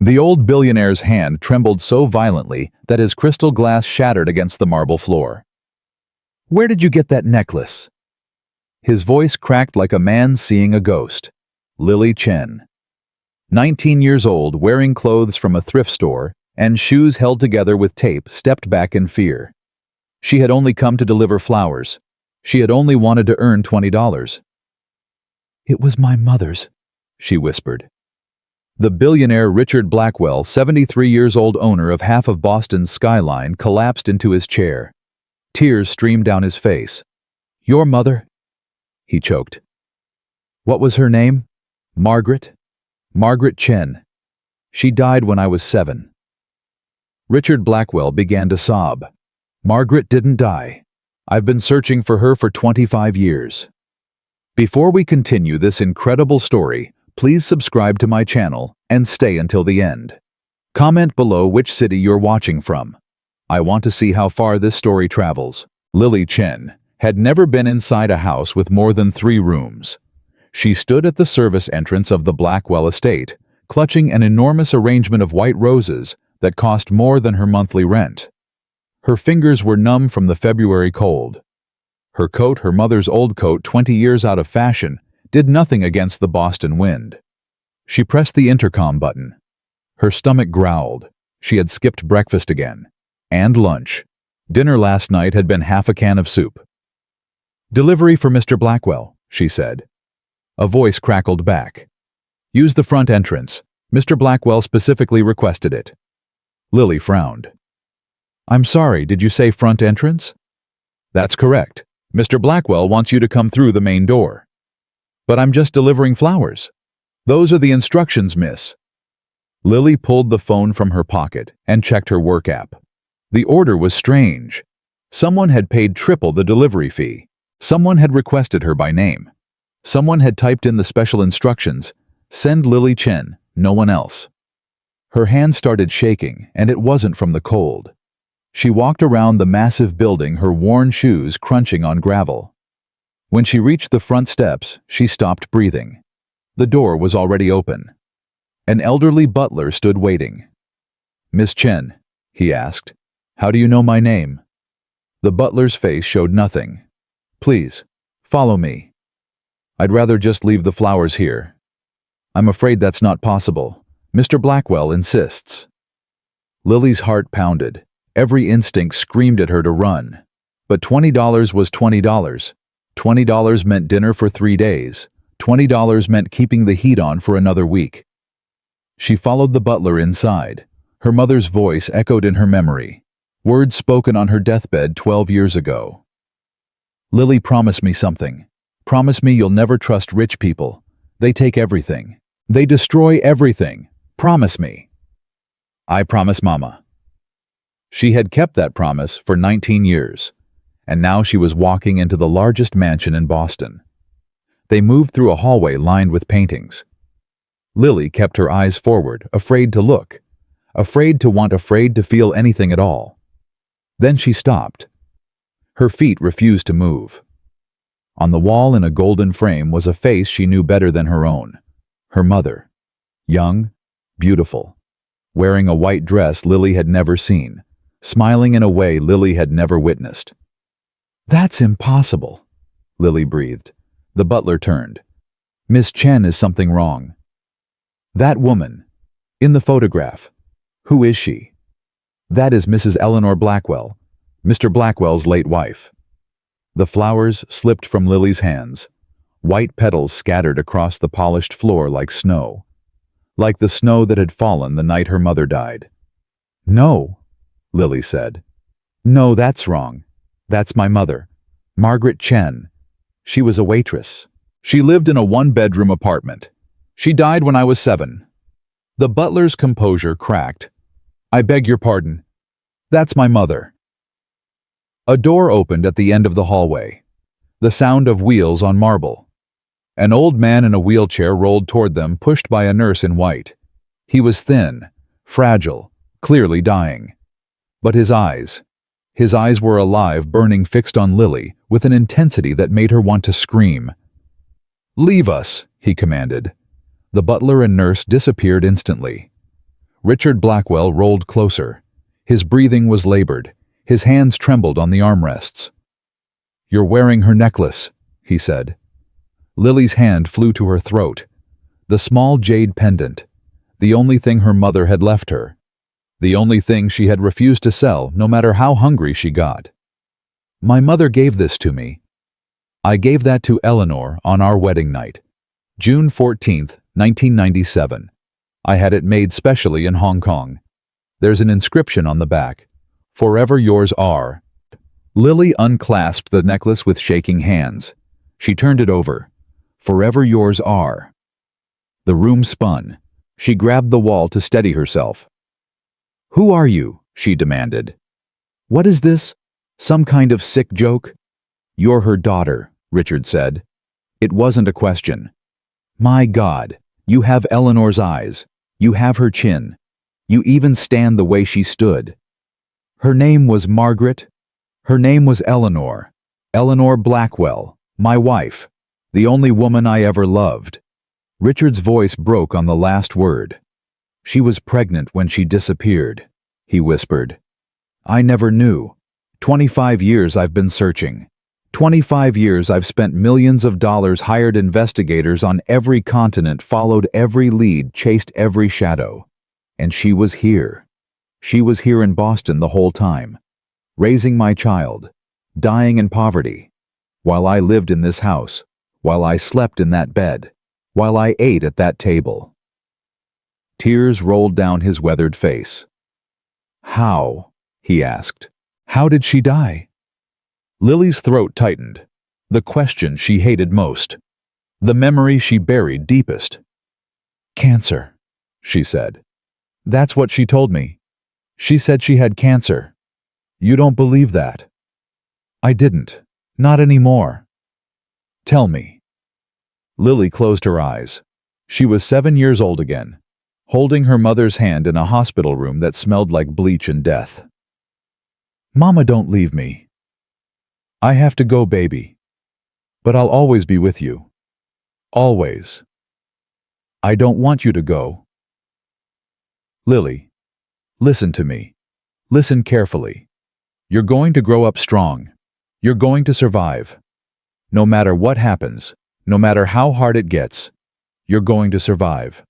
The old billionaire's hand trembled so violently that his crystal glass shattered against the marble floor. "Where did you get that necklace?" His voice cracked like a man seeing a ghost. Lily Chen. 19 years old, wearing clothes from a thrift store and shoes held together with tape, stepped back in fear. She had only come to deliver flowers. She had only wanted to earn $20. "It was my mother's," she whispered. The billionaire Richard Blackwell, 73 years old, owner of half of Boston's skyline, collapsed into his chair. Tears streamed down his face. "Your mother?" he choked. "What was her name?" "Margaret. Margaret Chen. She died when I was 7. Richard Blackwell began to sob. "Margaret didn't die. I've been searching for her for 25 years. Before we continue this incredible story, please subscribe to my channel and stay until the end. Comment below which city you're watching from. I want to see how far this story travels. Lily Chen had never been inside a house with more than 3 rooms. She stood at the service entrance of the Blackwell estate, clutching an enormous arrangement of white roses that cost more than her monthly rent. Her fingers were numb from the February cold. Her coat, her mother's old coat 20 years out of fashion, did nothing against the Boston wind. She pressed the intercom button. Her stomach growled. She had skipped breakfast again. And lunch. Dinner last night had been half a can of soup. "Delivery for Mr. Blackwell," she said. A voice crackled back. "Use the front entrance. Mr. Blackwell specifically requested it." Lily frowned. "I'm sorry, did you say front entrance?" "That's correct. Mr. Blackwell wants you to come through the main door." "But I'm just delivering flowers." "Those are the instructions, miss." Lily pulled the phone from her pocket and checked her work app. The order was strange. Someone had paid triple the delivery fee. Someone had requested her by name. Someone had typed in the special instructions, "Send Lily Chen, no one else." Her hands started shaking, and it wasn't from the cold. She walked around the massive building, her worn shoes crunching on gravel. When she reached the front steps, she stopped breathing. The door was already open. An elderly butler stood waiting. "Miss Chen," he asked, "how do you know my name?" The butler's face showed nothing. "Please, follow me. I'd rather just leave the flowers here." "I'm afraid that's not possible. Mr. Blackwell insists." Lily's heart pounded. Every instinct screamed at her to run. But $20 was $20. $20 meant dinner for 3 days. $20 meant keeping the heat on for another week. She followed the butler inside. Her mother's voice echoed in her memory. Words spoken on her deathbed 12 years ago. "Lily, promise me something. Promise me you'll never trust rich people. They take everything. They destroy everything. Promise me." "I promise, Mama." She had kept that promise for 19 years, and now she was walking into the largest mansion in Boston. They moved through a hallway lined with paintings. Lily kept her eyes forward, afraid to look, afraid to want, afraid to feel anything at all. Then she stopped. Her feet refused to move. On the wall in a golden frame was a face she knew better than her own. Her mother. Young, beautiful, wearing a white dress Lily had never seen, smiling in a way Lily had never witnessed. "That's impossible," Lily breathed. The butler turned. "Miss Chen, is something wrong?" "That woman. In the photograph. Who is she?" "That is Mrs. Eleanor Blackwell, Mr. Blackwell's late wife." The flowers slipped from Lily's hands. White petals scattered across the polished floor like snow. Like the snow that had fallen the night her mother died. "No," Lily said. "No, that's wrong. That's my mother, Margaret Chen. She was a waitress. She lived in a 1-bedroom apartment. She died when I was 7. The butler's composure cracked. "I beg your pardon. That's my mother." A door opened at the end of the hallway. The sound of wheels on marble. An old man in a wheelchair rolled toward them, pushed by a nurse in white. He was thin, fragile, clearly dying. But his eyes were alive, burning, fixed on Lily with an intensity that made her want to scream. "Leave us," he commanded. The butler and nurse disappeared instantly. Richard Blackwell rolled closer. His breathing was labored. His hands trembled on the armrests. "You're wearing her necklace," he said. Lily's hand flew to her throat. The small jade pendant. The only thing her mother had left her. The only thing she had refused to sell, no matter how hungry she got. "My mother gave this to me. I gave that to Eleanor on our wedding night. June 14th, 1997. I had it made specially in Hong Kong. There's an inscription on the back. Forever yours are." Lily unclasped the necklace with shaking hands. She turned it over. "Forever yours are." The room spun. She grabbed the wall to steady herself. "Who are you?" she demanded. "What is this? Some kind of sick joke?" "You're her daughter," Richard said. It wasn't a question. "My God, you have Eleanor's eyes. You have her chin. You even stand the way she stood. Her name was Margaret. Her name was Eleanor. Eleanor Blackwell, my wife. The only woman I ever loved." Richard's voice broke on the last word. "She was pregnant when she disappeared," he whispered. "I never knew. 25 years I've been searching. 25 years I've spent millions of dollars, hired investigators on every continent, followed every lead, chased every shadow. And she was here. She was here in Boston the whole time, raising my child, dying in poverty, while I lived in this house, while I slept in that bed, while I ate at that table." Tears rolled down his weathered face. "How?" he asked. "How did she die?" Lily's throat tightened. The question she hated most. The memory she buried deepest. "Cancer," she said. "That's what she told me. She said she had cancer." "You don't believe that?" "I didn't. Not anymore." "Tell me." Lily closed her eyes. She was 7 years old again, holding her mother's hand in a hospital room that smelled like bleach and death. "Mama, don't leave me." "I have to go, baby. But I'll always be with you. Always." "I don't want you to go." "Lily, listen to me. Listen carefully. You're going to grow up strong. You're going to survive. No matter what happens, no matter how hard it gets, you're going to survive.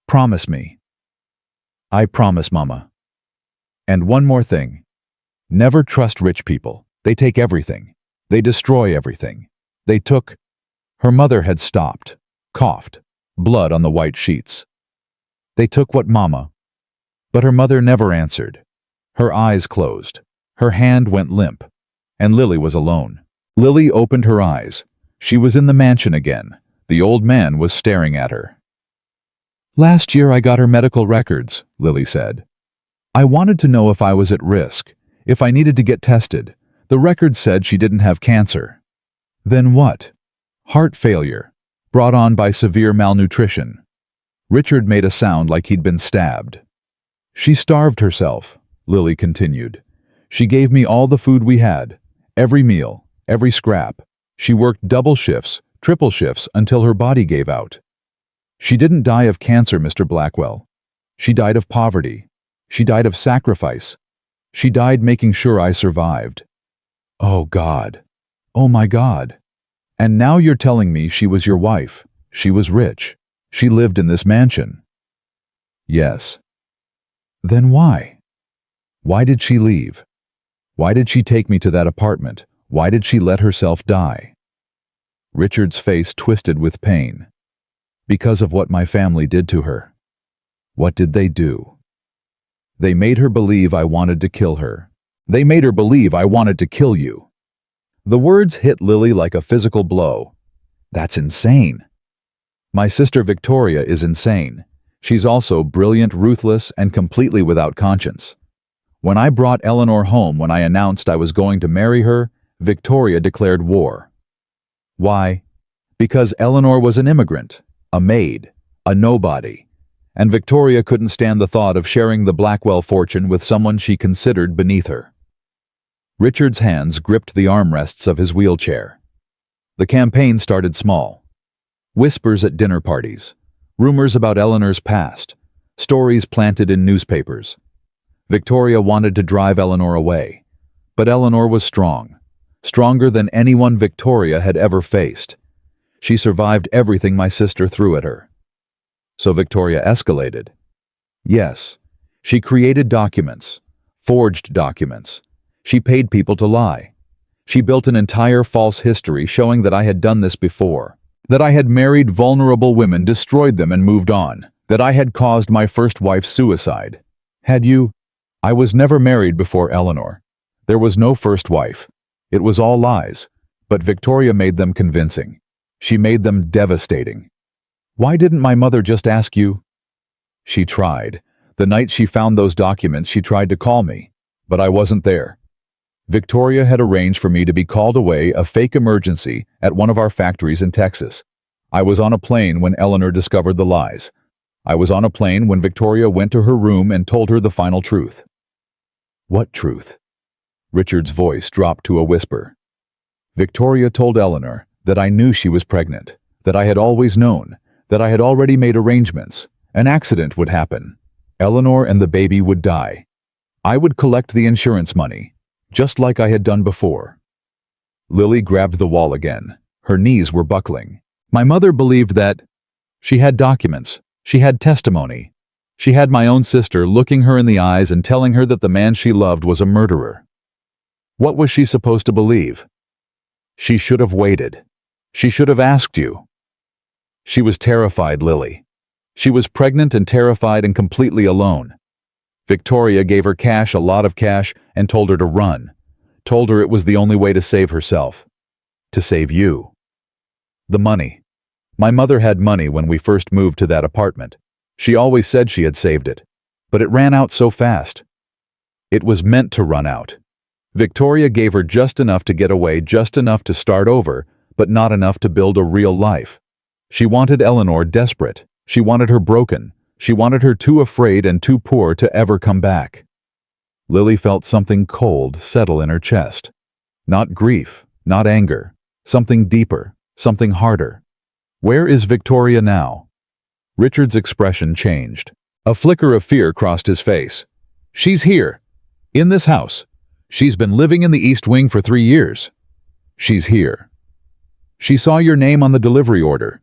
Promise me." "I promise, Mama." "And one more thing. Never trust rich people. They take everything. They destroy everything. They took—" Her mother had stopped, coughed, blood on the white sheets. "They took what, Mama?" But her mother never answered. Her eyes closed. Her hand went limp. And Lily was alone. Lily opened her eyes. She was in the mansion again. The old man was staring at her. "Last year I got her medical records," Lily said. "I wanted to know if I was at risk, if I needed to get tested. The records said she didn't have cancer." "Then what?" "Heart failure, brought on by severe malnutrition." Richard made a sound like he'd been stabbed. "She starved herself," Lily continued. "She gave me all the food we had, every meal, every scrap. She worked double shifts, triple shifts until her body gave out. She didn't die of cancer, Mr. Blackwell. She died of poverty. She died of sacrifice. She died making sure I survived." "Oh God. Oh my God. And now you're telling me she was your wife. She was rich. She lived in this mansion." "Yes." "Then why? Why did she leave? Why did she take me to that apartment? Why did she let herself die?" Richard's face twisted with pain. "Because of what my family did to her." "What did they do?" "They made her believe I wanted to kill her. They made her believe I wanted to kill you." The words hit Lily like a physical blow. "That's insane." "My sister Victoria is insane. She's also brilliant, ruthless, and completely without conscience. When I brought Eleanor home, when I announced I was going to marry her, Victoria declared war. Why? Because Eleanor was an immigrant, a maid, a nobody, and Victoria couldn't stand the thought of sharing the Blackwell fortune with someone she considered beneath her." Richard's hands gripped the armrests of his wheelchair. The campaign started small. Whispers at dinner parties, rumors about Eleanor's past, stories planted in newspapers. Victoria wanted to drive Eleanor away, but Eleanor was strong, stronger than anyone Victoria had ever faced. She survived everything my sister threw at her. So Victoria escalated. Yes, she created documents, forged documents. She paid people to lie. She built an entire false history showing that I had done this before, that I had married vulnerable women, destroyed them and moved on, that I had caused my first wife's suicide. Had you? I was never married before Eleanor. There was no first wife. It was all lies, but Victoria made them convincing. She made them devastating. Why didn't my mother just ask you? She tried. The night she found those documents, she tried to call me, but I wasn't there. Victoria had arranged for me to be called away, a fake emergency, at one of our factories in Texas. I was on a plane when Eleanor discovered the lies. I was on a plane when Victoria went to her room and told her the final truth. What truth? Richard's voice dropped to a whisper. Victoria told Eleanor that I knew she was pregnant, that I had always known, that I had already made arrangements. An accident would happen. Eleanor and the baby would die. I would collect the insurance money, just like I had done before. Lily grabbed the wall again. Her knees were buckling. My mother believed that she had documents. She had testimony. She had my own sister looking her in the eyes and telling her that the man she loved was a murderer. What was she supposed to believe? She should have waited. She should have asked you. She was terrified, Lily. She was pregnant and terrified and completely alone. Victoria gave her cash, a lot of cash, and told her to run. Told her it was the only way to save herself. To save you. The money. My mother had money when we first moved to that apartment. She always said she had saved it, but it ran out so fast. It was meant to run out. Victoria gave her just enough to get away, just enough to start over, but not enough to build a real life. She wanted Eleanor desperate. She wanted her broken. She wanted her too afraid and too poor to ever come back. Lily felt something cold settle in her chest. Not grief, not anger. Something deeper, something harder. Where is Victoria now? Richard's expression changed. A flicker of fear crossed his face. She's here. In this house. She's been living in the East Wing for 3 years. She's here. She saw your name on the delivery order.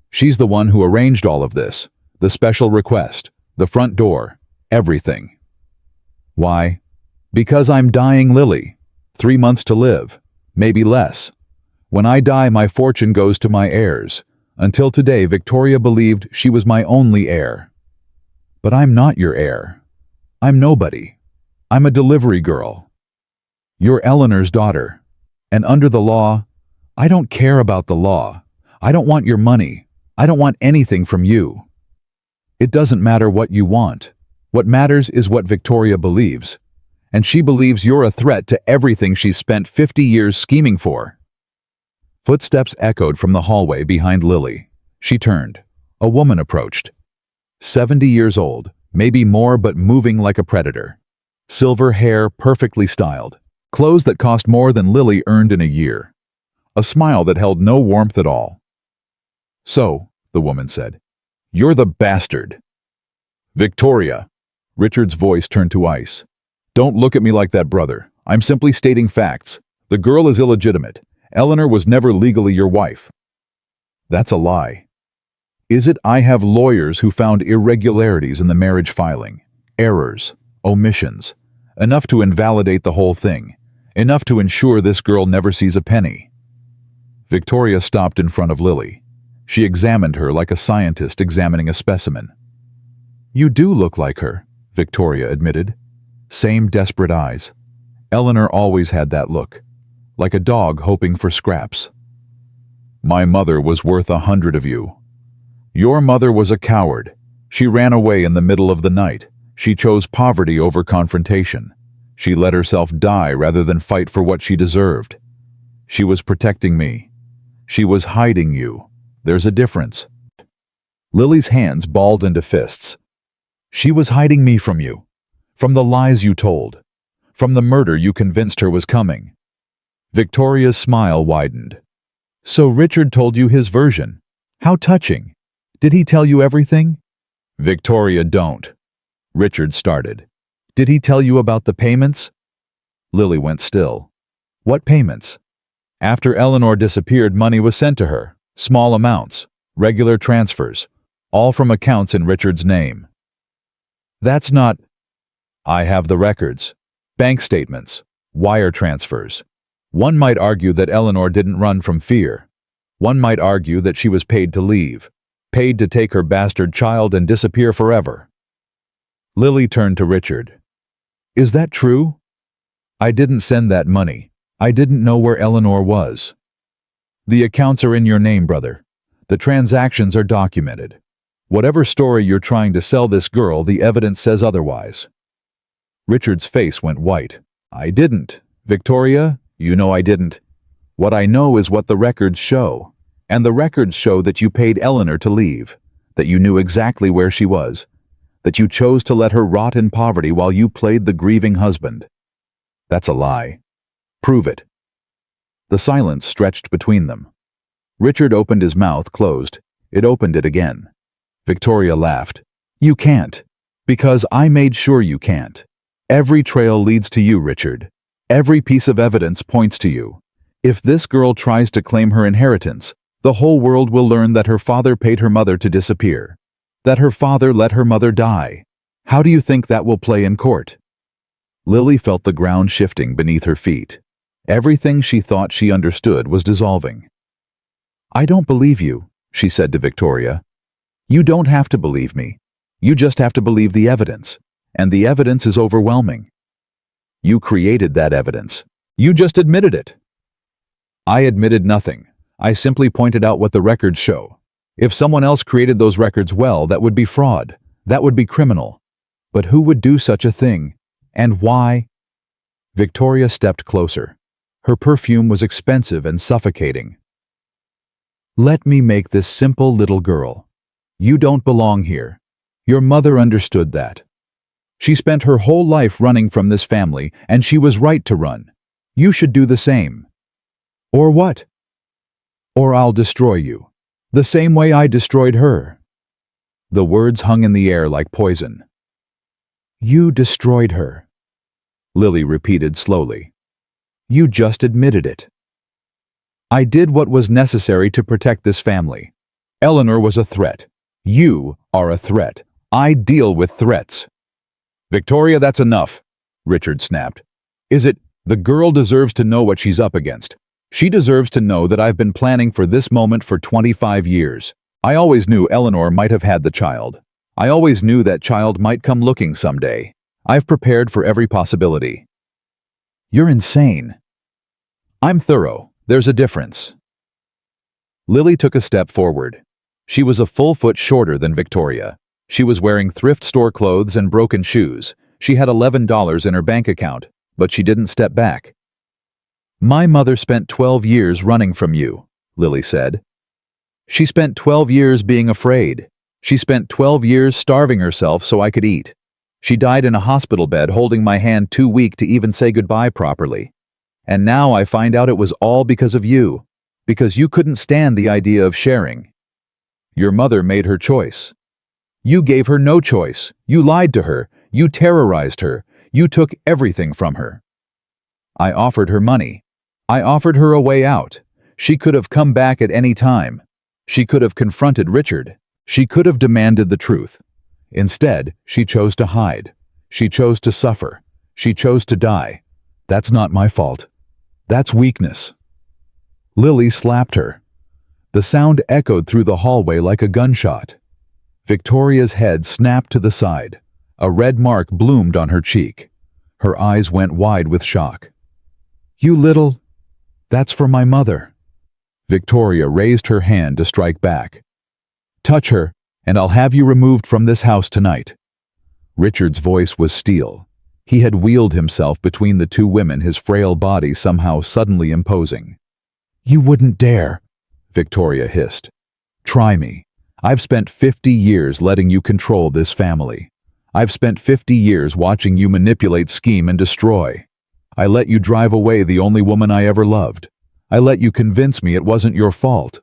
She's the one who arranged all of this. The special request, the front door, everything. Why? Because I'm dying, Lily. 3 months to live, maybe less. When I die, my fortune goes to my heirs. Until today, Victoria believed she was my only heir. But I'm not your heir. I'm nobody. I'm a delivery girl. You're Eleanor's daughter. And under the law, I don't care about the law. I don't want your money. I don't want anything from you. It doesn't matter what you want. What matters is what Victoria believes. And she believes you're a threat to everything she's spent 50 years scheming for. Footsteps echoed from the hallway behind Lily. She turned. A woman approached. 70 years old, maybe more, but moving like a predator. Silver hair perfectly styled. Clothes that cost more than Lily earned in a year. A smile that held no warmth at all. So, the woman said, you're the bastard. Victoria. Richard's voice turned to ice. Don't look at me like that, brother. I'm simply stating facts. The girl is illegitimate. Eleanor was never legally your wife. That's a lie. Is it? I have lawyers who found irregularities in the marriage filing. Errors. Omissions. Enough to invalidate the whole thing. Enough to ensure this girl never sees a penny. Victoria stopped in front of Lily. She examined her like a scientist examining a specimen. You do look like her, Victoria admitted. Same desperate eyes. Eleanor always had that look, like a dog hoping for scraps. My mother was worth 100 of you. Your mother was a coward. She ran away in the middle of the night. She chose poverty over confrontation. She let herself die rather than fight for what she deserved. She was protecting me. She was hiding you. There's a difference. Lily's hands balled into fists. She was hiding me from you. From the lies you told. From the murder you convinced her was coming. Victoria's smile widened. So Richard told you his version. How touching. Did he tell you everything? Victoria, don't. Richard started. Did he tell you about the payments? Lily went still. What payments? After Eleanor disappeared, money was sent to her. Small amounts. Regular transfers. All from accounts in Richard's name. That's not... I have the records. Bank statements. Wire transfers. One might argue that Eleanor didn't run from fear. One might argue that she was paid to leave. Paid to take her bastard child and disappear forever. Lily turned to Richard. Is that true? I didn't send that money. I didn't know where Eleanor was. The accounts are in your name, brother. The transactions are documented. Whatever story you're trying to sell this girl, the evidence says otherwise. Richard's face went white. I didn't. Victoria, you know I didn't. What I know is what the records show. And the records show that you paid Eleanor to leave. That you knew exactly where she was. That you chose to let her rot in poverty while you played the grieving husband. That's a lie. Prove it. The silence stretched between them. Richard opened his mouth, closed. It opened it again. Victoria laughed. You can't. Because I made sure you can't. Every trail leads to you, Richard. Every piece of evidence points to you. If this girl tries to claim her inheritance, the whole world will learn that her father paid her mother to disappear. That her father let her mother die. How do you think that will play in court? Lily felt the ground shifting beneath her feet. Everything she thought she understood was dissolving. I don't believe you, she said to Victoria. You don't have to believe me. You just have to believe the evidence. And the evidence is overwhelming. You created that evidence. You just admitted it. I admitted nothing. I simply pointed out what the records show. If someone else created those records, well, that would be fraud. That would be criminal. But who would do such a thing? And why? Victoria stepped closer. Her perfume was expensive and suffocating. Let me make this simple, little girl. You don't belong here. Your mother understood that. She spent her whole life running from this family, and she was right to run. You should do the same. Or what? Or I'll destroy you. The same way I destroyed her. The words hung in the air like poison. You destroyed her. Lily repeated slowly. You just admitted it. I did what was necessary to protect this family. Eleanor was a threat. You are a threat. I deal with threats. Victoria, that's enough, Richard snapped. Is it, the girl deserves to know what she's up against. She deserves to know that I've been planning for this moment for 25 years. I always knew Eleanor might have had the child. I always knew that child might come looking someday. I've prepared for every possibility. You're insane. I'm thorough. There's a difference. Lily took a step forward. She was a full foot shorter than Victoria. She was wearing thrift store clothes and broken shoes. She had $11 in her bank account, but she didn't step back. My mother spent 12 years running from you, Lily said. She spent 12 years being afraid. She spent 12 years starving herself so I could eat. She died in a hospital bed holding my hand too weak to even say goodbye properly. And now I find out it was all because of you, because you couldn't stand the idea of sharing. Your mother made her choice. You gave her no choice. You lied to her. You terrorized her. You took everything from her. I offered her money. I offered her a way out. She could have come back at any time. She could have confronted Richard. She could have demanded the truth. Instead, she chose to hide. She chose to suffer. She chose to die. That's not my fault. That's weakness. Lily slapped her. The sound echoed through the hallway like a gunshot. Victoria's head snapped to the side. A red mark bloomed on her cheek. Her eyes went wide with shock. You little... That's for my mother. Victoria raised her hand to strike back. Touch her, and I'll have you removed from this house tonight. Richard's voice was steel. He had wheeled himself between the two women, his frail body somehow suddenly imposing. You wouldn't dare, Victoria hissed. Try me. I've spent 50 years letting you control this family. I've spent 50 years watching you manipulate, scheme, and destroy. I let you drive away the only woman I ever loved. I let you convince me it wasn't your fault.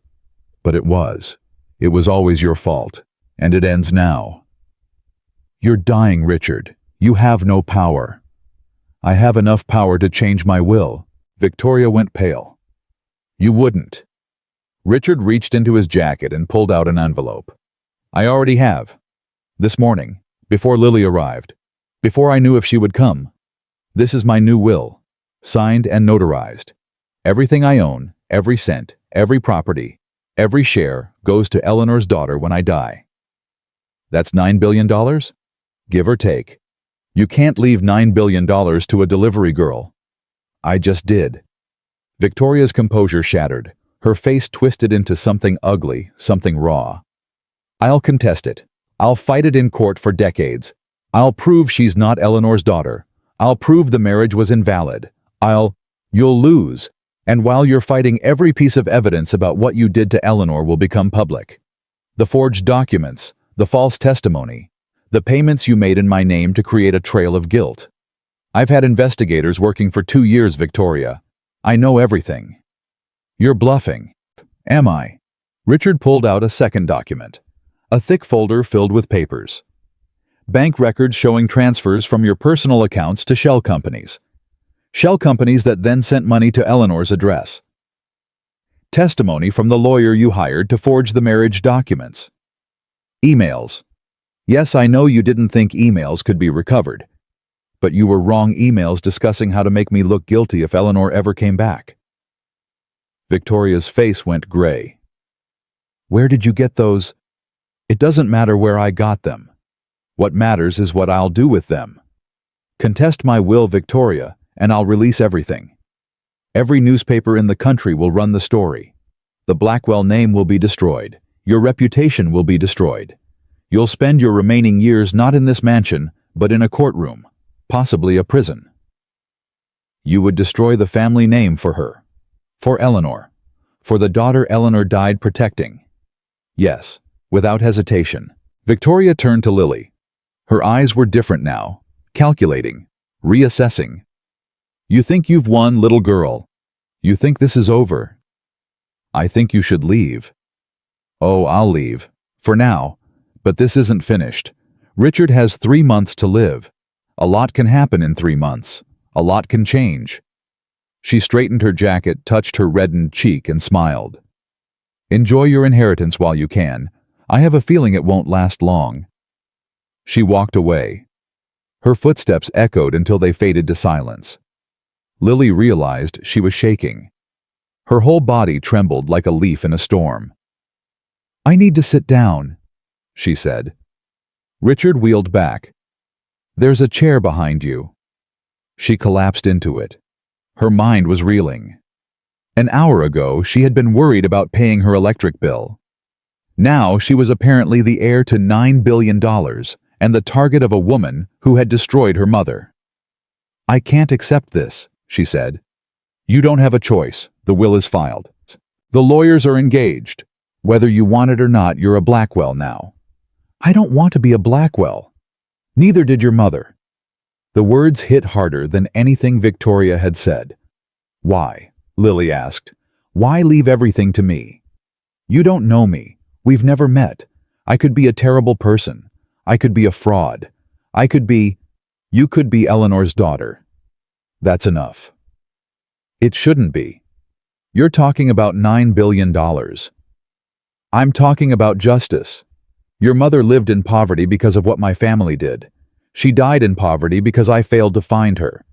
But it was. It was always your fault. And it ends now. You're dying, Richard. You have no power. I have enough power to change my will. Victoria went pale. You wouldn't. Richard reached into his jacket and pulled out an envelope. I already have. This morning, before Lily arrived, before I knew if she would come. This is my new will, signed and notarized. Everything I own, every cent, every property, every share goes to Eleanor's daughter when I die. That's $9 billion? Give or take. You can't leave $9 billion to a delivery girl. I just did. Victoria's composure shattered. Her face twisted into something ugly, something raw. I'll contest it. I'll fight it in court for decades. I'll prove she's not Eleanor's daughter. I'll prove the marriage was invalid. You'll lose. And while you're fighting, every piece of evidence about what you did to Eleanor will become public. The forged documents, the false testimony, the payments you made in my name to create a trail of guilt. I've had investigators working for 2 years, Victoria. I know everything. You're bluffing. Am I? Richard pulled out a second document. A thick folder filled with papers. Bank records showing transfers from your personal accounts to shell companies. Shell companies that then sent money to Eleanor's address. Testimony from the lawyer you hired to forge the marriage documents. Emails. Yes, I know you didn't think emails could be recovered. But you were wrong. Emails discussing how to make me look guilty if Eleanor ever came back. Victoria's face went gray. Where did you get those? It doesn't matter where I got them. What matters is what I'll do with them. Contest my will, Victoria, and I'll release everything. Every newspaper in the country will run the story. The Blackwell name will be destroyed. Your reputation will be destroyed. You'll spend your remaining years not in this mansion, but in a courtroom, possibly a prison. You would destroy the family name for her. For Eleanor. For the daughter Eleanor died protecting. Yes, without hesitation. Victoria turned to Lily. Her eyes were different now, calculating, reassessing. You think you've won, little girl. You think this is over. I think you should leave. Oh, I'll leave. For now. But this isn't finished. Richard has 3 months to live. A lot can happen in 3 months. A lot can change. She straightened her jacket, touched her reddened cheek, and smiled. Enjoy your inheritance while you can. I have a feeling it won't last long. She walked away. Her footsteps echoed until they faded to silence. Lily realized she was shaking. Her whole body trembled like a leaf in a storm. I need to sit down, she said. Richard wheeled back. There's a chair behind you. She collapsed into it. Her mind was reeling. An hour ago, she had been worried about paying her electric bill. Now she was apparently the heir to $9 billion and the target of a woman who had destroyed her mother. I can't accept this, she said. You don't have a choice. The will is filed. The lawyers are engaged. Whether you want it or not, you're a Blackwell now. I don't want to be a Blackwell. Neither did your mother. The words hit harder than anything Victoria had said. Why? Lily asked. Why leave everything to me? You don't know me. We've never met. I could be a terrible person. I could be a fraud. You could be Eleanor's daughter. That's enough. It shouldn't be. You're talking about $9 billion. I'm talking about justice. Your mother lived in poverty because of what my family did. She died in poverty because I failed to find her.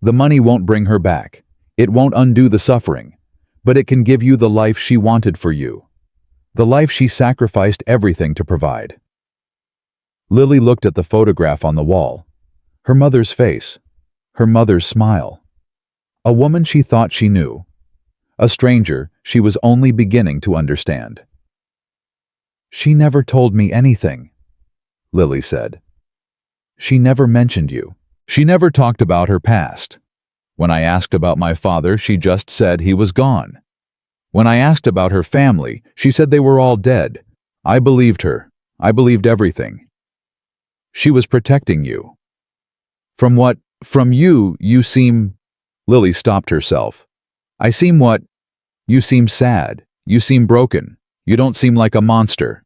The money won't bring her back. It won't undo the suffering. But it can give you the life she wanted for you. The life she sacrificed everything to provide. Lily looked at the photograph on the wall. Her mother's face. Her mother's smile. A woman she thought she knew. A stranger she was only beginning to understand. She never told me anything, Lily said. She never mentioned you. She never talked about her past. When I asked about my father, she just said he was gone. When I asked about her family, she said they were all dead. I believed her. I believed everything. She was protecting you. From you seem... Lily stopped herself. I seem what? You seem sad. You seem broken. You don't seem like a monster.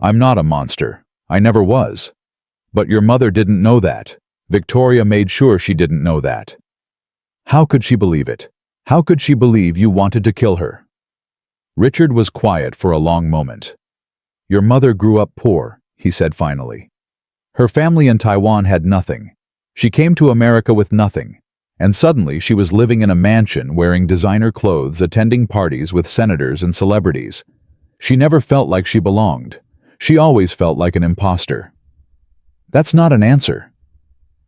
I'm not a monster. I never was. But your mother didn't know that. Victoria made sure she didn't know that. How could she believe it? How could she believe you wanted to kill her? Richard was quiet for a long moment. Your mother grew up poor, he said finally. Her family in Taiwan had nothing. She came to America with nothing, and suddenly she was living in a mansion wearing designer clothes, attending parties with senators and celebrities. She never felt like she belonged. She always felt like an imposter. That's not an answer.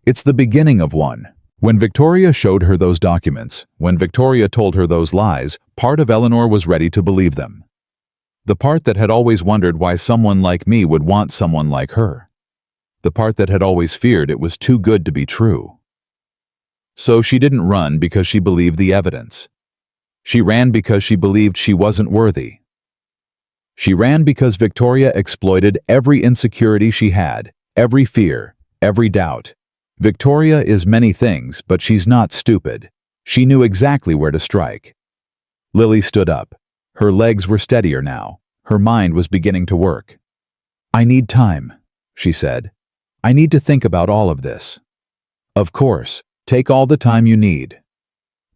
It's the beginning of one. When Victoria showed her those documents, when Victoria told her those lies, part of Eleanor was ready to believe them. The part that had always wondered why someone like me would want someone like her. The part that had always feared it was too good to be true. So she didn't run because she believed the evidence. She ran because she believed she wasn't worthy. She ran because Victoria exploited every insecurity she had, every fear, every doubt. Victoria is many things, but she's not stupid. She knew exactly where to strike. Lily stood up. Her legs were steadier now. Her mind was beginning to work. I need time, she said. I need to think about all of this. Of course, take all the time you need.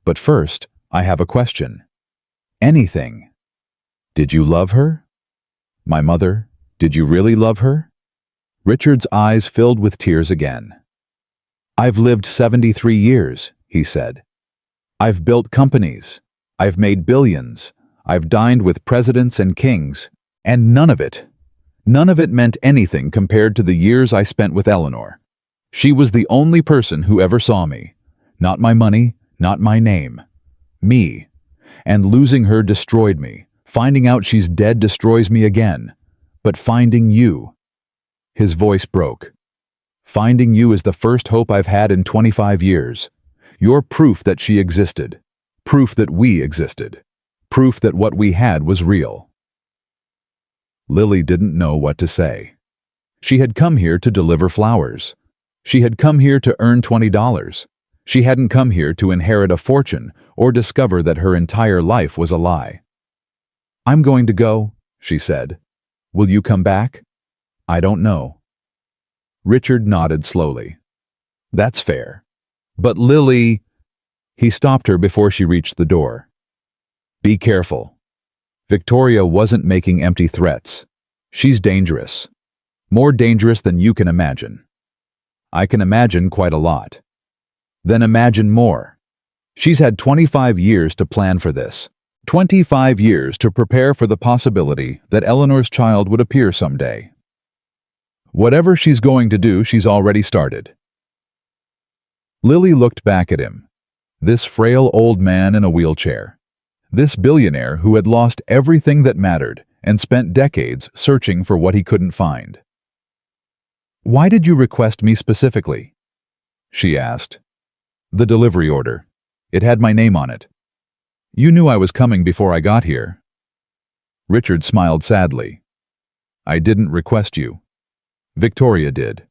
But first, I have a question. Anything. Did you love her? My mother, did you really love her? Richard's eyes filled with tears again. I've lived 73 years, he said. I've built companies. I've made billions. I've dined with presidents and kings. And none of it meant anything compared to the years I spent with Eleanor. She was the only person who ever saw me. Not my money, not my name. Me. And losing her destroyed me. Finding out she's dead destroys me again. But finding you. His voice broke. Finding you is the first hope I've had in 25 years. You're proof that she existed. Proof that we existed. Proof that what we had was real. Lily didn't know what to say. She had come here to deliver flowers. She had come here to earn $20. She hadn't come here to inherit a fortune or discover that her entire life was a lie. I'm going to go, she said. Will you come back? I don't know. Richard nodded slowly. That's fair. But Lily... He stopped her before she reached the door. Be careful. Victoria wasn't making empty threats. She's dangerous. More dangerous than you can imagine. I can imagine quite a lot. Then imagine more. She's had 25 years to plan for this. 25 years to prepare for the possibility that Eleanor's child would appear someday. Whatever she's going to do, she's already started. Lily looked back at him. This frail old man in a wheelchair. This billionaire who had lost everything that mattered and spent decades searching for what he couldn't find. Why did you request me specifically? She asked. The delivery order. It had my name on it. You knew I was coming before I got here. Richard smiled sadly. I didn't request you. Victoria did.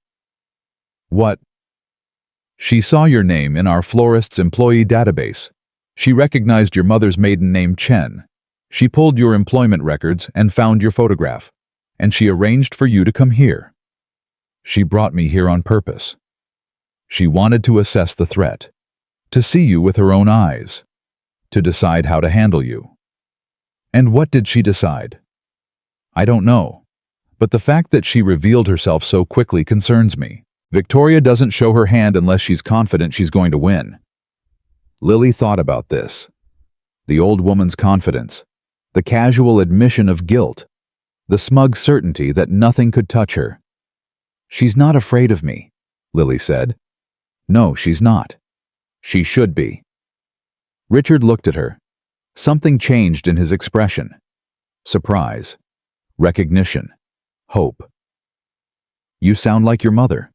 What? She saw your name in our florist's employee database. She recognized your mother's maiden name, Chen. She pulled your employment records and found your photograph, and she arranged for you to come here. She brought me here on purpose. She wanted to assess the threat, to see you with her own eyes, to decide how to handle you. And what did she decide? I don't know, but the fact that she revealed herself so quickly concerns me. Victoria doesn't show her hand unless she's confident she's going to win. Lily thought about this. The old woman's confidence, the casual admission of guilt, the smug certainty that nothing could touch her. She's not afraid of me, Lily said. No, she's not. She should be. Richard looked at her. Something changed in his expression. Surprise, recognition, hope. You sound like your mother.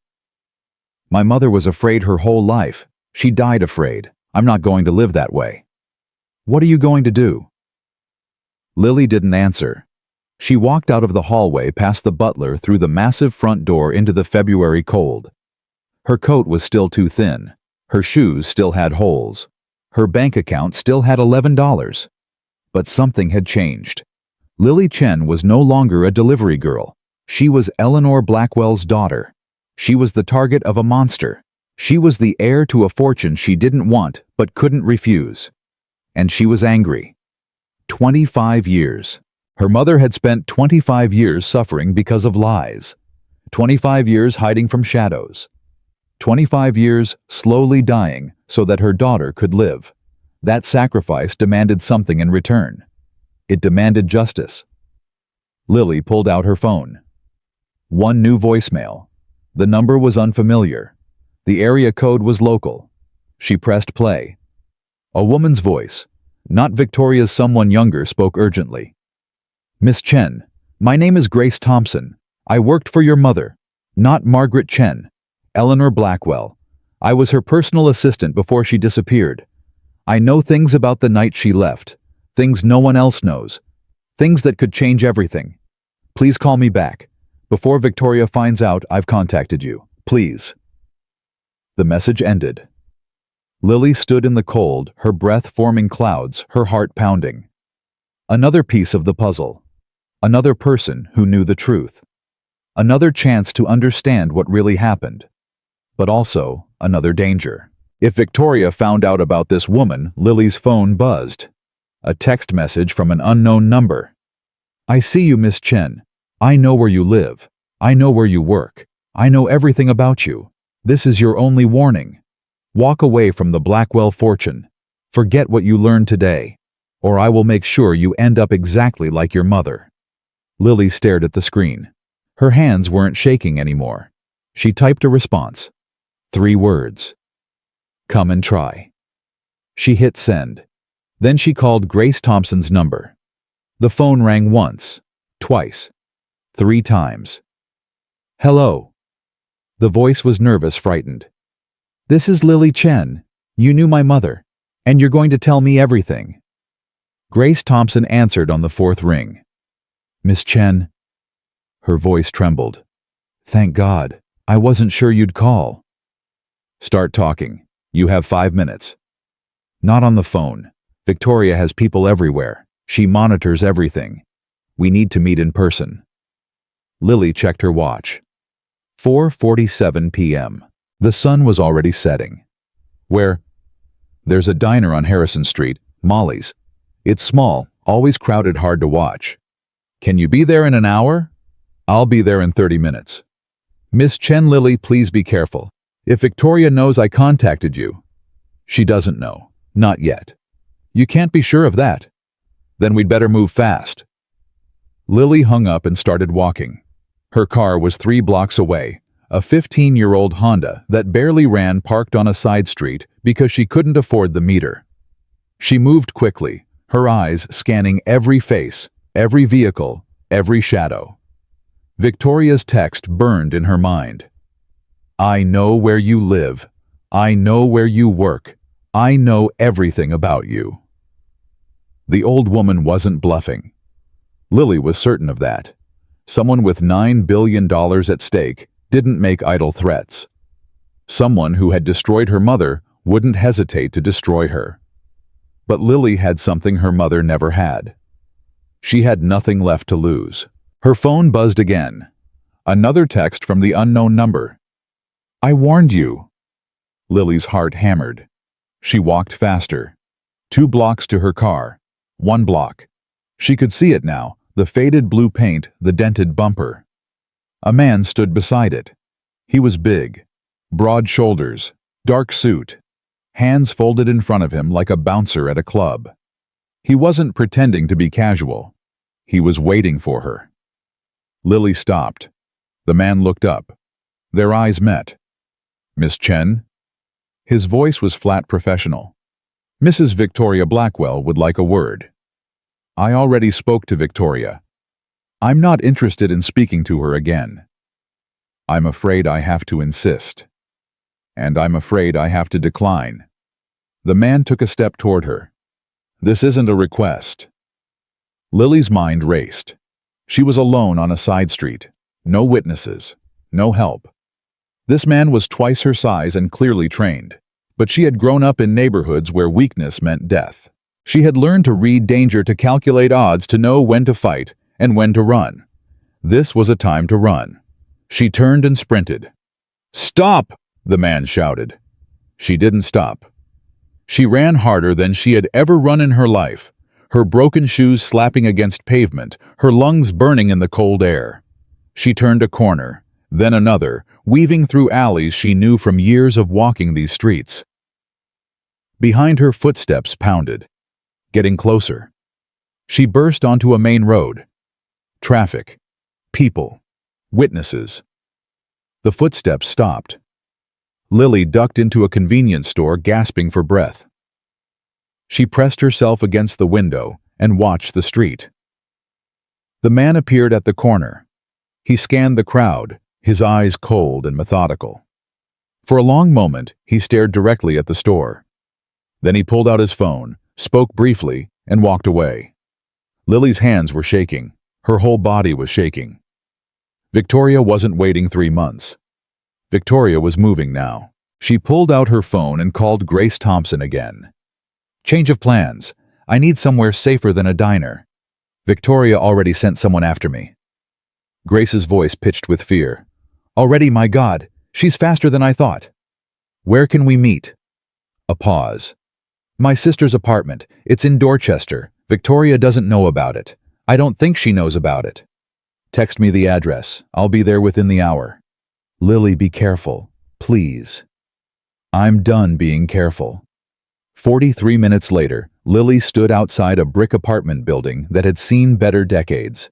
My mother was afraid her whole life. She died afraid. I'm not going to live that way. What are you going to do? Lily didn't answer. She walked out of the hallway past the butler through the massive front door into the February cold. Her coat was still too thin. Her shoes still had holes. Her bank account still had $11. But something had changed. Lily Chen was no longer a delivery girl. She was Eleanor Blackwell's daughter. She was the target of a monster. She was the heir to a fortune she didn't want but couldn't refuse. And she was angry. 25 years. Her mother had spent 25 years suffering because of lies. 25 years hiding from shadows. 25 years slowly dying so that her daughter could live. That sacrifice demanded something in return. It demanded justice. Lily pulled out her phone. One new voicemail. The number was unfamiliar. The area code was local. She pressed play. A woman's voice, not Victoria's someone younger, spoke urgently. "Miss Chen, my name is Grace Thompson. I worked for your mother, not Margaret Chen, Eleanor Blackwell. I was her personal assistant before she disappeared. I know things about the night she left, things no one else knows, things that could change everything. Please call me back. Before Victoria finds out I've contacted you, please." The message ended. Lily stood in the cold, her breath forming clouds, her heart pounding. Another piece of the puzzle. Another person who knew the truth. Another chance to understand what really happened. But also, another danger. If Victoria found out about this woman, Lily's phone buzzed. A text message from an unknown number. "I see you, Miss Chen. I know where you live. I know where you work. I know everything about you. This is your only warning. Walk away from the Blackwell fortune. Forget what you learned today, or I will make sure you end up exactly like your mother." Lily stared at the screen. Her hands weren't shaking anymore. She typed a response. 3 words. "Come and try." She hit send. Then she called Grace Thompson's number. The phone rang once, twice, 3 times. "Hello." The voice was nervous, frightened. "This is Lily Chen. You knew my mother, and you're going to tell me everything." Grace Thompson answered on the 4th ring. "Miss Chen." Her voice trembled. "Thank God. I wasn't sure you'd call." "Start talking. You have 5 minutes." "Not on the phone. Victoria has people everywhere. She monitors everything. We need to meet in person." Lily checked her watch. 4:47 p.m. The sun was already setting. "Where?" "There's a diner on Harrison Street, Molly's. It's small, always crowded, hard to watch." "Can you be there in an hour?" "I'll be there in 30 minutes. "Miss Chen." "Lily, please be careful. If Victoria knows I contacted you." "She doesn't know. Not yet." "You can't be sure of that." "Then we'd better move fast." Lily hung up and started walking. Her car was 3 blocks away, a 15-year-old Honda that barely ran, parked on a side street because she couldn't afford the meter. She moved quickly, her eyes scanning every face, every vehicle, every shadow. Victoria's text burned in her mind. "I know where you live. I know where you work. I know everything about you." The old woman wasn't bluffing. Lily was certain of that. Someone with $9 billion at stake didn't make idle threats. Someone who had destroyed her mother wouldn't hesitate to destroy her. But Lily had something her mother never had. She had nothing left to lose. Her phone buzzed again. Another text from the unknown number. "I warned you." Lily's heart hammered. She walked faster. 2 blocks to her car. 1 block. She could see it now, the faded blue paint, the dented bumper. A man stood beside it. He was big, broad shoulders, dark suit, hands folded in front of him like a bouncer at a club. He wasn't pretending to be casual. He was waiting for her. Lily stopped. The man looked up. Their eyes met. "Miss Chen?" His voice was flat, professional. "Mrs. Victoria Blackwell would like a word." "I already spoke to Victoria. I'm not interested in speaking to her again." "I'm afraid I have to insist." "And I'm afraid I have to decline." The man took a step toward her. "This isn't a request." Lily's mind raced. She was alone on a side street. No witnesses. No help. This man was twice her size and clearly trained. But she had grown up in neighborhoods where weakness meant death. She had learned to read danger, to calculate odds, to know when to fight and when to run. This was a time to run. She turned and sprinted. "Stop!" the man shouted. She didn't stop. She ran harder than she had ever run in her life, her broken shoes slapping against pavement, her lungs burning in the cold air. She turned a corner, then another, weaving through alleys she knew from years of walking these streets. Behind her, footsteps pounded, getting closer. She burst onto a main road. Traffic, people, witnesses. The footsteps stopped. Lily ducked into a convenience store, gasping for breath. She pressed herself against the window and watched the street. The man appeared at the corner. He scanned the crowd, his eyes cold and methodical. For a long moment, he stared directly at the store. Then he pulled out his phone, spoke briefly, and walked away. Lily's hands were shaking. Her whole body was shaking. Victoria wasn't waiting 3 months. Victoria was moving now. She pulled out her phone and called Grace Thompson again. "Change of plans. I need somewhere safer than a diner. Victoria already sent someone after me." Grace's voice pitched with fear. "Already, my God, she's faster than I thought." "Where can we meet?" A pause. "My sister's apartment. It's in Dorchester. Victoria doesn't know about it. I don't think she knows about it." "Text me the address. I'll be there within the hour." "Lily, be careful, please." "I'm done being careful." 43 minutes later, Lily stood outside a brick apartment building that had seen better decades.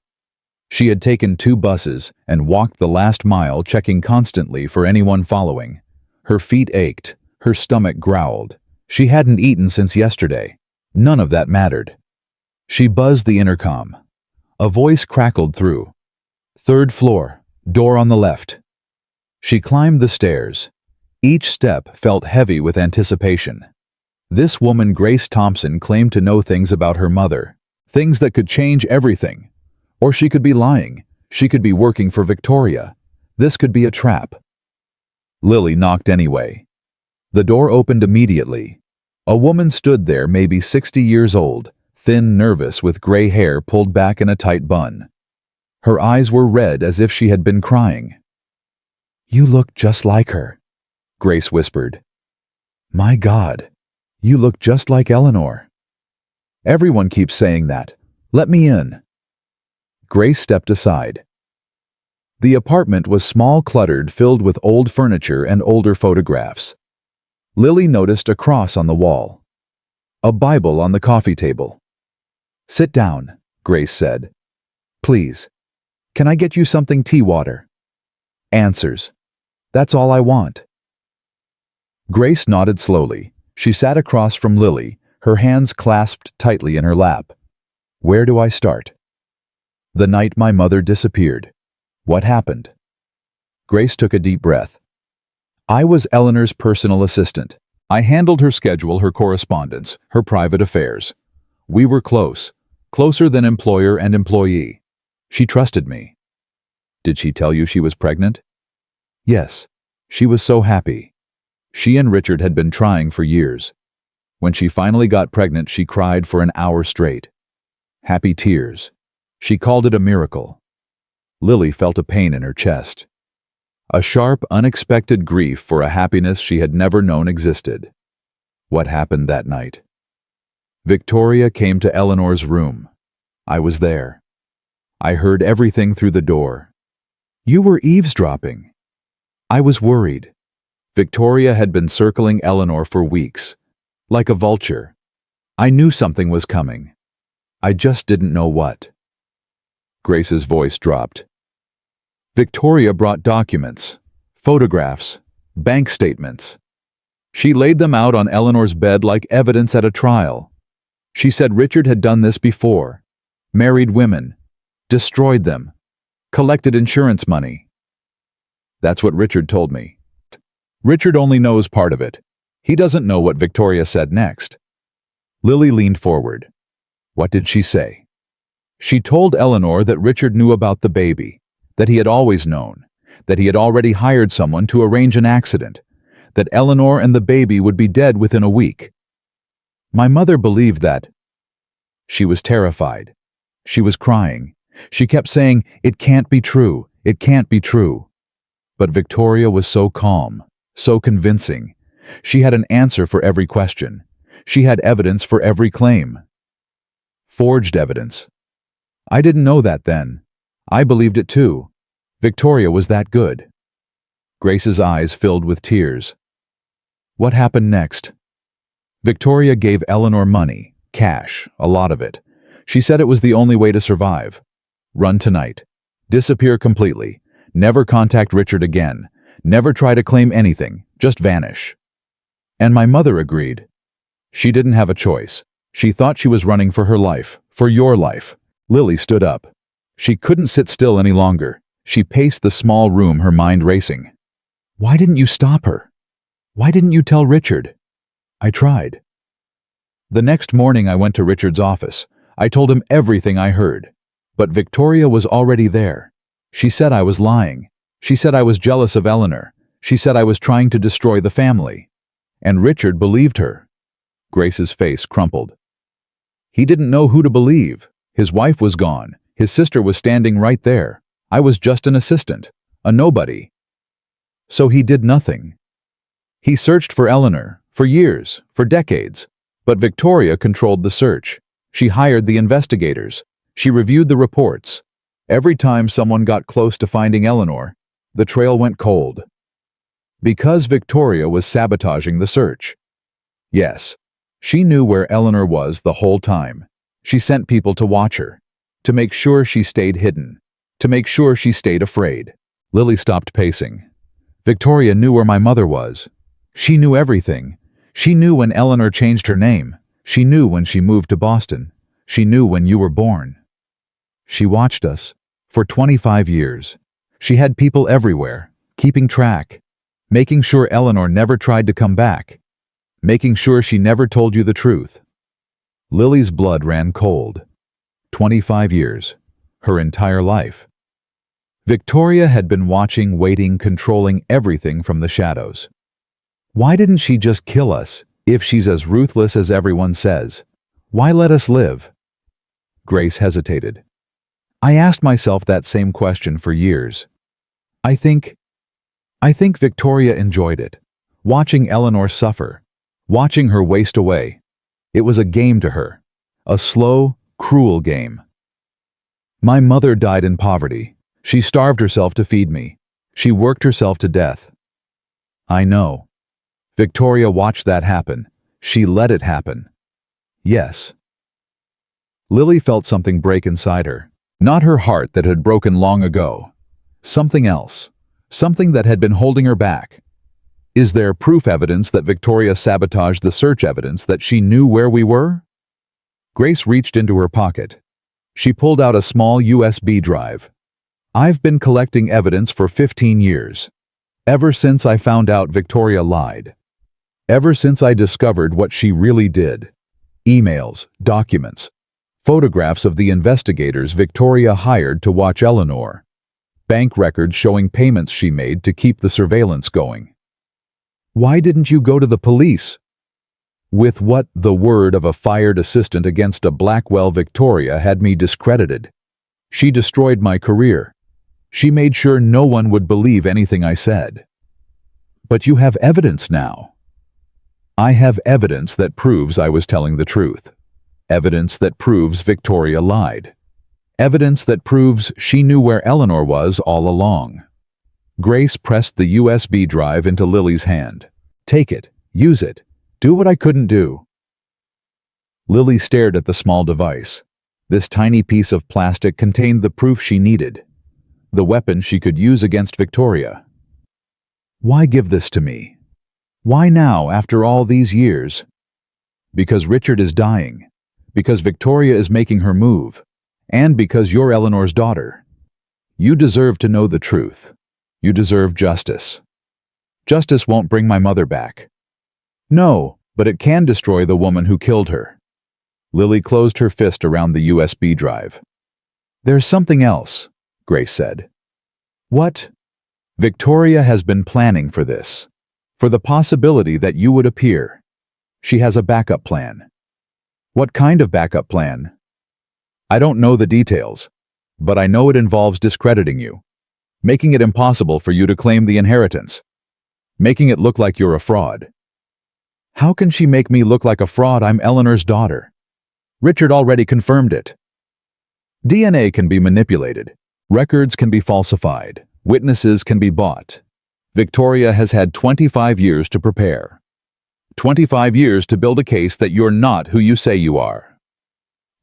She had taken 2 buses and walked the last mile, checking constantly for anyone following. Her feet ached, her stomach growled. She hadn't eaten since yesterday. None of that mattered. She buzzed the intercom. A voice crackled through. "3rd floor, door on the left." She climbed the stairs. Each step felt heavy with anticipation. This woman, Grace Thompson, claimed to know things about her mother, things that could change everything. Or she could be lying. She could be working for Victoria. This could be a trap. Lily knocked anyway. The door opened immediately. A woman stood there, maybe 60 years old, thin, nervous, with gray hair pulled back in a tight bun. Her eyes were red as if she had been crying. "You look just like her," Grace whispered. "My God, you look just like Eleanor." "Everyone keeps saying that. Let me in." Grace stepped aside. The apartment was small, cluttered, filled with old furniture and older photographs. Lily noticed a cross on the wall. A Bible on the coffee table. "Sit down," Grace said. "Please. Can I get you something, tea, water?" "Answers. That's all I want." Grace nodded slowly. She sat across from Lily, her hands clasped tightly in her lap. "Where do I start?" "The night my mother disappeared. What happened?" Grace took a deep breath. "I was Eleanor's personal assistant. I handled her schedule, her correspondence, her private affairs. We were close, closer than employer and employee. She trusted me." "Did she tell you she was pregnant?" "Yes. She was so happy. She and Richard had been trying for years. When she finally got pregnant, she cried for an hour straight. Happy tears. She called it a miracle." Lily felt a pain in her chest. A sharp, unexpected grief for a happiness she had never known existed. What happened that night? "Victoria came to Eleanor's room. I was there. I heard everything through the door." "You were eavesdropping." "I was worried. Victoria had been circling Eleanor for weeks, like a vulture. I knew something was coming. I just didn't know what." Grace's voice dropped. "Victoria brought documents, photographs, bank statements. She laid them out on Eleanor's bed like evidence at a trial. She said Richard had done this before, married women, destroyed them, collected insurance money." "That's what Richard told me." "Richard only knows part of it. He doesn't know what Victoria said next." Lily leaned forward. "What did she say?" "She told Eleanor that Richard knew about the baby, that he had always known, that he had already hired someone to arrange an accident, that Eleanor and the baby would be dead within a week. My mother believed that." She was terrified. She was crying. She kept saying, "It can't be true. It can't be true." But Victoria was so calm, so convincing. She had an answer for every question. She had evidence for every claim. Forged evidence. I didn't know that then. I believed it too. Victoria was that good. Grace's eyes filled with tears. What happened next? Victoria gave Eleanor money, cash, a lot of it. She said it was the only way to survive. Run tonight. Disappear completely. Never contact Richard again. Never try to claim anything. Just vanish. And my mother agreed. She didn't have a choice. She thought she was running for her life, for your life. Lily stood up. She couldn't sit still any longer. She paced the small room, her mind racing. Why didn't you stop her? Why didn't you tell Richard? I tried. The next morning I went to Richard's office. I told him everything I heard. But Victoria was already there. She said I was lying. She said I was jealous of Eleanor. She said I was trying to destroy the family. And Richard believed her. Grace's face crumpled. He didn't know who to believe. His wife was gone. His sister was standing right there. I was just an assistant, a nobody. So he did nothing. He searched for Eleanor, for years, for decades. But Victoria controlled the search. She hired the investigators. She reviewed the reports. Every time someone got close to finding Eleanor, the trail went cold. Because Victoria was sabotaging the search. Yes, she knew where Eleanor was the whole time. She sent people to watch her, to make sure she stayed hidden, to make sure she stayed afraid. Lily stopped pacing. Victoria knew where my mother was. She knew everything. She knew when Eleanor changed her name. She knew when she moved to Boston. She knew when you were born. She watched us. For 25 years. She had people everywhere, keeping track, making sure Eleanor never tried to come back, making sure she never told you the truth. Lily's blood ran cold. 25 years. Her entire life. Victoria had been watching, waiting, controlling everything from the shadows. Why didn't she just kill us, if she's as ruthless as everyone says? Why let us live? Grace hesitated. I asked myself that same question for years. I think Victoria enjoyed it. Watching Eleanor suffer. Watching her waste away. It was a game to her. A slow, cruel game. My mother died in poverty. She starved herself to feed me. She worked herself to death. I know. Victoria watched that happen. She let it happen. Yes. Lily felt something break inside her. Not her heart that had broken long ago. Something else. Something that had been holding her back. Is there proof evidence that Victoria sabotaged the search evidence, that she knew where we were? Grace reached into her pocket. She pulled out a small USB drive. I've been collecting evidence for 15 years. Ever since I found out Victoria lied. Ever since I discovered what she really did. Emails, documents, photographs of the investigators Victoria hired to watch Eleanor. Bank records showing payments she made to keep the surveillance going. Why didn't you go to the police? With what the word of a fired assistant against a Blackwell Victoria had me discredited. She destroyed my career. She made sure no one would believe anything I said. But you have evidence now. I have evidence that proves I was telling the truth. Evidence that proves Victoria lied. Evidence that proves she knew where Eleanor was all along. Grace pressed the USB drive into Lily's hand. Take it. Use it. Do what I couldn't do. Lily stared at the small device. This tiny piece of plastic contained the proof she needed. The weapon she could use against Victoria. Why give this to me? Why now, after all these years? Because Richard is dying. Because Victoria is making her move. And because you're Eleanor's daughter. You deserve to know the truth. You deserve justice. Justice won't bring my mother back. No, but it can destroy the woman who killed her. Lily closed her fist around the USB drive. There's something else, Grace said. What? Victoria has been planning for this. For the possibility that you would appear. She has a backup plan. What kind of backup plan? I don't know the details, but I know it involves discrediting you. making it impossible for you to claim the inheritance, making it look like you're a fraud. How can she make me look like a fraud? I'm Eleanor's daughter. Richard already confirmed it. DNA can be manipulated. Records can be falsified. Witnesses can be bought. Victoria has had 25 years to prepare. 25 years to build a case that you're not who you say you are.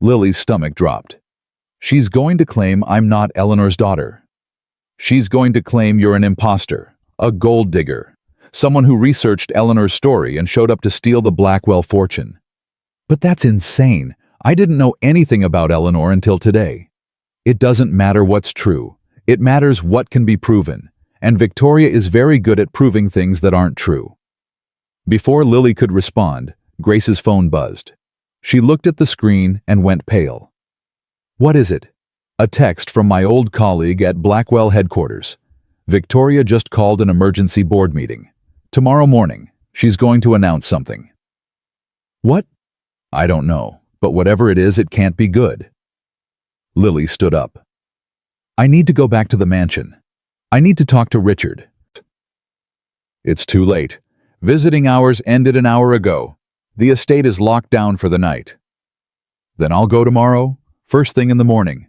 Lily's stomach dropped. She's going to claim I'm not Eleanor's daughter. She's going to claim you're an imposter, a gold digger, someone who researched Eleanor's story and showed up to steal the Blackwell fortune. But that's insane. I didn't know anything about Eleanor until today. It doesn't matter what's true. It matters what can be proven, and Victoria is very good at proving things that aren't true. Before Lily could respond, Grace's phone buzzed. She looked at the screen and went pale. What is it? A text from my old colleague at Blackwell headquarters. Victoria just called an emergency board meeting. Tomorrow morning, she's going to announce something. What? I don't know, but whatever it is, it can't be good. Lily stood up. I need to go back to the mansion. I need to talk to Richard. It's too late. Visiting hours ended an hour ago. The estate is locked down for the night. Then I'll go tomorrow, first thing in the morning.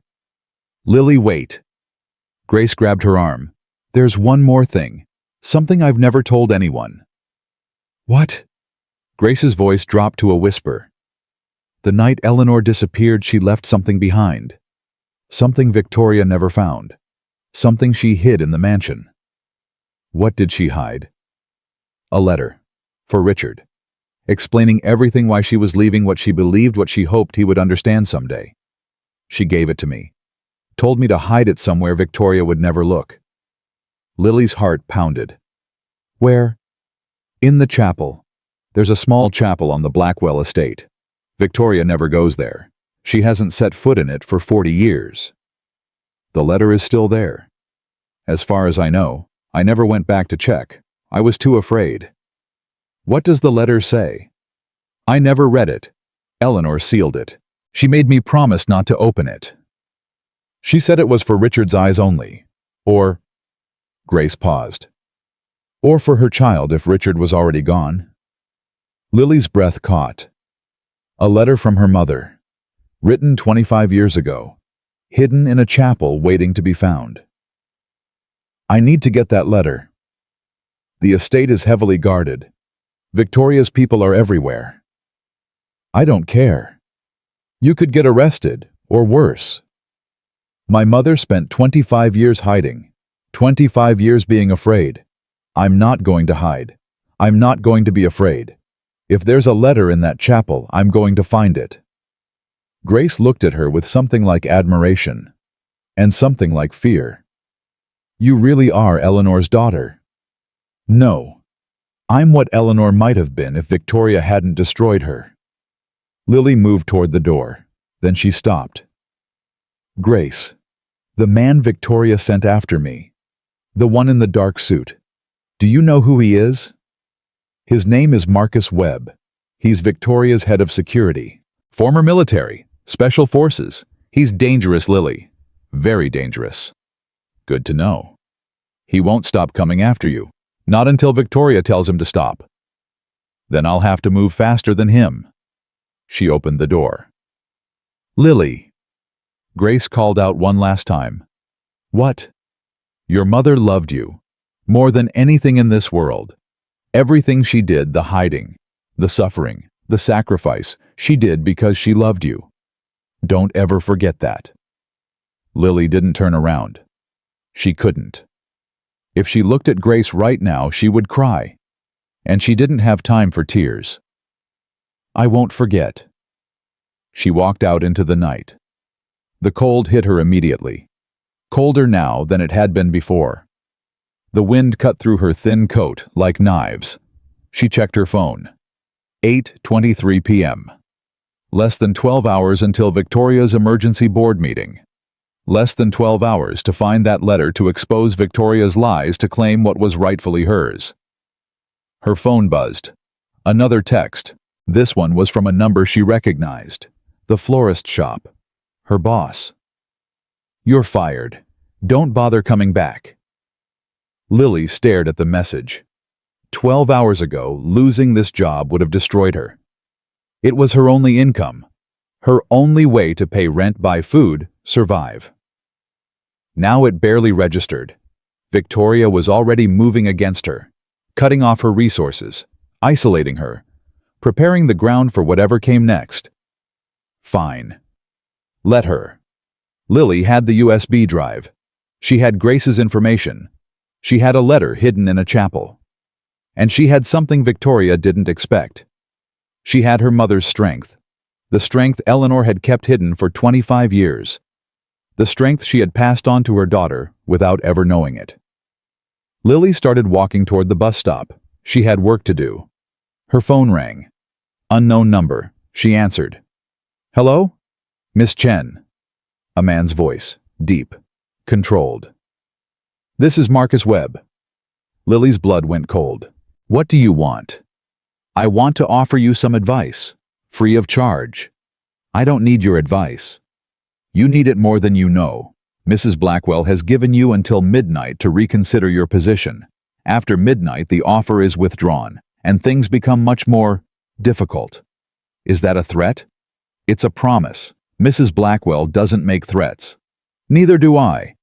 Lily, wait. Grace grabbed her arm. There's one more thing. Something I've never told anyone. What? Grace's voice dropped to a whisper. The night Eleanor disappeared, she left something behind. Something Victoria never found. Something she hid in the mansion. What did she hide? A letter. For Richard. Explaining everything, why she was leaving, what she believed, what she hoped he would understand someday. She gave it to me. Told me to hide it somewhere Victoria would never look. Lily's heart pounded. Where? In the chapel. There's a small chapel on the Blackwell estate. Victoria never goes there. She hasn't set foot in it for 40 years. The letter is still there. As far as I know, I never went back to check. I was too afraid. What does the letter say? I never read it. Eleanor sealed it. She made me promise not to open it. She said it was for Richard's eyes only. Or... Grace paused. Or for her child if Richard was already gone. Lily's breath caught. A letter from her mother. Written 25 years ago. Hidden in a chapel waiting to be found. I need to get that letter. The estate is heavily guarded. Victoria's people are everywhere. I don't care. You could get arrested, or worse. My mother spent 25 years hiding. 25 years being afraid. I'm not going to hide. I'm not going to be afraid. If there's a letter in that chapel, I'm going to find it. Grace looked at her with something like admiration. And something like fear. You really are Eleanor's daughter. No. I'm what Eleanor might have been if Victoria hadn't destroyed her. Lily moved toward the door. Then she stopped. Grace. The man Victoria sent after me. The one in the dark suit. Do you know who he is? His name is Marcus Webb. He's Victoria's head of security. Former military. Special forces. He's dangerous, Lily. Very dangerous. Good to know. He won't stop coming after you. Not until Victoria tells him to stop. Then I'll have to move faster than him. She opened the door. Lily. Grace called out one last time. What? Your mother loved you. More than anything in this world. Everything she did, the hiding, the suffering, the sacrifice, she did because she loved you. Don't ever forget that. Lily didn't turn around. She couldn't. If she looked at Grace right now, she would cry. And she didn't have time for tears. I won't forget. She walked out into the night. The cold hit her immediately. Colder now than it had been before. The wind cut through her thin coat like knives. She checked her phone. 8:23 p.m. Less than 12 hours until Victoria's emergency board meeting. Less than 12 hours to find that letter to expose Victoria's lies to claim what was rightfully hers. Her phone buzzed. Another text. This one was from a number she recognized. The florist shop. Her boss. You're fired. Don't bother coming back. Lily stared at the message. 12 hours ago, losing this job would have destroyed her. It was her only income, her only way to pay rent, buy food, survive. Now it barely registered. Victoria was already moving against her, cutting off her resources, isolating her, preparing the ground for whatever came next. Fine. Let her. Lily had the USB drive. She had Grace's information. She had a letter hidden in a chapel. And she had something Victoria didn't expect. She had her mother's strength, the strength Eleanor had kept hidden for 25 years, the strength she had passed on to her daughter without ever knowing it. Lily started walking toward the bus stop. She had work to do. Her phone rang. Unknown number. She answered. "Hello? Miss Chen." A man's voice, deep, controlled. "This is Marcus Webb." Lily's blood went cold. "What do you want?" "I want to offer you some advice, free of charge." "I don't need your advice. You need it more than you know. Mrs. Blackwell has given you until midnight to reconsider your position. After midnight, the offer is withdrawn, and things become much more difficult." "Is that a threat?" "It's a promise. Mrs. Blackwell doesn't make threats." "Neither do I.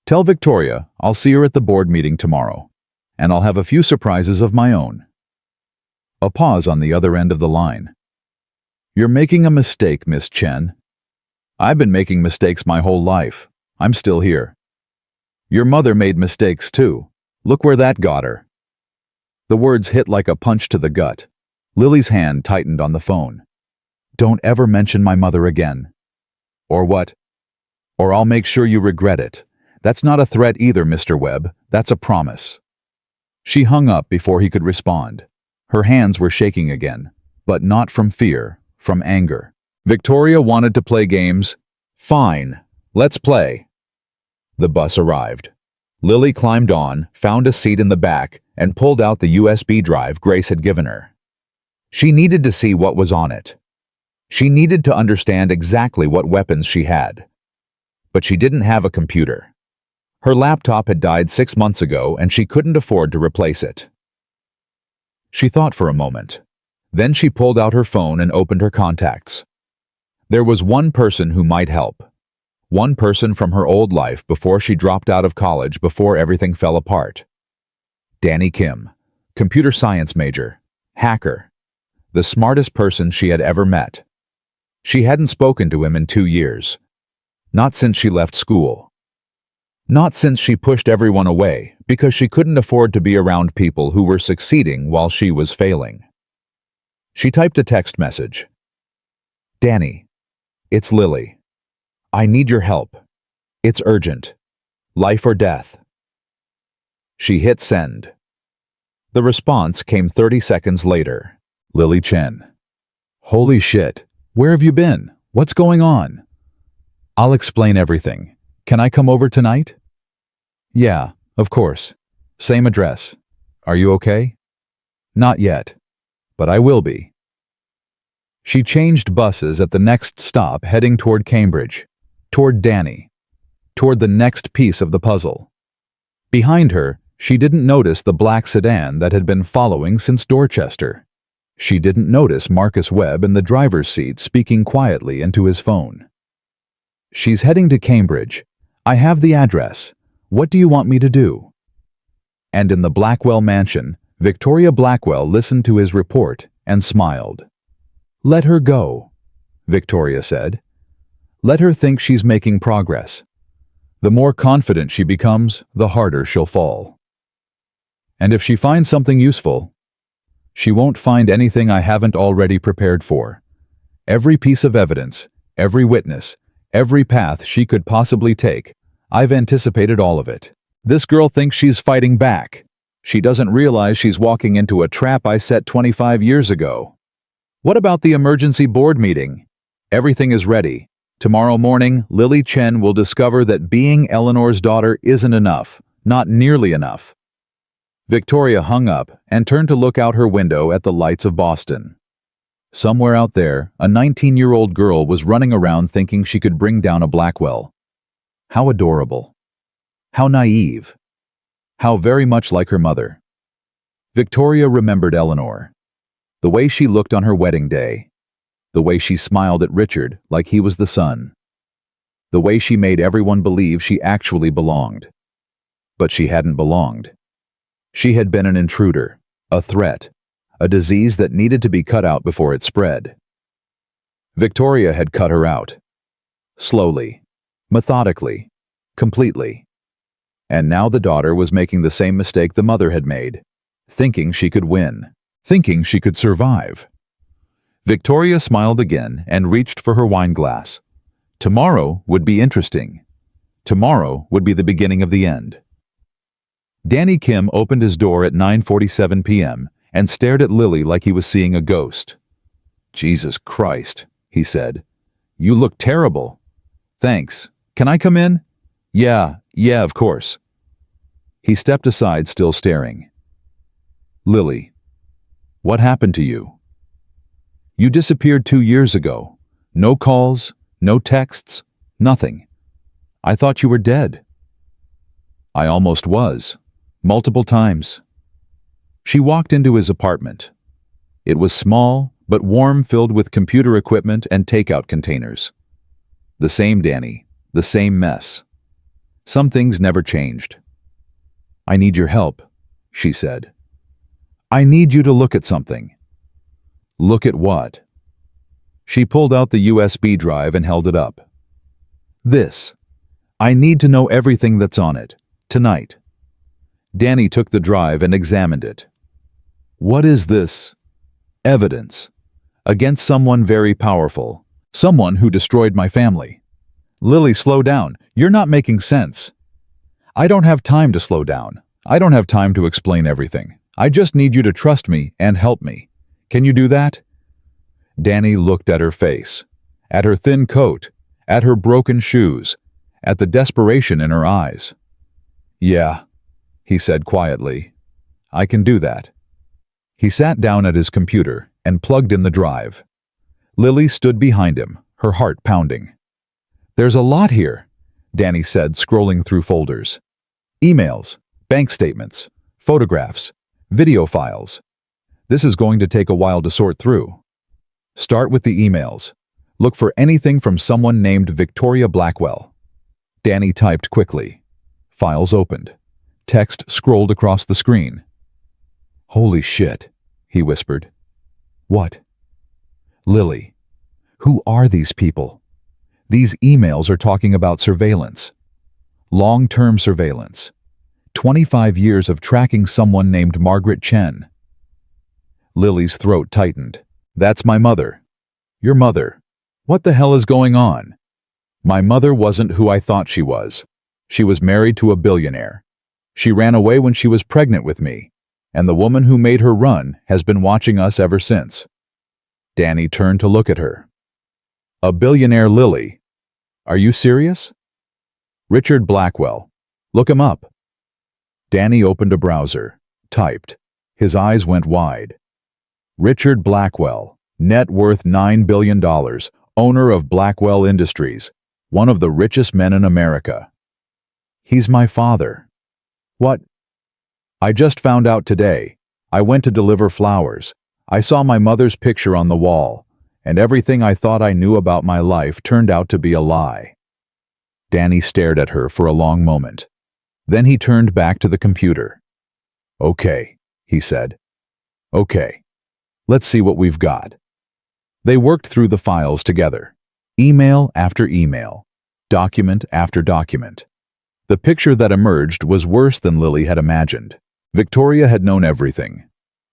Tell Victoria I'll see her at the board meeting tomorrow, and I'll have a few surprises of my own." A pause on the other end of the line. "You're making a mistake, Miss Chen." "I've been making mistakes my whole life. I'm still here." "Your mother made mistakes too. Look where that got her." The words hit like a punch to the gut. Lily's hand tightened on the phone. "Don't ever mention my mother again." "Or what?" "Or I'll make sure you regret it. That's not a threat either, Mr. Webb. That's a promise." She hung up before he could respond. Her hands were shaking again, but not from fear, from anger. Victoria wanted to play games. Fine, let's play. The bus arrived. Lily climbed on, found a seat in the back, and pulled out the USB drive Grace had given her. She needed to see what was on it. She needed to understand exactly what weapons she had. But she didn't have a computer. Her laptop had died 6 months ago, and she couldn't afford to replace it. She thought for a moment. Then she pulled out her phone and opened her contacts. There was one person who might help. One person from her old life before she dropped out of college, before everything fell apart. Danny Kim, computer science major, hacker, the smartest person she had ever met. She hadn't spoken to him in 2 years. Not since she left school. Not since she pushed everyone away because she couldn't afford to be around people who were succeeding while she was failing. She typed a text message. "Danny, it's Lily. I need your help. It's urgent. Life or death." She hit send. The response came 30 seconds later. Lily Chen. "Holy shit. Where have you been? What's going on?" "I'll explain everything. Can I come over tonight?" "Yeah, of course. Same address. Are you okay?" "Not yet, but I will be." She changed buses at the next stop, heading toward Cambridge, toward Danny, toward the next piece of the puzzle. Behind her, she didn't notice the black sedan that had been following since Dorchester. She didn't notice Marcus Webb in the driver's seat speaking quietly into his phone. "She's heading to Cambridge. I have the address. What do you want me to do?" And in the Blackwell mansion, Victoria Blackwell listened to his report and smiled. "Let her go," Victoria said. "Let her think she's making progress. The more confident she becomes, the harder she'll fall. And if she finds something useful, she won't find anything I haven't already prepared for. Every piece of evidence, every witness, every path she could possibly take, I've anticipated all of it. This girl thinks she's fighting back. She doesn't realize she's walking into a trap I set 25 years ago. What about the emergency board meeting? Everything is ready. Tomorrow morning, Lily Chen will discover that being Eleanor's daughter isn't enough, not nearly enough." Victoria hung up and turned to look out her window at the lights of Boston. Somewhere out there, a 19-year-old girl was running around thinking she could bring down a Blackwell. How adorable. How naive. How very much like her mother. Victoria remembered Eleanor. The way she looked on her wedding day. The way she smiled at Richard like he was the sun. The way she made everyone believe she actually belonged. But she hadn't belonged. She had been an intruder, a threat, a disease that needed to be cut out before it spread. Victoria had cut her out. Slowly, methodically, completely. And now the daughter was making the same mistake the mother had made, thinking she could win, thinking she could survive. Victoria smiled again and reached for her wine glass. Tomorrow would be interesting. Tomorrow would be the beginning of the end. Danny Kim opened his door at 9:47 p.m. and stared at Lily like he was seeing a ghost. "Jesus Christ," he said. "You look terrible." "Thanks. Can I come in?" Yeah, of course." He stepped aside, still staring. "Lily, what happened to you? You disappeared 2 years ago. No calls, no texts, nothing. I thought you were dead." "I almost was. Multiple times." She walked into his apartment. It was small, but warm, filled with computer equipment and takeout containers. The same Danny, the same mess. Some things never changed. "I need your help," she said. "I need you to look at something." "Look at what?" She pulled out the USB drive and held it up. "This. I need to know everything that's on it, tonight." Danny took the drive and examined it. "What is this?" "Evidence. Against someone very powerful. Someone who destroyed my family." "Lily, slow down. You're not making sense." "I don't have time to slow down. I don't have time to explain everything. I just need you to trust me and help me. Can you do that?" Danny looked at her face, at her thin coat, at her broken shoes, at the desperation in her eyes. "Yeah," he said quietly. "I can do that." He sat down at his computer and plugged in the drive. Lily stood behind him, her heart pounding. "There's a lot here," Danny said, scrolling through folders. "Emails, bank statements, photographs, video files. This is going to take a while to sort through. Start with the emails. Look for anything from someone named Victoria Blackwell." Danny typed quickly. Files opened. Text scrolled across the screen. "Holy shit," he whispered. "What?" "Lily, who are these people? These emails are talking about surveillance. Long-term surveillance. 25 years of tracking someone named Margaret Chen." Lily's throat tightened. "That's my mother." "Your mother? What the hell is going on?" "My mother wasn't who I thought she was. She was married to a billionaire. She ran away when she was pregnant with me, and the woman who made her run has been watching us ever since." Danny turned to look at her. "A billionaire, Lily? Are you serious?" "Richard Blackwell. Look him up." Danny opened a browser, typed. His eyes went wide. "Richard Blackwell, net worth $9 billion, owner of Blackwell Industries, one of the richest men in America." "He's my father." "What?" "I just found out today. I went to deliver flowers. I saw my mother's picture on the wall, and everything I thought I knew about my life turned out to be a lie." Danny stared at her for a long moment. Then he turned back to the computer. "Okay," he said. "Okay. Let's see what we've got." They worked through the files together. Email after email. Document after document. The picture that emerged was worse than Lily had imagined. Victoria had known everything.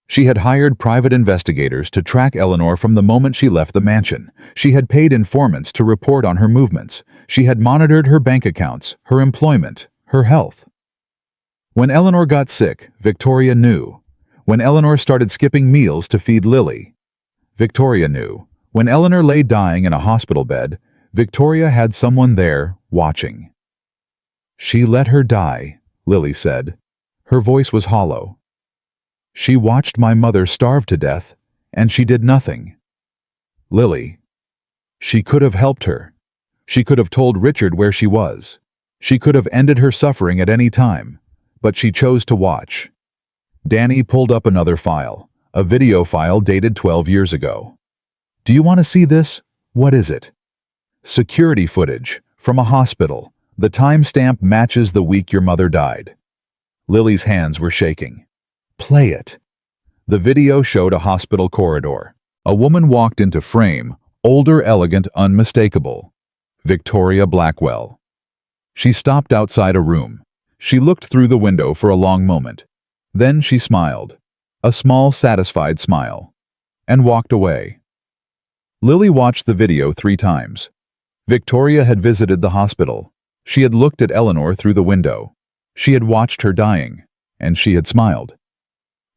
She had hired private investigators to track Eleanor from the moment she left the mansion. She had paid informants to report on her movements. She had monitored her bank accounts, her employment, her health. When Eleanor got sick, Victoria knew. When Eleanor started skipping meals to feed Lily, Victoria knew. When Eleanor lay dying in a hospital bed, Victoria had someone there, watching. "She let her die," Lily said. Her voice was hollow. "She watched my mother starve to death, and she did nothing." "Lily, she could have helped her. She could have told Richard where she was. She could have ended her suffering at any time. but she chose to watch. Danny pulled up another file, a video file dated 12 years ago. Do you want to see this? What is it? Security footage from a hospital. The timestamp matches the week your mother died. Lily's hands were shaking. Play it. The video showed a hospital corridor. A woman walked into frame, older, elegant, unmistakable. Victoria Blackwell. She stopped outside a room. She looked through the window for a long moment. Then she smiled, a small, satisfied smile, and walked away. Lily watched the video 3 times. Victoria had visited the hospital. She had looked at Eleanor through the window. She had watched her dying, and she had smiled.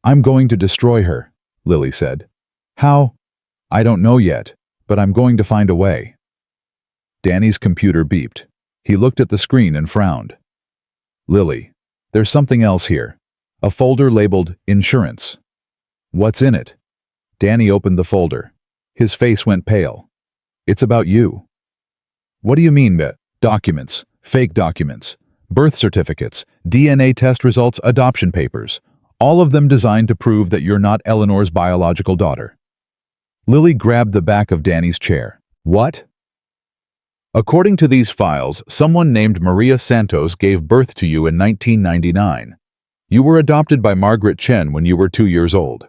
I'm going to destroy her, Lily said. How? I don't know yet, but I'm going to find a way. Danny's computer beeped. He looked at the screen and frowned. Lily, there's something else here. A folder labeled Insurance. What's in it? Danny opened the folder. His face went pale. It's about you. What do you mean, documents, fake documents, birth certificates, DNA test results, adoption papers, all of them designed to prove that you're not Eleanor's biological daughter. Lily grabbed the back of Danny's chair. What? According to these files, someone named Maria Santos gave birth to you in 1999. You were adopted by Margaret Chen when you were 2 years old.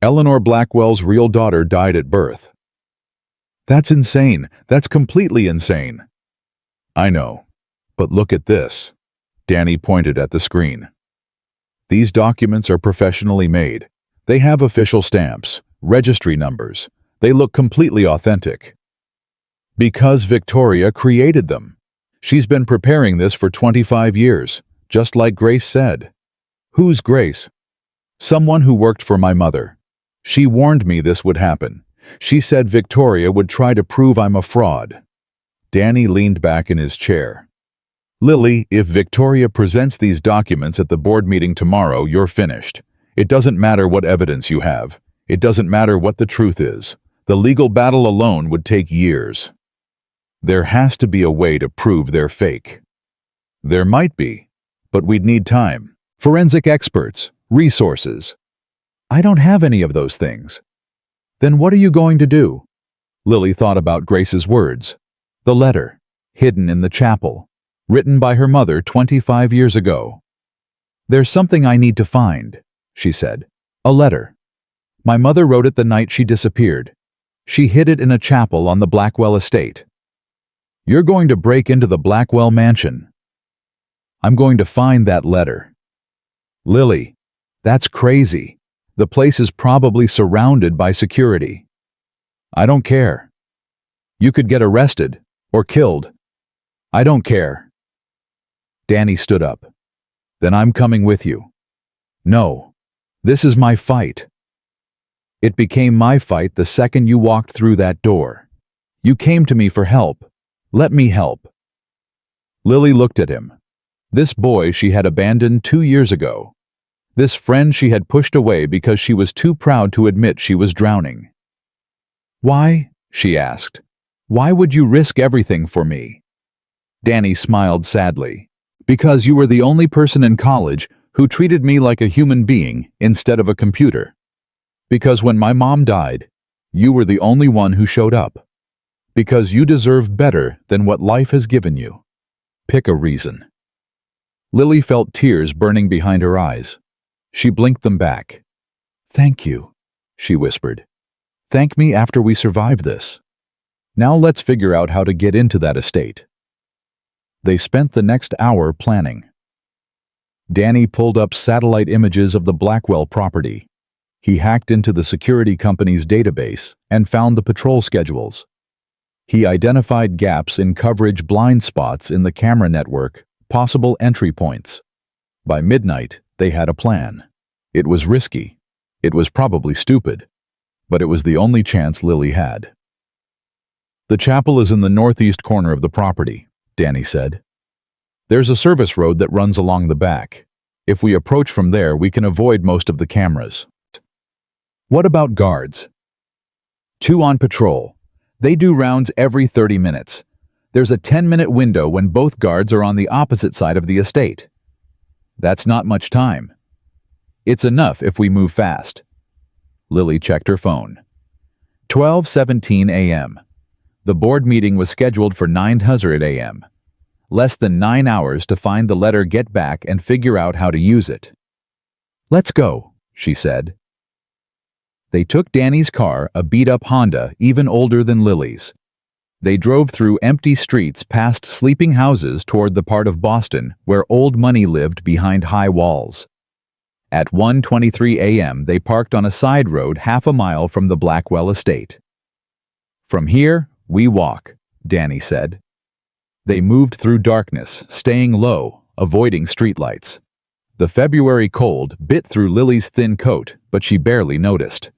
Eleanor Blackwell's real daughter died at birth. That's insane. That's completely insane. I know. But look at this. Danny pointed at the screen. These documents are professionally made. They have official stamps, registry numbers. They look completely authentic. Because Victoria created them. She's been preparing this for 25 years, just like Grace said. Who's Grace? Someone who worked for my mother. She warned me this would happen. She said Victoria would try to prove I'm a fraud. Danny leaned back in his chair. Lily, if Victoria presents these documents at the board meeting tomorrow, you're finished. It doesn't matter what evidence you have. It doesn't matter what the truth is. The legal battle alone would take years. There has to be a way to prove they're fake. There might be, but we'd need time. Forensic experts, resources. I don't have any of those things. Then what are you going to do? Lily thought about Grace's words. The letter, hidden in the chapel, written by her mother 25 years ago. There's something I need to find, she said. A letter. My mother wrote it the night she disappeared. She hid it in a chapel on the Blackwell estate. You're going to break into the Blackwell mansion. I'm going to find that letter. Lily, that's crazy. The place is probably surrounded by security. I don't care. You could get arrested or killed. I don't care. Danny stood up. Then I'm coming with you. No, this is my fight. It became my fight the second you walked through that door. You came to me for help. Let me help. Lily looked at him. This boy she had abandoned 2 years ago. This friend she had pushed away because she was too proud to admit she was drowning. Why? She asked. Why would you risk everything for me? Danny smiled sadly. Because you were the only person in college who treated me like a human being instead of a computer. Because when my mom died, you were the only one who showed up. Because you deserve better than what life has given you. Pick a reason. Lily felt tears burning behind her eyes. She blinked them back. Thank you, she whispered. Thank me after we survive this. Now let's figure out how to get into that estate. They spent the next hour planning. Danny pulled up satellite images of the Blackwell property. He hacked into the security company's database and found the patrol schedules. He identified gaps in coverage, blind spots in the camera network, possible entry points. By midnight, they had a plan. It was risky. It was probably stupid. But it was the only chance Lily had. The chapel is in the northeast corner of the property, Danny said. There's a service road that runs along the back. If we approach from there, we can avoid most of the cameras. What about guards? 2 on patrol. They do rounds every 30 minutes. There's a 10-minute window when both guards are on the opposite side of the estate. That's not much time. It's enough if we move fast. Lily checked her phone. 12:17 a.m. The board meeting was scheduled for 9:00 a.m. Less than 9 hours to find the letter, get back, and figure out how to use it. Let's go, she said. They took Danny's car, a beat-up Honda, even older than Lily's. They drove through empty streets past sleeping houses toward the part of Boston where old money lived behind high walls. At 1:23 a.m. they parked on a side road half a mile from the Blackwell estate. From here, we walk, Danny said. They moved through darkness, staying low, avoiding streetlights. The February cold bit through Lily's thin coat, but she barely noticed.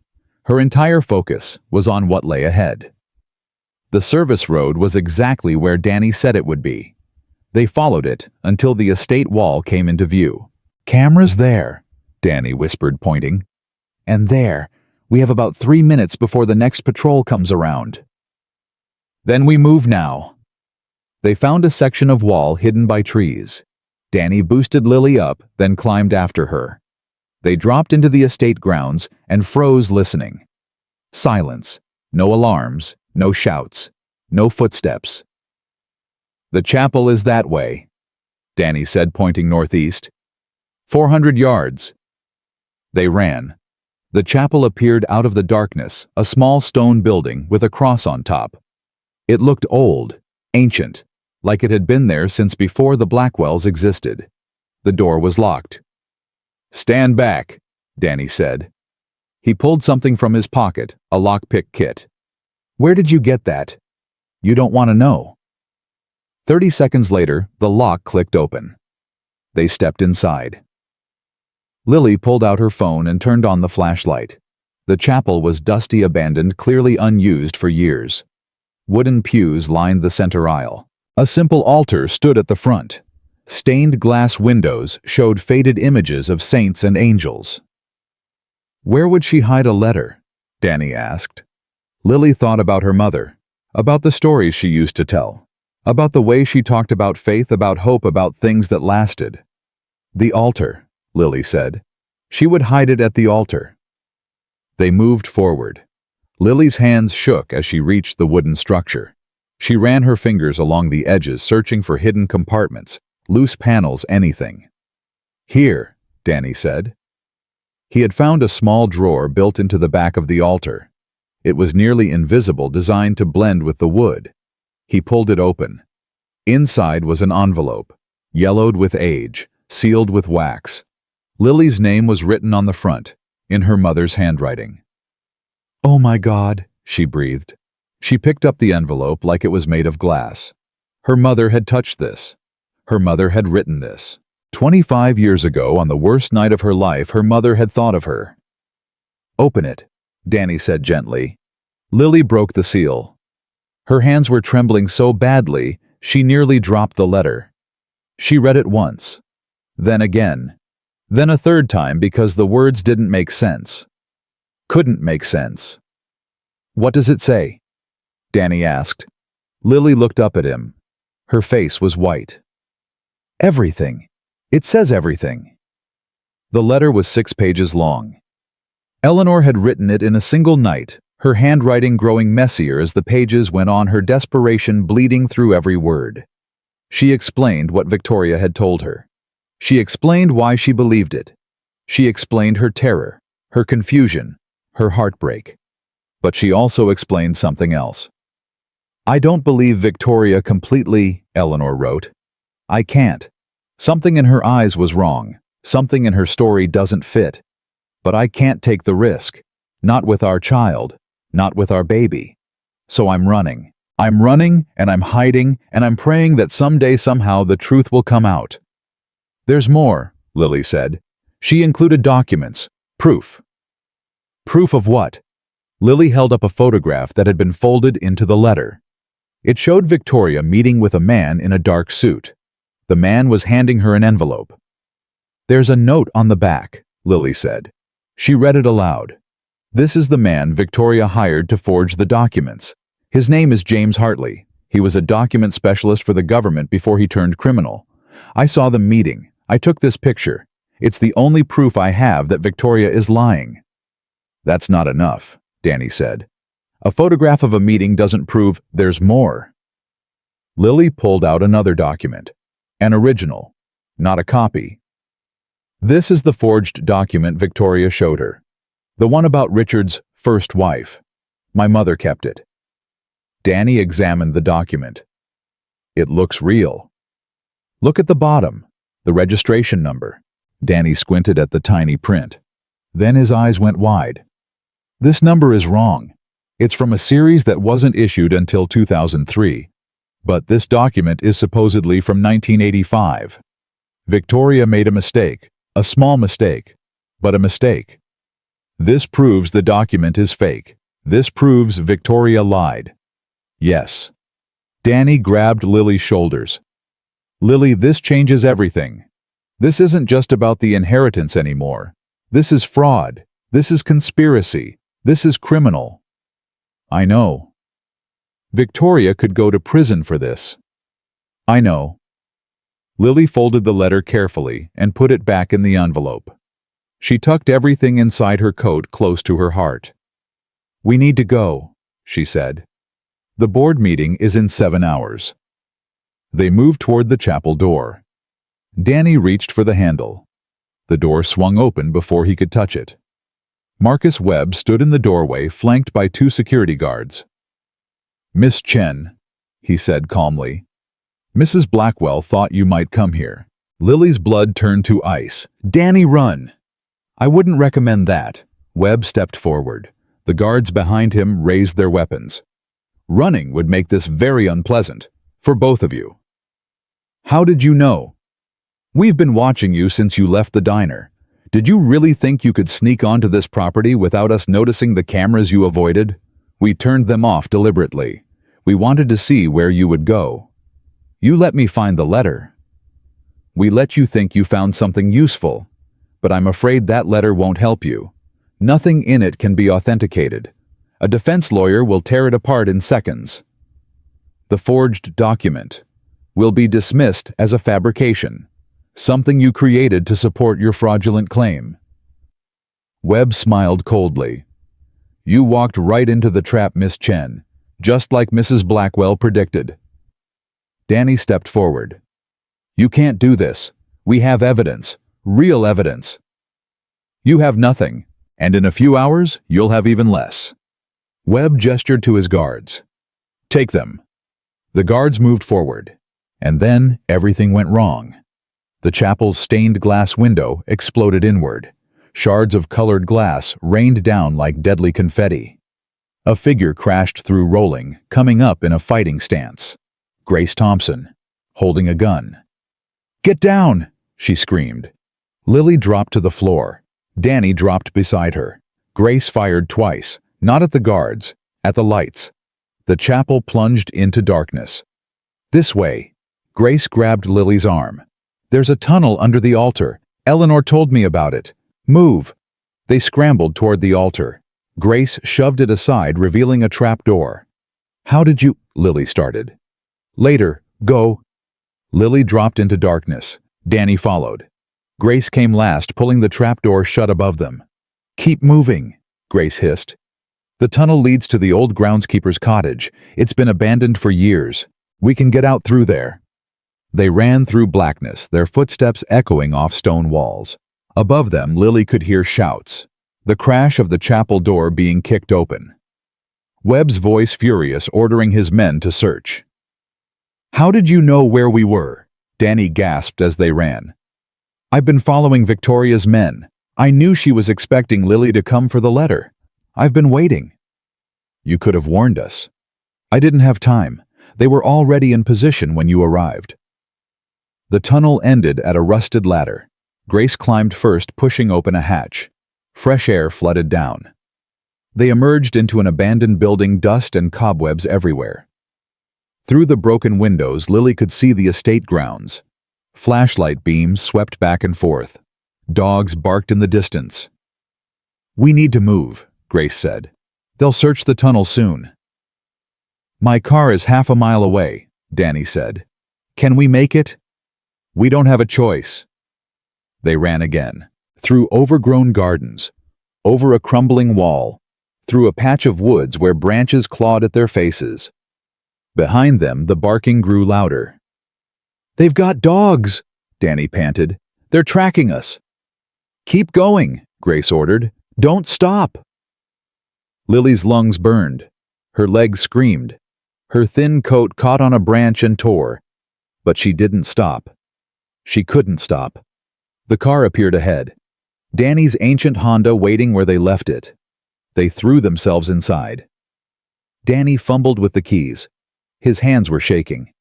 Her entire focus was on what lay ahead. The service road was exactly where Danny said it would be. They followed it until the estate wall came into view. Cameras there, Danny whispered, pointing. And there, we have about 3 minutes before the next patrol comes around. Then we move now. They found a section of wall hidden by trees. Danny boosted Lily up, then climbed after her. They dropped into the estate grounds and froze, listening. Silence. No alarms, no shouts, no footsteps. The chapel is that way, Danny said, pointing northeast. 400 yards. They ran. The chapel appeared out of the darkness, a small stone building with a cross on top. It looked old, ancient, like it had been there since before the Blackwells existed. The door was locked. Stand back, Danny said. He pulled something from his pocket, a lockpick kit. Where did you get that? You don't want to know. 30 seconds later, the lock clicked open. They stepped inside. Lily pulled out her phone and turned on the flashlight. The chapel was dusty, abandoned, clearly unused for years. Wooden pews lined the center aisle. A simple altar stood at the front. Stained glass windows showed faded images of saints and angels. Where would she hide a letter? Danny asked. Lily thought about her mother, about the stories she used to tell, about the way she talked about faith, about hope, about things that lasted. The altar, Lily said. She would hide it at the altar. They moved forward. Lily's hands shook as she reached the wooden structure. She ran her fingers along the edges, searching for hidden compartments, loose panels, anything. Here, Danny said. He had found a small drawer built into the back of the altar. It was nearly invisible, designed to blend with the wood. He pulled it open. Inside was an envelope, yellowed with age, sealed with wax. Lily's name was written on the front, in her mother's handwriting. Oh my God, she breathed. She picked up the envelope like it was made of glass. Her mother had touched this. Her mother had written this. 25 years ago, on the worst night of her life, her mother had thought of her. Open it, Danny said gently. Lily broke the seal. Her hands were trembling so badly, she nearly dropped the letter. She read it once, then again, then a third time because the words didn't make sense. Couldn't make sense. What does it say? Danny asked. Lily looked up at him. Her face was white. Everything. It says everything. The letter was 6 pages long. Eleanor had written it in a single night, her handwriting growing messier as the pages went on, her desperation bleeding through every word. She explained what Victoria had told her. She explained why she believed it. She explained her terror, her confusion, her heartbreak. But she also explained something else. I don't believe Victoria completely, Eleanor wrote. I can't. Something in her eyes was wrong. Something in her story doesn't fit. But I can't take the risk. Not with our child. Not with our baby. So I'm running. I'm running, and I'm hiding, and I'm praying that someday, somehow, the truth will come out. There's more, Lily said. She included documents. Proof. Proof of what? Lily held up a photograph that had been folded into the letter. It showed Victoria meeting with a man in a dark suit. The man was handing her an envelope. There's a note on the back, Lily said. She read it aloud. This is the man Victoria hired to forge the documents. His name is James Hartley. He was a document specialist for the government before he turned criminal. I saw them meeting. I took this picture. It's the only proof I have that Victoria is lying." "That's not enough," Danny said. "A photograph of a meeting doesn't prove there's more." Lily pulled out another document. An original, not a copy. "This is the forged document Victoria showed her. The one about Richard's first wife. My mother kept it." Danny examined the document. "It looks real. Look at the bottom, the registration number." Danny squinted at the tiny print. Then his eyes went wide. "This number is wrong. It's from a series that wasn't issued until 2003. But this document is supposedly from 1985. Victoria made a mistake, a small mistake, but a mistake. This proves the document is fake. This proves Victoria lied." "Yes." Danny grabbed Lily's shoulders. "Lily, this changes everything. This isn't just about the inheritance anymore. This is fraud. This is conspiracy. This is criminal." "I know." "Victoria could go to prison for this." "I know." Lily folded the letter carefully and put it back in the envelope. She tucked everything inside her coat close to her heart. "We need to go," she said. "The board meeting is in 7 hours." They moved toward the chapel door. Danny reached for the handle. The door swung open before he could touch it. Marcus Webb stood in the doorway, flanked by 2 security guards. "Miss Chen," he said calmly, "Mrs. Blackwell thought you might come here." Lily's blood turned to ice. "Danny, run!" "I wouldn't recommend that." Webb stepped forward. The guards behind him raised their weapons. "Running would make this very unpleasant, for both of you." "How did you know?" "We've been watching you since you left the diner. Did you really think you could sneak onto this property without us noticing the cameras you avoided? We turned them off deliberately. We wanted to see where you would go. You let me find the letter. We let you think you found something useful, but I'm afraid that letter won't help you. Nothing in it can be authenticated. A defense lawyer will tear it apart in seconds. The forged document will be dismissed as a fabrication, something you created to support your fraudulent claim." Webb smiled coldly. "You walked right into the trap, Miss Chen, just like Mrs. Blackwell predicted." Danny stepped forward. "You can't do this. We have evidence, real evidence." "You have nothing, and in a few hours, you'll have even less." Webb gestured to his guards. "Take them." The guards moved forward, and then everything went wrong. The chapel's stained glass window exploded inward. Shards of colored glass rained down like deadly confetti. A figure crashed through, rolling, coming up in a fighting stance. Grace Thompson, holding a gun. "Get down!" she screamed. Lily dropped to the floor. Danny dropped beside her. Grace fired twice, not at the guards, at the lights. The chapel plunged into darkness. "This way." Grace grabbed Lily's arm. "There's a tunnel under the altar. Eleanor told me about it. Move." They scrambled toward the altar. Grace shoved it aside, revealing a trap door. "How did you—" Lily started. "Later, go." Lily dropped into darkness. Danny followed. Grace came last, pulling the trapdoor shut above them. "Keep moving," Grace hissed. "The tunnel leads to the old groundskeeper's cottage. It's been abandoned for years. We can get out through there." They ran through blackness, their footsteps echoing off stone walls. Above them, Lily could hear shouts, the crash of the chapel door being kicked open. Webb's voice furious, ordering his men to search. "How did you know where we were?" Danny gasped as they ran. "I've been following Victoria's men. I knew she was expecting Lily to come for the letter. I've been waiting." "You could have warned us." "I didn't have time. They were already in position when you arrived." The tunnel ended at a rusted ladder. Grace climbed first, pushing open a hatch. Fresh air flooded down. They emerged into an abandoned building, dust and cobwebs everywhere. Through the broken windows, Lily could see the estate grounds. Flashlight beams swept back and forth. Dogs barked in the distance. "We need to move," Grace said. "They'll search the tunnel soon." "My car is half a mile away," Danny said. "Can we make it?" "We don't have a choice." They ran again. Through overgrown gardens, over a crumbling wall, through a patch of woods where branches clawed at their faces. Behind them, the barking grew louder. "They've got dogs!" Danny panted. "They're tracking us!" "Keep going," Grace ordered. "Don't stop!" Lily's lungs burned. Her legs screamed. Her thin coat caught on a branch and tore. But she didn't stop. She couldn't stop. The car appeared ahead. Danny's ancient Honda waiting where they left it. They threw themselves inside. Danny fumbled with the keys. His hands were shaking.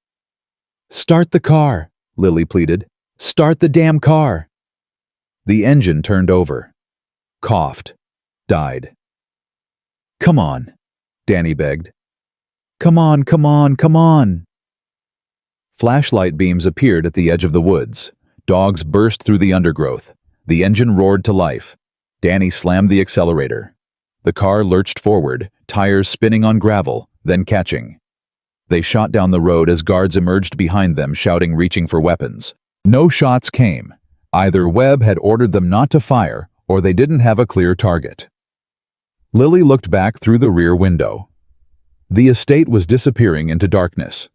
"Start the car," Lily pleaded. "Start the damn car." The engine turned over. Coughed. Died. "Come on," Danny begged. "Come on, come on, come on." Flashlight beams appeared at the edge of the woods. Dogs burst through the undergrowth. The engine roared to life. Danny slammed the accelerator. The car lurched forward, tires spinning on gravel, then catching. They shot down the road as guards emerged behind them, shouting, reaching for weapons. No shots came. Either Webb had ordered them not to fire, or they didn't have a clear target. Lily looked back through the rear window. The estate was disappearing into darkness.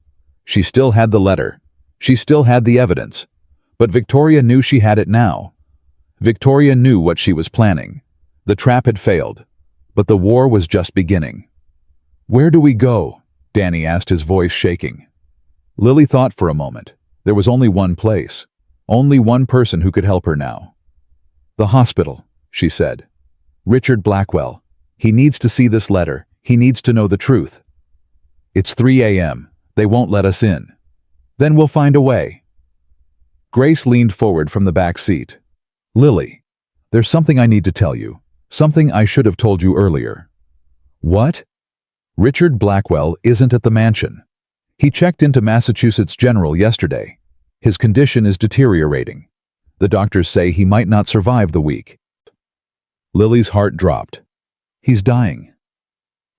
She still had the letter. She still had the evidence. But Victoria knew she had it now. Victoria knew what she was planning. The trap had failed. But the war was just beginning. "Where do we go?" Danny asked, his voice shaking. Lily thought for a moment. There was only one place. Only one person who could help her now. "The hospital," she said. "Richard Blackwell. He needs to see this letter. He needs to know the truth." "It's 3 a.m. They won't let us in." "Then we'll find a way." Grace leaned forward from the back seat. "Lily, there's something I need to tell you. Something I should have told you earlier." "What?" "Richard Blackwell isn't at the mansion. He checked into Massachusetts General yesterday. His condition is deteriorating. The doctors say he might not survive the week." Lily's heart dropped. "He's dying."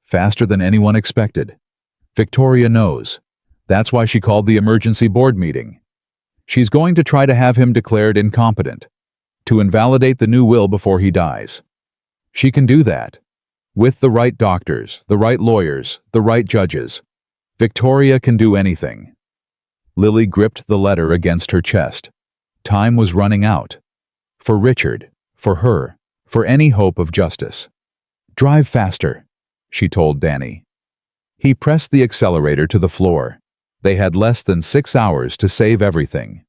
Faster than anyone expected. Victoria knows. That's why she called the emergency board meeting. She's going to try to have him declared incompetent, to invalidate the new will before he dies. She can do that. With the right doctors, the right lawyers, the right judges. Victoria can do anything. Lily gripped the letter against her chest. Time was running out. For Richard, for her, for any hope of justice. "Drive faster," she told Danny. He pressed the accelerator to the floor. They had less than 6 hours to save everything.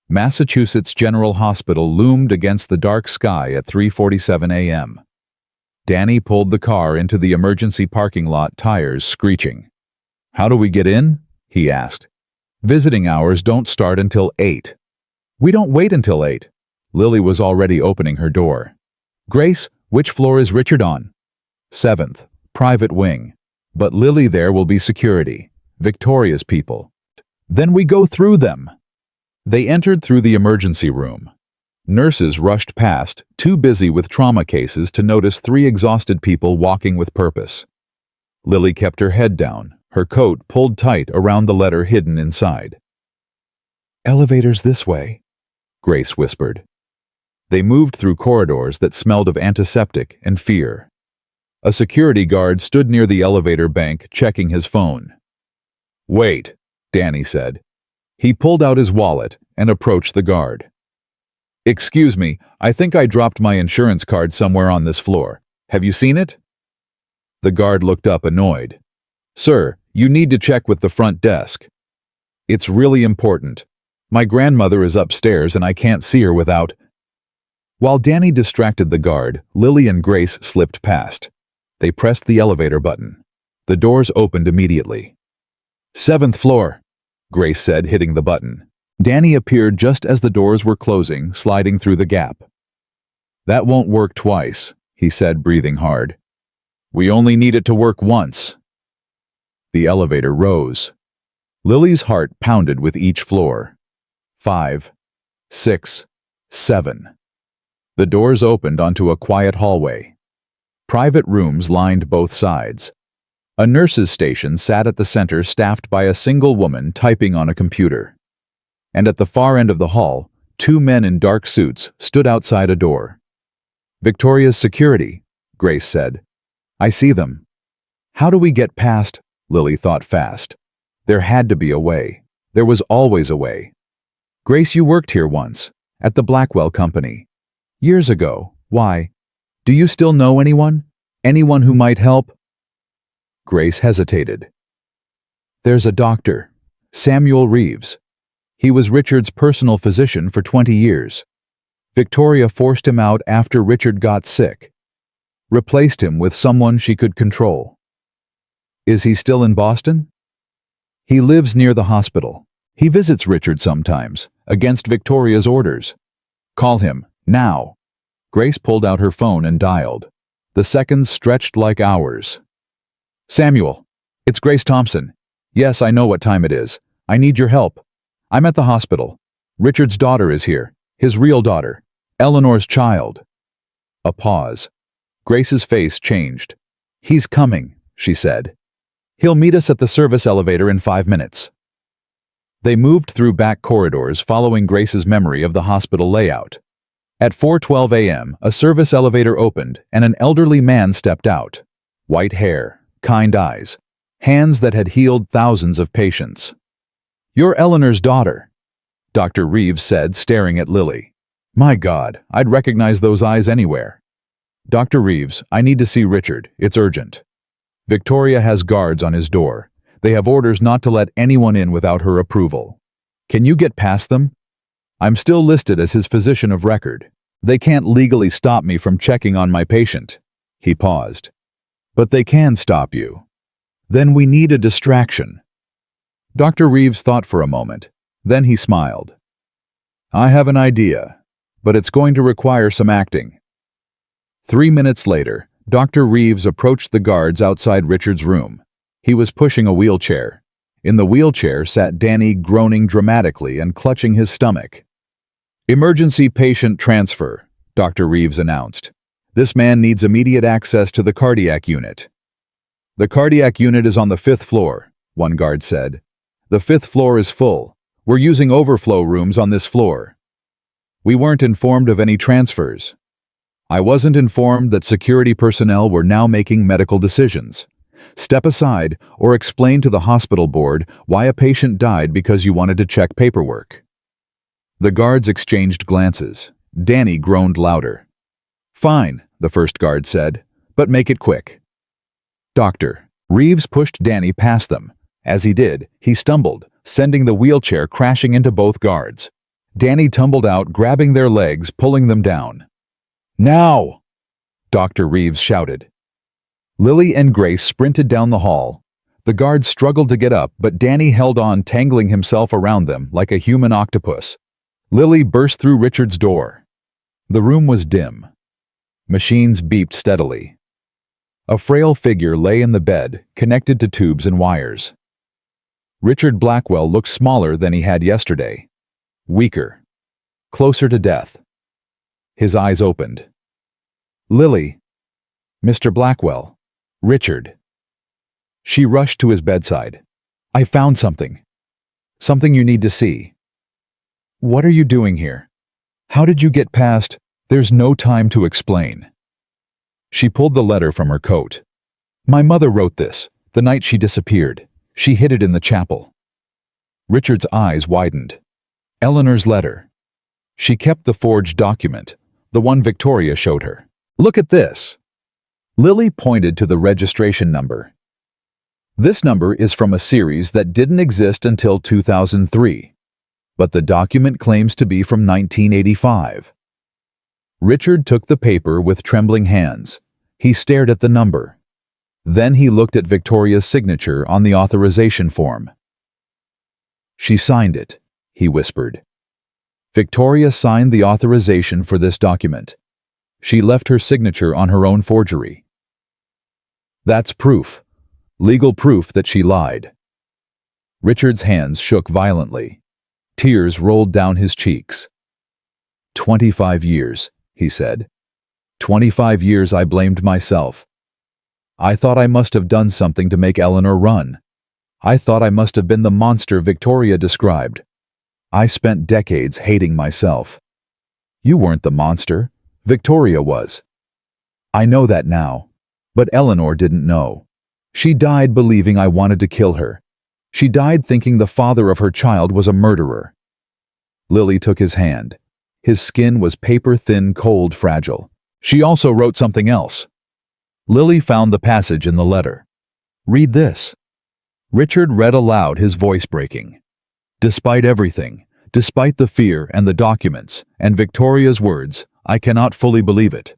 Massachusetts General Hospital loomed against the dark sky at 3:47 a.m. Danny pulled the car into the emergency parking lot, tires screeching. "How do we get in?" he asked. "Visiting hours don't start until 8. "We don't wait until 8. Lily was already opening her door. "Grace, which floor is Richard on?" "7th, private wing. But Lily, there will be security. Victoria's people." "Then we go through them." They entered through the emergency room. Nurses rushed past, too busy with trauma cases to notice 3 exhausted people walking with purpose. Lily kept her head down, her coat pulled tight around the letter hidden inside. "Elevators this way," Grace whispered. They moved through corridors that smelled of antiseptic and fear. A security guard stood near the elevator bank, checking his phone. "Wait," Danny said. He pulled out his wallet and approached the guard. "Excuse me, I think I dropped my insurance card somewhere on this floor. Have you seen it?" The guard looked up, annoyed. "Sir, you need to check with the front desk. It's really important. My grandmother is upstairs and I can't see her without—" While Danny distracted the guard, Lily and Grace slipped past. They pressed the elevator button. The doors opened immediately. "7th floor," Grace said, hitting the button. Danny appeared just as the doors were closing, sliding through the gap. "That won't work twice," he said, breathing hard. "We only need it to work once." The elevator rose. Lily's heart pounded with each floor. 5, 6, 7. The doors opened onto a quiet hallway. Private rooms lined both sides. A nurse's station sat at the center, staffed by a single woman typing on a computer. And at the far end of the hall, Two men in dark suits stood outside a door. "Victoria's security," Grace said. "I see them." How do we get past? Lily thought fast. There had to be a way. There was always a way. "Grace, you worked here once, at the Blackwell Company. Years ago. Why? Do you still know anyone? Anyone who might help?" Grace hesitated. "There's a doctor, Samuel Reeves. He was Richard's personal physician for 20 years. Victoria forced him out after Richard got sick. Replaced him with someone she could control." "Is he still in Boston?" "He lives near the hospital. He visits Richard sometimes, against Victoria's orders. Call him, now." Grace pulled out her phone and dialed. The seconds stretched like hours. "Samuel, it's Grace Thompson. Yes, I know what time it is. I need your help. I'm at the hospital. Richard's daughter is here. His real daughter. Eleanor's child." A pause. Grace's face changed. "He's coming," she said. "He'll meet us at the service elevator in 5 minutes." They moved through back corridors following Grace's memory of the hospital layout. At 4:12 a.m., a service elevator opened and an elderly man stepped out. White hair, kind eyes, hands that had healed thousands of patients. "You're Eleanor's daughter," Dr. Reeves said, staring at Lily. "My God, I'd recognize those eyes anywhere." "Dr. Reeves, I need to see Richard. It's urgent. Victoria has guards on his door. They have orders not to let anyone in without her approval. Can you get past them? I'm still listed as his physician of record. They can't legally stop me from checking on my patient." He paused. "But they can stop you. Then we need a distraction." Dr. Reeves thought for a moment. Then he smiled. "I have an idea, but it's going to require some acting." 3 minutes later, Dr. Reeves approached the guards outside Richard's room. He was pushing a wheelchair. In the wheelchair sat Danny, groaning dramatically and clutching his stomach. "Emergency patient transfer," Dr. Reeves announced. "This man needs immediate access to the cardiac unit." "The cardiac unit is on the 5th floor," one guard said. "The 5th floor is full. We're using overflow rooms on this floor." "We weren't informed of any transfers." "I wasn't informed that security personnel were now making medical decisions. Step aside or explain to the hospital board why a patient died because you wanted to check paperwork." The guards exchanged glances. Danny groaned louder. "Fine," the first guard said, "but make it quick." "Doctor." Reeves pushed Danny past them. As he did, he stumbled, sending the wheelchair crashing into both guards. Danny tumbled out, grabbing their legs, pulling them down. "Now!" Dr. Reeves shouted. Lily and Grace sprinted down the hall. The guards struggled to get up, but Danny held on, tangling himself around them like a human octopus. Lily burst through Richard's door. The room was dim. Machines beeped steadily. A frail figure lay in the bed, connected to tubes and wires. Richard Blackwell looked smaller than he had yesterday. Weaker. Closer to death. His eyes opened. "Lily." "Mr. Blackwell." "Richard." She rushed to his bedside. "I found something. Something you need to see." "What are you doing here? How did you get past?" "There's no time to explain." She pulled the letter from her coat. "My mother wrote this, the night she disappeared. She hid it in the chapel." Richard's eyes widened. Eleanor's letter. She kept the forged document, the one Victoria showed her. "Look at this." Lily pointed to the registration number. "This number is from a series that didn't exist until 2003, but the document claims to be from 1985. Richard took the paper with trembling hands. He stared at the number. Then he looked at Victoria's signature on the authorization form. "She signed it," he whispered. Victoria signed the authorization for this document. She left her signature on her own forgery. That's proof. Legal proof that she lied. Richard's hands shook violently. Tears rolled down his cheeks. 25 years, he said. 25 years I blamed myself. I thought I must have done something to make Eleanor run. I thought I must have been the monster Victoria described. I spent decades hating myself. You weren't the monster. Victoria was. I know that now. But Eleanor didn't know. She died believing I wanted to kill her. She died thinking the father of her child was a murderer. Lily took his hand. His skin was paper-thin, cold, fragile. She also wrote something else. Lily found the passage in the letter. Read this. Richard read aloud, his voice breaking. Despite everything, despite the fear and the documents, and Victoria's words, I cannot fully believe it.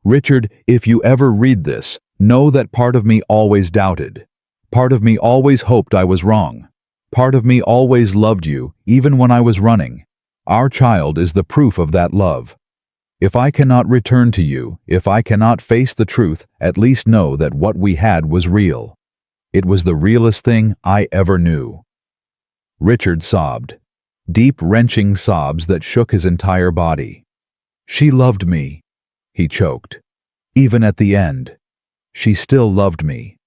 Richard, if you ever read this, know that part of me always doubted. Part of me always hoped I was wrong. Part of me always loved you, even when I was running. Our child is the proof of that love. If I cannot return to you, if I cannot face the truth, at least know that what we had was real. It was the realest thing I ever knew. Richard sobbed. Deep, wrenching sobs that shook his entire body. She loved me, he choked. Even at the end. She still loved me.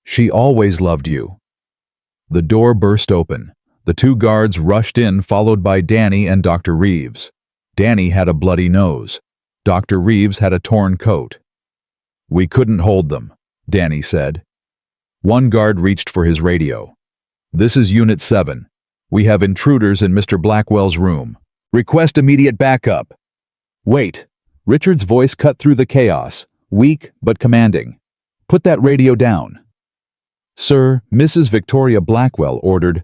She always loved you. The door burst open. The two guards rushed in, followed by Danny and Dr. Reeves. Danny had a bloody nose. Dr. Reeves had a torn coat. We couldn't hold them, Danny said. One guard reached for his radio. This is Unit 7. We have intruders in Mr. Blackwell's room. Request immediate backup. Wait. Richard's voice cut through the chaos, weak but commanding. Put that radio down. Sir, Mrs. Victoria Blackwell ordered.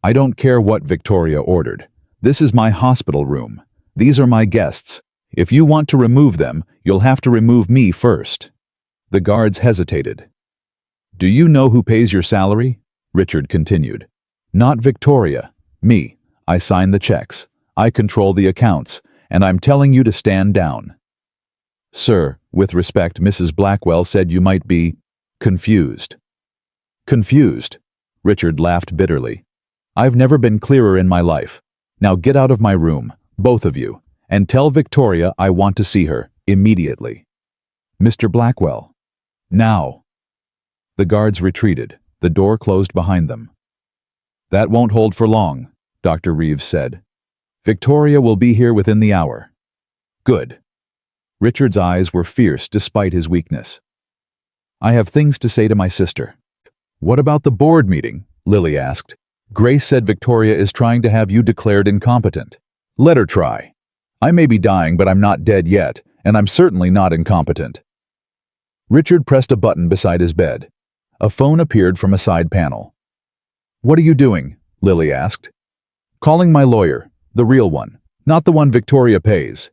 I don't care what Victoria ordered. This is my hospital room. These are my guests. If you want to remove them, you'll have to remove me first. The guards hesitated. Do you know who pays your salary? Richard continued. Not Victoria. Me. I sign the checks. I control the accounts, and I'm telling you to stand down. Sir, with respect, Mrs. Blackwell said you might be confused. Confused? Richard laughed bitterly. I've never been clearer in my life. Now get out of my room, both of you, and tell Victoria I want to see her, immediately. Mr. Blackwell. Now. The guards retreated. The door closed behind them. That won't hold for long, Dr. Reeves said. Victoria will be here within the hour. Good. Richard's eyes were fierce despite his weakness. I have things to say to my sister. What about the board meeting? Lily asked. Grace said Victoria is trying to have you declared incompetent. Let her try. I may be dying, but I'm not dead yet, and I'm certainly not incompetent. Richard pressed a button beside his bed. A phone appeared from a side panel. What are you doing? Lily asked. Calling my lawyer, the real one, not the one Victoria pays.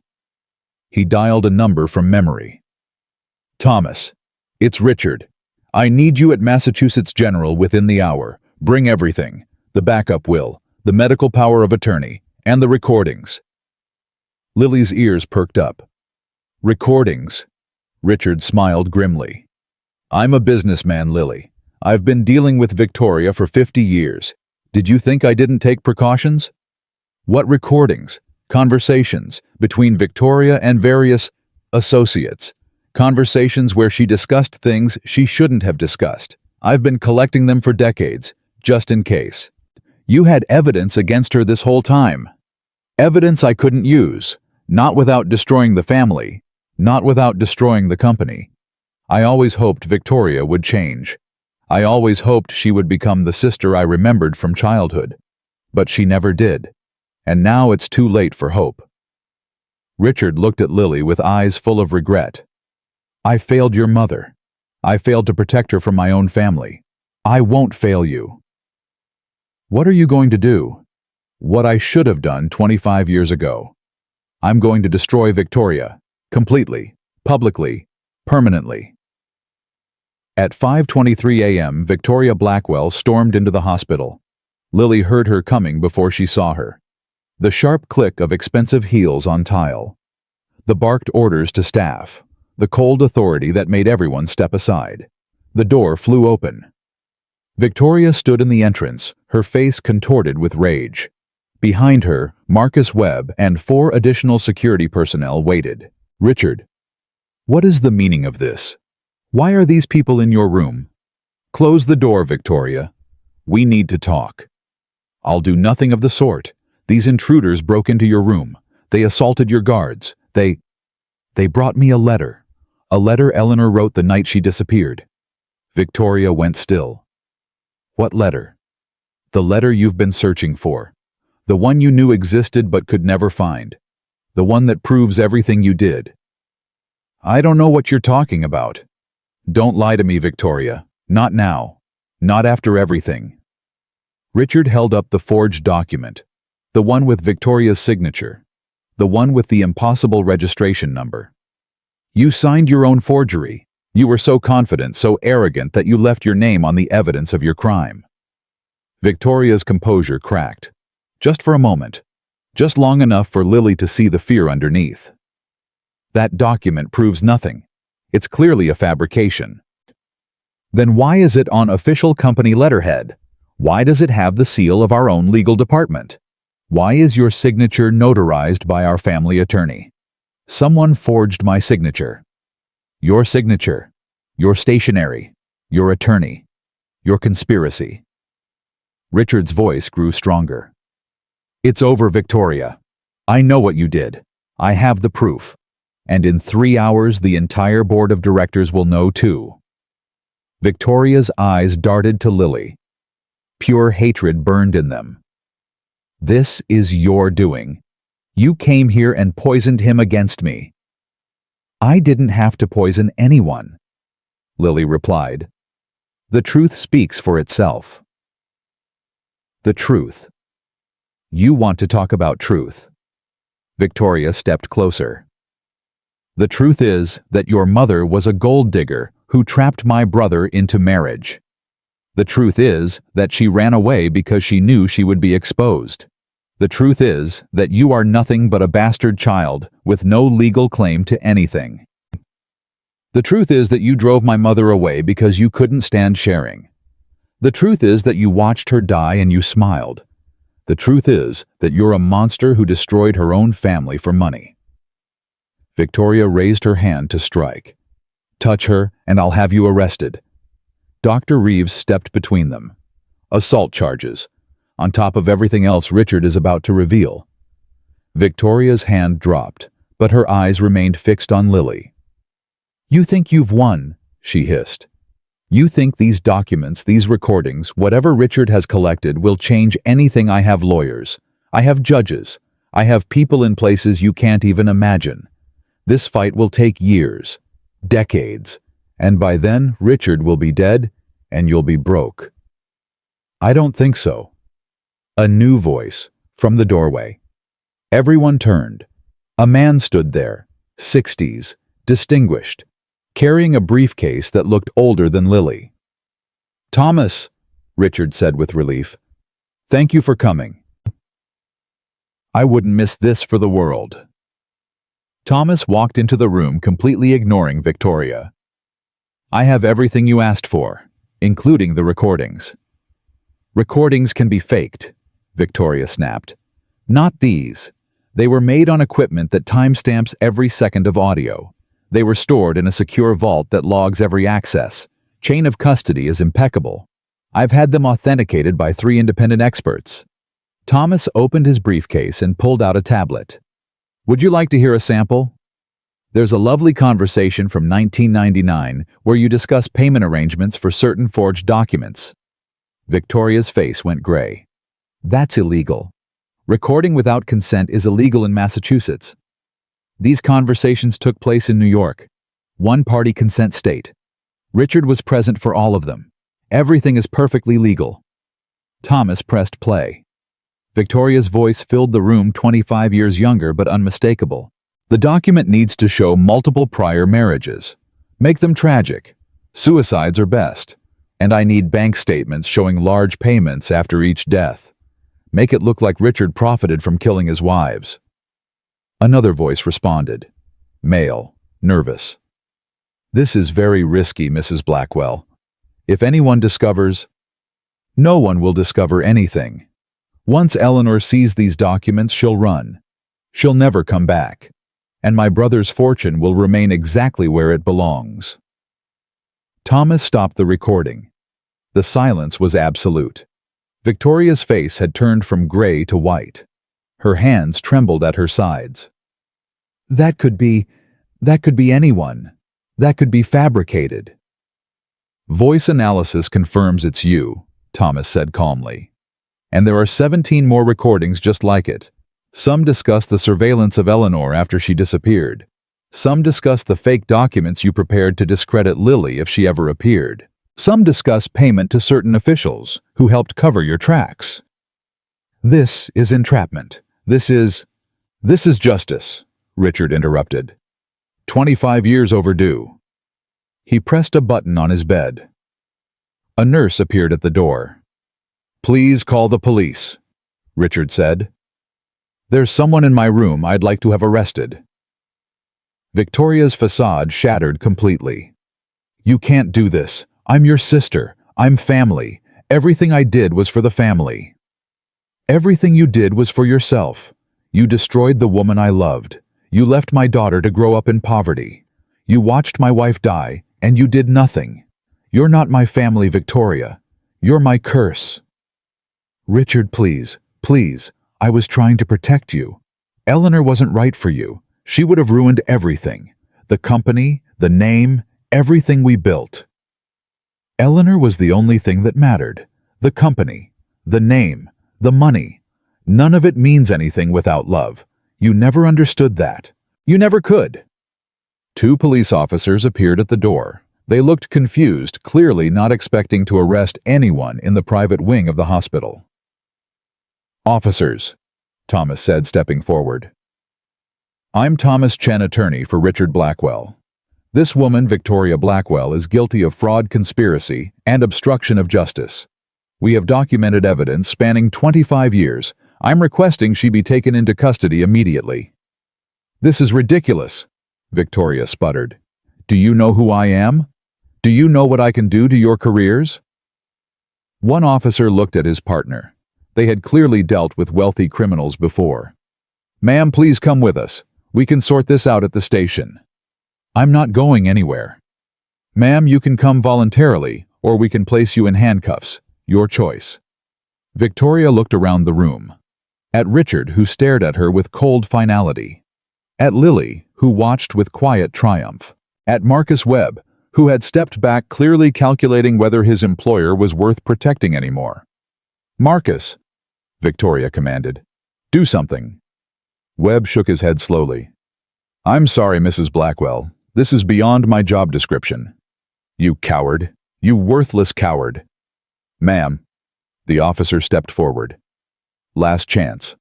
He dialed a number from memory. Thomas, it's Richard. I need you at Massachusetts General within the hour. Bring everything. The backup will, the medical power of attorney, and the recordings. Lily's ears perked up. Recordings. Richard smiled grimly. I'm a businessman, Lily. I've been dealing with Victoria for 50 years. Did you think I didn't take precautions? What recordings? Conversations between Victoria and various associates. Conversations where she discussed things she shouldn't have discussed. I've been collecting them for decades, just in case. You had evidence against her this whole time. Evidence I couldn't use, not without destroying the family, not without destroying the company. I always hoped Victoria would change. I always hoped she would become the sister I remembered from childhood. But she never did. And now it's too late for hope. Richard looked at Lily with eyes full of regret. I failed your mother. I failed to protect her from my own family. I won't fail you. What are you going to do? What I should have done 25 years ago. I'm going to destroy Victoria. Completely. Publicly. Permanently. At 5:23 a.m., Victoria Blackwell stormed into the hospital. Lily heard her coming before she saw her. The sharp click of expensive heels on tile. The barked orders to staff. The cold authority that made everyone step aside. The door flew open. Victoria stood in the entrance, her face contorted with rage. Behind her, Marcus Webb and 4 additional security personnel waited. Richard, what is the meaning of this? Why are these people in your room? Close the door, Victoria. We need to talk. I'll do nothing of the sort. These intruders broke into your room. They assaulted your guards. They brought me a letter. A letter Eleanor wrote the night she disappeared. Victoria went still. What letter? The letter you've been searching for. The one you knew existed but could never find. The one that proves everything you did. I don't know what you're talking about. Don't lie to me, Victoria. Not now. Not after everything. Richard held up the forged document. The one with Victoria's signature. The one with the impossible registration number. You signed your own forgery. You were so confident, so arrogant that you left your name on the evidence of your crime. Victoria's composure cracked. Just for a moment. Just long enough for Lily to see the fear underneath. That document proves nothing. It's clearly a fabrication. Then why is it on official company letterhead? Why does it have the seal of our own legal department? Why is your signature notarized by our family attorney? Someone forged my signature. Your signature. Your stationery. Your attorney. Your conspiracy. Richard's voice grew stronger. It's over, Victoria. I know what you did. I have the proof. And in 3 hours the entire board of directors will know too. Victoria's eyes darted to Lily. Pure hatred burned in them. This is your doing. You came here and poisoned him against me. I didn't have to poison anyone, Lily replied. The truth speaks for itself. The truth. You want to talk about truth. Victoria stepped closer. The truth is that your mother was a gold digger who trapped my brother into marriage. The truth is that she ran away because she knew she would be exposed. The truth is that you are nothing but a bastard child with no legal claim to anything. The truth is that you drove my mother away because you couldn't stand sharing. The truth is that you watched her die and you smiled. The truth is that you're a monster who destroyed her own family for money. Victoria raised her hand to strike. Touch her and I'll have you arrested. Dr. Reeves stepped between them. Assault charges, on top of everything else Richard is about to reveal. Victoria's hand dropped, but her eyes remained fixed on Lily. You think you've won, she hissed. You think these documents, these recordings, whatever Richard has collected will change anything. I have lawyers. I have judges. I have people in places you can't even imagine. This fight will take years, decades, and by then Richard will be dead and you'll be broke. I don't think so. A new voice from the doorway. Everyone turned. A man stood there, 60s, distinguished, carrying a briefcase that looked older than Lily. Thomas, Richard said with relief. Thank you for coming. I wouldn't miss this for the world. Thomas walked into the room completely ignoring Victoria. I have everything you asked for, including the recordings. Recordings can be faked, Victoria snapped. Not these. They were made on equipment that timestamps every second of audio. They were stored in a secure vault that logs every access. Chain of custody is impeccable. I've had them authenticated by 3 independent experts. Thomas opened his briefcase and pulled out a tablet. Would you like to hear a sample? There's a lovely conversation from 1999 where you discuss payment arrangements for certain forged documents. Victoria's face went gray. That's illegal. Recording without consent is illegal in Massachusetts. These conversations took place in New York. One-party consent state. Richard was present for all of them. Everything is perfectly legal. Thomas pressed play. Victoria's voice filled the room, 25 years younger but unmistakable. The document needs to show multiple prior marriages. Make them tragic. Suicides are best. And I need bank statements showing large payments after each death. Make it look like Richard profited from killing his wives. Another voice responded. Male, nervous. This is very risky, Mrs. Blackwell. If anyone discovers... No one will discover anything. Once Eleanor sees these documents, she'll run. She'll never come back. And my brother's fortune will remain exactly where it belongs. Thomas stopped the recording. The silence was absolute. Victoria's face had turned from gray to white. Her hands trembled at her sides. That could be anyone. That could be fabricated. Voice analysis confirms it's you, Thomas said calmly. And there are 17 more recordings just like it. Some discuss the surveillance of Eleanor after she disappeared. Some discuss the fake documents you prepared to discredit Lily if she ever appeared. Some discuss payment to certain officials who helped cover your tracks. This is entrapment. This is justice, Richard interrupted. 25 years overdue. He pressed a button on his bed. A nurse appeared at the door. Please call the police, Richard said. There's someone in my room I'd like to have arrested. Victoria's facade shattered completely. You can't do this. I'm your sister. I'm family. Everything I did was for the family. Everything you did was for yourself. You destroyed the woman I loved. You left my daughter to grow up in poverty. You watched my wife die, and you did nothing. You're not my family, Victoria. You're my curse. Richard, please, please. I was trying to protect you. Eleanor wasn't right for you. She would have ruined everything. The company, the name, everything we built. Eleanor was the only thing that mattered. The company, the name, the money. None of it means anything without love. You never understood that. You never could. 2 police officers appeared at the door. They looked confused, clearly not expecting to arrest anyone in the private wing of the hospital. Officers, Thomas said, stepping forward. I'm Thomas Chen, attorney for Richard Blackwell. This woman, Victoria Blackwell, is guilty of fraud, conspiracy, and obstruction of justice. We have documented evidence spanning 25 years. I'm requesting she be taken into custody immediately. This is ridiculous, Victoria sputtered. Do you know who I am? Do you know what I can do to your careers? One officer looked at his partner. They had clearly dealt with wealthy criminals before. Ma'am, please come with us. We can sort this out at the station. I'm not going anywhere. Ma'am, you can come voluntarily, or we can place you in handcuffs. Your choice. Victoria looked around the room. At Richard, who stared at her with cold finality. At Lily, who watched with quiet triumph. At Marcus Webb, who had stepped back, clearly calculating whether his employer was worth protecting anymore. Marcus, Victoria commanded. Do something. Webb shook his head slowly. I'm sorry, Mrs. Blackwell. This is beyond my job description. You coward. You worthless coward. Ma'am. The officer stepped forward. Last chance.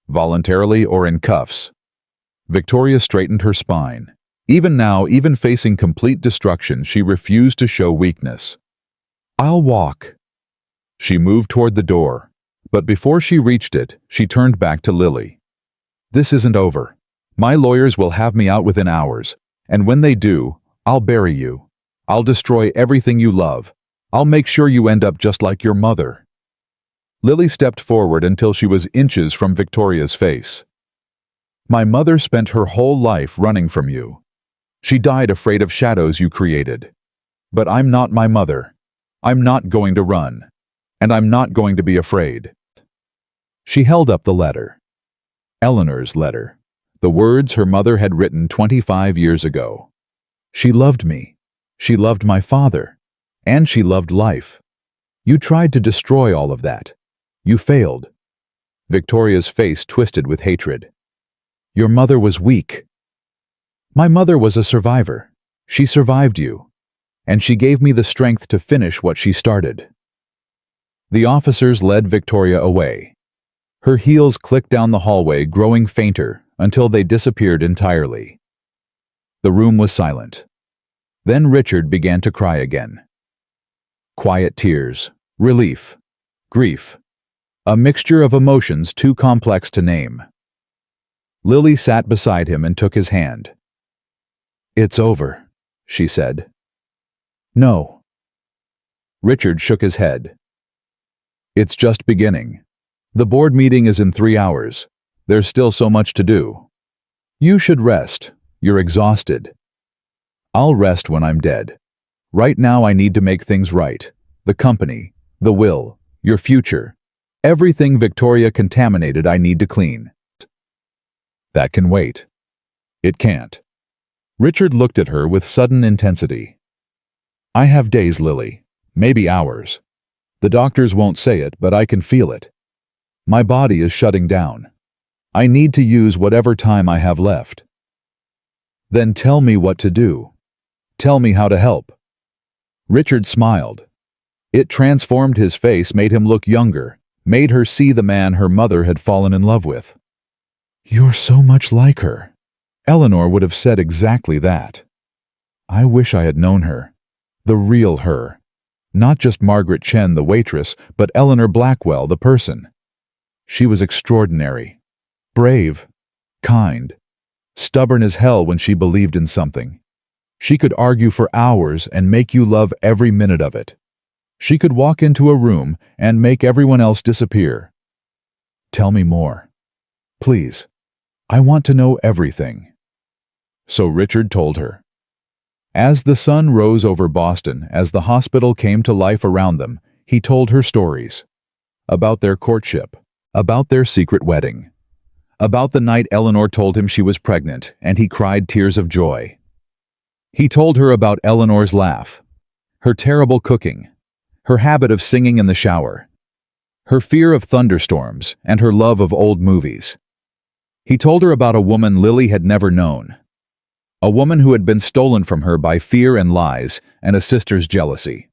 Voluntarily or in cuffs. Victoria straightened her spine. Even now, even facing complete destruction, she refused to show weakness. I'll walk. She moved toward the door, but before she reached it, she turned back to Lily. This isn't over. My lawyers will have me out within hours, and when they do, I'll bury you. I'll destroy everything you love. I'll make sure you end up just like your mother. Lily stepped forward until she was inches from Victoria's face. My mother spent her whole life running from you. She died afraid of shadows you created. But I'm not my mother. I'm not going to run. And I'm not going to be afraid. She held up the letter. Eleanor's letter. The words her mother had written 25 years ago. She loved me. She loved my father. And she loved life. You tried to destroy all of that. You failed. Victoria's face twisted with hatred. Your mother was weak. My mother was a survivor. She survived you. And she gave me the strength to finish what she started. The officers led Victoria away. Her heels clicked down the hallway, growing fainter until they disappeared entirely. The room was silent. Then Richard began to cry again. Quiet tears, relief, grief, a mixture of emotions too complex to name. Lily sat beside him and took his hand. It's over, she said. No. Richard shook his head. It's just beginning. The board meeting is in 3 hours. There's still so much to do. You should rest. You're exhausted. I'll rest when I'm dead. Right now I need to make things right. The company, the will, your future. Everything Victoria contaminated I need to clean. That can wait. It can't. Richard looked at her with sudden intensity. I have days, Lily. Maybe hours. The doctors won't say it, but I can feel it. My body is shutting down. I need to use whatever time I have left. Then tell me what to do. Tell me how to help. Richard smiled. It transformed his face, made him look younger, made her see the man her mother had fallen in love with. You're so much like her. Eleanor would have said exactly that. I wish I had known her. The real her. Not just Margaret Chen, the waitress, but Eleanor Blackwell, the person. She was extraordinary. Brave. Kind. Stubborn as hell when she believed in something. She could argue for hours and make you love every minute of it. She could walk into a room and make everyone else disappear. Tell me more. Please. I want to know everything. So Richard told her. As the sun rose over Boston, as the hospital came to life around them, he told her stories. About their courtship. About their secret wedding. About the night Eleanor told him she was pregnant, and he cried tears of joy. He told her about Eleanor's laugh. Her terrible cooking. Her habit of singing in the shower. Her fear of thunderstorms, and her love of old movies. He told her about a woman Lily had never known. A woman who had been stolen from her by fear and lies and a sister's jealousy.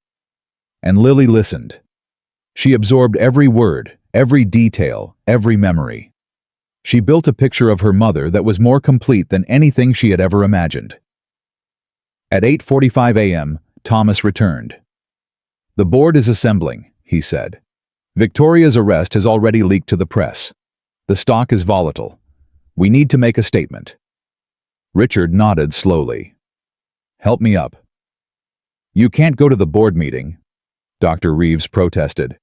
And Lily listened. She absorbed every word, every detail, every memory. She built a picture of her mother that was more complete than anything she had ever imagined. At 8:45 a.m., Thomas returned. The board is assembling, he said. Victoria's arrest has already leaked to the press. The stock is volatile. We need to make a statement. Richard nodded slowly. Help me up. You can't go to the board meeting, Dr. Reeves protested.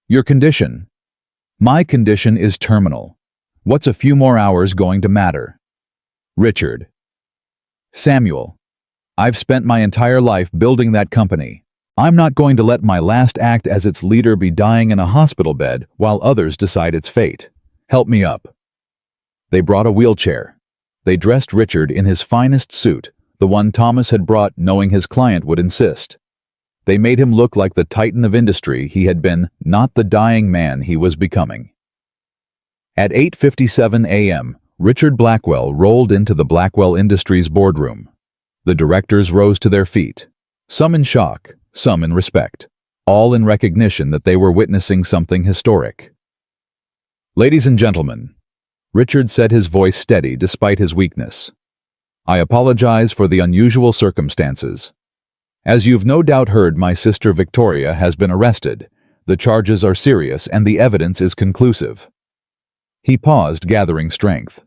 Your condition. My condition is terminal. What's a few more hours going to matter? Richard. Samuel. I've spent my entire life building that company. I'm not going to let my last act as its leader be dying in a hospital bed while others decide its fate. Help me up. They brought a wheelchair. They dressed Richard in his finest suit, the one Thomas had brought knowing his client would insist. They made him look like the titan of industry he had been, not the dying man he was becoming. At 8:57 a.m., Richard Blackwell rolled into the Blackwell Industries boardroom. The directors rose to their feet, some in shock, some in respect, all in recognition that they were witnessing something historic. Ladies and gentlemen, Richard said, his voice steady despite his weakness. I apologize for the unusual circumstances. As you've no doubt heard, my sister Victoria has been arrested. The charges are serious and the evidence is conclusive. He paused, gathering strength.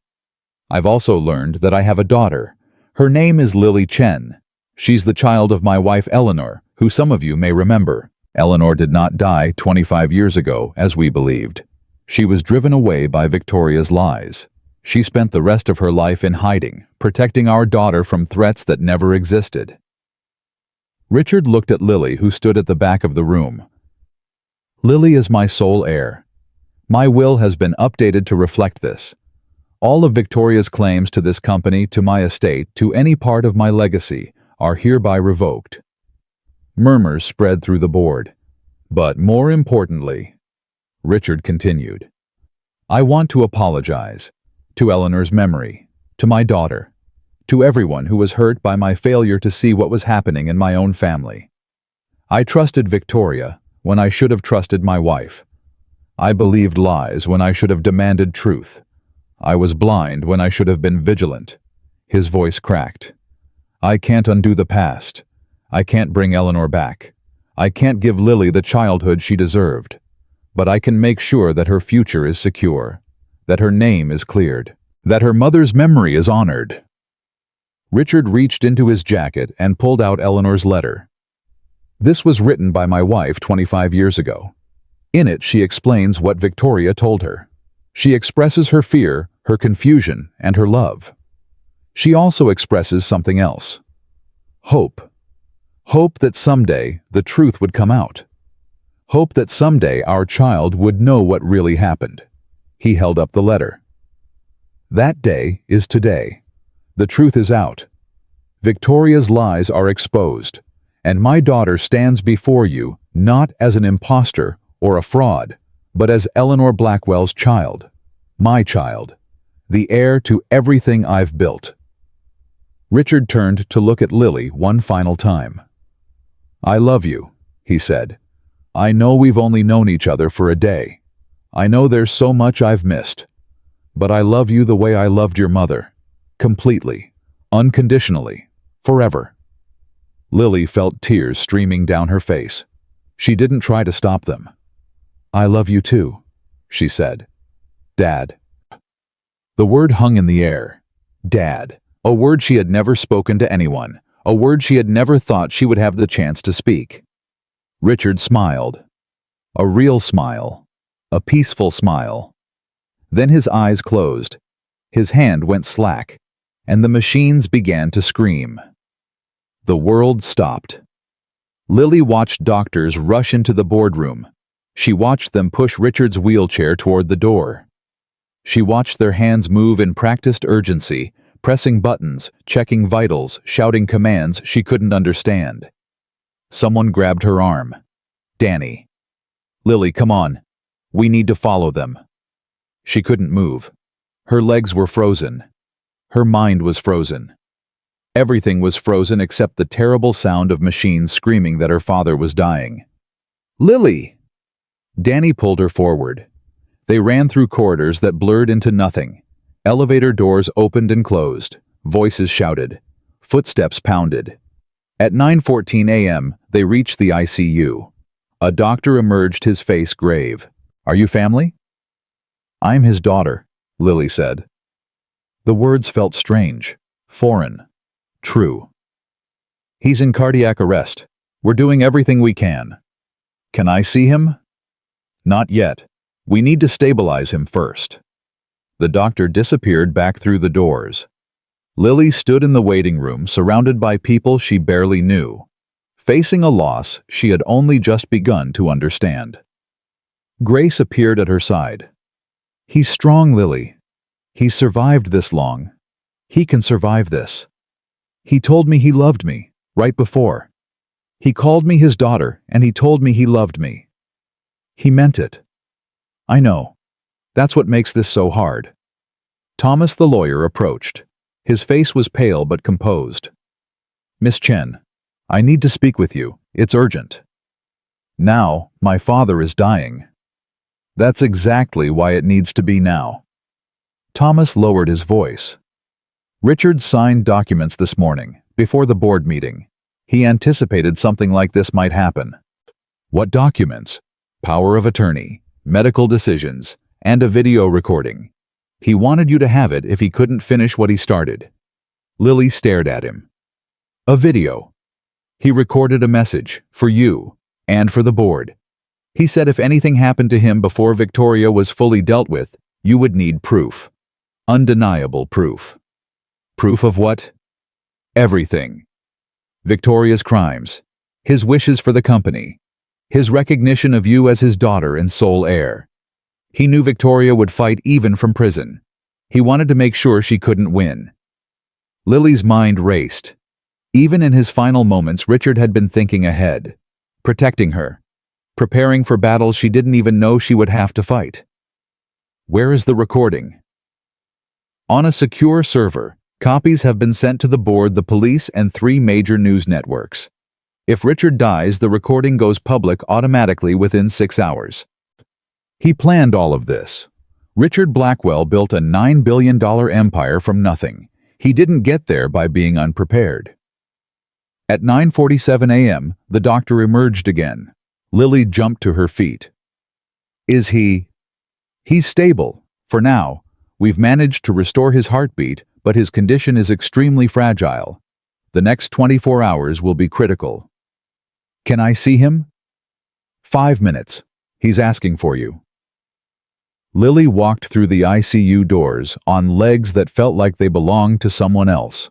I've also learned that I have a daughter. Her name is Lily Chen. She's the child of my wife Eleanor, who some of you may remember. Eleanor did not die 25 years ago, as we believed. She was driven away by Victoria's lies. She spent the rest of her life in hiding, protecting our daughter from threats that never existed. Richard looked at Lily, who stood at the back of the room. Lily is my sole heir. My will has been updated to reflect this. All of Victoria's claims to this company, to my estate, to any part of my legacy, are hereby revoked. Murmurs spread through the board. But more importantly, Richard continued, I want to apologize to Eleanor's memory, to my daughter, to everyone who was hurt by my failure to see what was happening in my own family. I trusted Victoria when I should have trusted my wife. I believed lies when I should have demanded truth. I was blind when I should have been vigilant. His voice cracked. I can't undo the past. I can't bring Eleanor back. I can't give Lily the childhood she deserved. But I can make sure that her future is secure, that her name is cleared, that her mother's memory is honored. Richard reached into his jacket and pulled out Eleanor's letter. This was written by my wife 25 years ago. In it, she explains what Victoria told her. She expresses her fear, her confusion, and her love. She also expresses something else. Hope. Hope that someday the truth would come out. Hope that someday our child would know what really happened. He held up the letter. That day is today. The truth is out. Victoria's lies are exposed, and my daughter stands before you not as an imposter or a fraud, but as Eleanor Blackwell's child, my child, the heir to everything I've built. Richard turned to look at Lily one final time. "I love you," he said. "I know we've only known each other for a day. I know there's so much I've missed. But I love you the way I loved your mother. Completely. Unconditionally. Forever." Lily felt tears streaming down her face. She didn't try to stop them. "I love you too," she said. "Dad." The word hung in the air. Dad. A word she had never spoken to anyone. A word she had never thought she would have the chance to speak. Richard smiled. A real smile. A peaceful smile. Then his eyes closed. His hand went slack, and the machines began to scream. The world stopped. Lily watched doctors rush into the boardroom. She watched them push Richard's wheelchair toward the door. She watched their hands move in practiced urgency, pressing buttons, checking vitals, shouting commands she couldn't understand. Someone grabbed her arm. Danny. "Lily, come on. We need to follow them." She couldn't move. Her legs were frozen. Her mind was frozen. Everything was frozen except the terrible sound of machines screaming that her father was dying. "Lily!" Danny pulled her forward. They ran through corridors that blurred into nothing. Elevator doors opened and closed. Voices shouted. Footsteps pounded. At 9:14 a.m., they reached the ICU. A doctor emerged, his face grave. "Are you family?" "I'm his daughter," Lily said. The words felt strange, foreign, true. "He's in cardiac arrest. We're doing everything we can." "Can I see him?" "Not yet. We need to stabilize him first." The doctor disappeared back through the doors. Lily stood in the waiting room, surrounded by people she barely knew, facing a loss she had only just begun to understand. Grace appeared at her side. "He's strong, Lily. He's survived this long. He can survive this. He told me he loved me, right before. He called me his daughter, and he told me he loved me. He meant it. I know. That's what makes this so hard." Thomas the lawyer approached. His face was pale but composed. "Miss Chen, I need to speak with you. It's urgent. Now, my father is dying." "That's exactly why it needs to be now." Thomas lowered his voice. "Richard signed documents this morning, before the board meeting. He anticipated something like this might happen." "What documents?" "Power of attorney, medical decisions, and a video recording. He wanted you to have it if he couldn't finish what he started." Lily stared at him. "A video. He recorded a message, for you, and for the board. He said if anything happened to him before Victoria was fully dealt with, you would need proof. Undeniable proof." "Proof of what?" "Everything. Victoria's crimes, his wishes for the company, his recognition of you as his daughter and sole heir. He knew Victoria would fight even from prison. He wanted to make sure she couldn't win." Lily's mind raced. Even in his final moments, Richard had been thinking ahead, protecting her, preparing for battles she didn't even know she would have to fight. "Where is the recording?" "On a secure server. Copies have been sent to the board, the police, and 3 major news networks. If Richard dies, the recording goes public automatically within 6 hours. He planned all of this. Richard Blackwell built a $9 billion empire from nothing. He didn't get there by being unprepared." At 9:47 a.m., the doctor emerged again. Lily jumped to her feet. "Is he?" "He's stable, for now. We've managed to restore his heartbeat, but his condition is extremely fragile. The next 24 hours will be critical." "Can I see him?" 5 minutes. He's asking for you." Lily walked through the ICU doors on legs that felt like they belonged to someone else.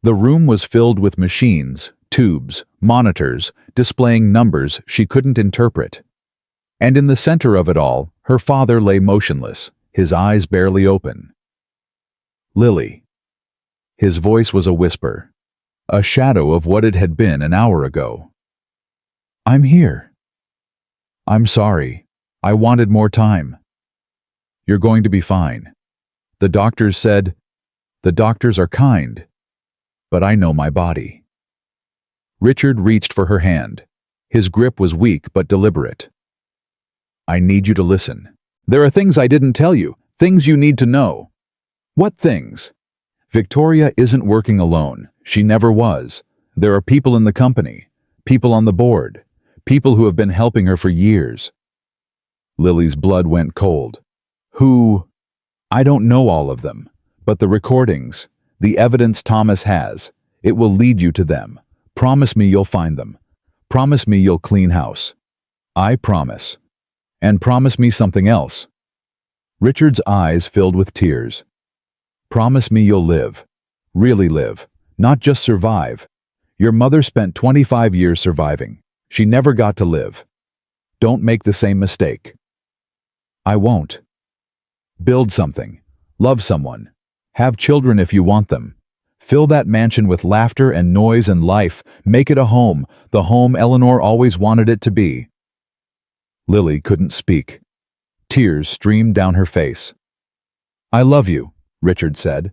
The room was filled with machines, tubes, monitors, displaying numbers she couldn't interpret. And in the center of it all, her father lay motionless, his eyes barely open. Lily. His voice was a whisper, a shadow of what it had been an hour ago. I'm here. I'm sorry. I wanted more time. You're going to be fine. The doctors said, the doctors are kind, but I know my body. Richard reached for her hand. His grip was weak but deliberate. I need you to listen. There are things I didn't tell you, things you need to know. What things? Victoria isn't working alone. She never was. There are people in the company, people on the board, people who have been helping her for years. Lily's blood went cold. Who? I don't know all of them, but the recordings, the evidence Thomas has, it will lead you to them. Promise me you'll find them. Promise me you'll clean house. I promise. And promise me something else. Richard's eyes filled with tears. Promise me you'll live. Really live. Not just survive. Your mother spent 25 years surviving. She never got to live. Don't make the same mistake. I won't. Build something. Love someone. Have children if you want them. Fill that mansion with laughter and noise and life. Make it a home, the home Eleanor always wanted it to be. Lily couldn't speak. Tears streamed down her face. I love you, Richard said.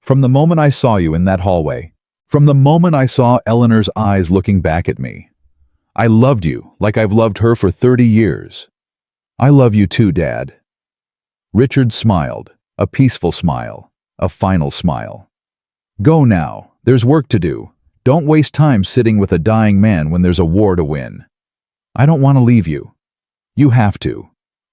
From the moment I saw you in that hallway, from the moment I saw Eleanor's eyes looking back at me, I loved you like I've loved her for 30 years. I love you too, Dad. Richard smiled, a peaceful smile, a final smile. Go now, there's work to do. Don't waste time sitting with a dying man when there's a war to win. I don't want to leave you. You have to.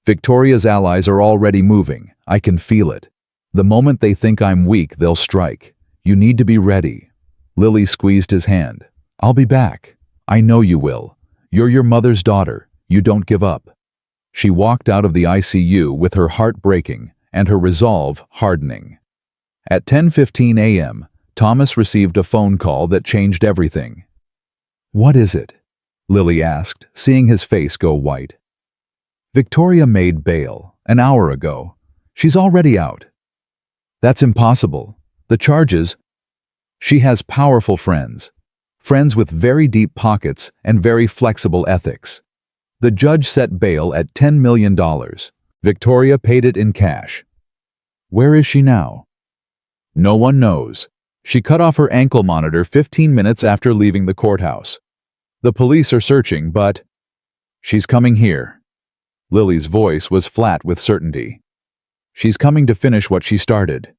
Victoria's allies are already moving. I can feel it. The moment they think I'm weak, they'll strike. You need to be ready. Lily squeezed his hand. I'll be back. I know you will. You're your mother's daughter. You don't give up. She walked out of the ICU with her heart breaking and her resolve hardening. At 10:15 a.m., Thomas received a phone call that changed everything. What is it? Lily asked, seeing his face go white. Victoria made bail an hour ago. She's already out. That's impossible. The charges. She has powerful friends. Friends with very deep pockets and very flexible ethics. The judge set bail at $10 million. Victoria paid it in cash. Where is she now? No one knows. She cut off her ankle monitor 15 minutes after leaving the courthouse. The police are searching, but she's coming here. Lily's voice was flat with certainty. She's coming to finish what she started.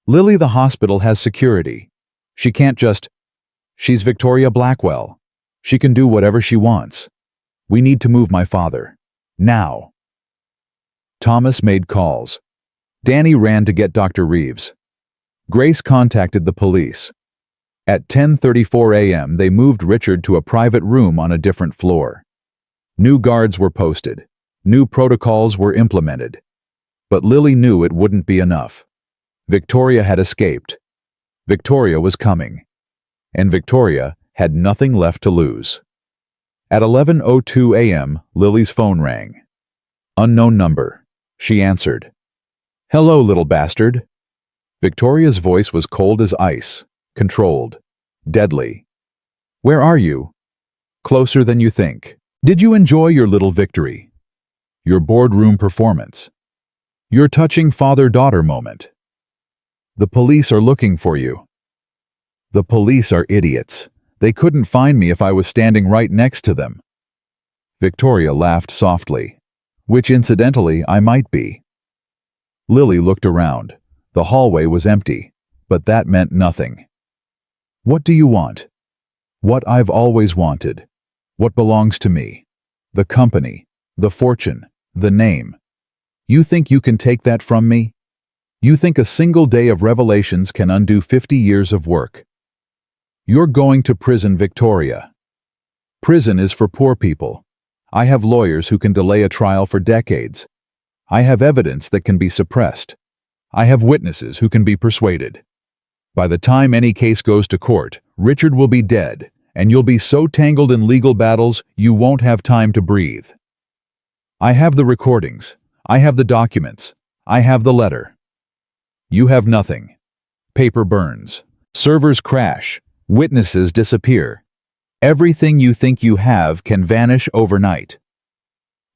Lily, the hospital has security. She can't just... She's Victoria Blackwell. She can do whatever she wants. We need to move my father. Now. Thomas made calls. Danny ran to get Dr. Reeves. Grace contacted the police. At 10:34 a.m., they moved Richard to a private room on a different floor. New guards were posted. New protocols were implemented. But Lily knew it wouldn't be enough. Victoria had escaped. Victoria was coming. And Victoria had nothing left to lose. At 11:02 a.m., Lily's phone rang. Unknown number. She answered. Hello, little bastard. Victoria's voice was cold as ice, controlled, deadly. Where are you? Closer than you think. Did you enjoy your little victory? Your boardroom performance? Your touching father-daughter moment? The police are looking for you. The police are idiots. They couldn't find me if I was standing right next to them. Victoria laughed softly, which incidentally I might be. Lily looked around. The hallway was empty, but that meant nothing. What do you want? What I've always wanted. What belongs to me. The company, the fortune, the name. You think you can take that from me? You think a single day of revelations can undo 50 years of work? You're going to prison, Victoria. Prison is for poor people. I have lawyers who can delay a trial for decades. I have evidence that can be suppressed. I have witnesses who can be persuaded. By the time any case goes to court, Richard will be dead, and you'll be so tangled in legal battles you won't have time to breathe. I have the recordings. I have the documents. I have the letter. You have nothing. Paper burns. Servers crash. Witnesses disappear. Everything you think you have can vanish overnight.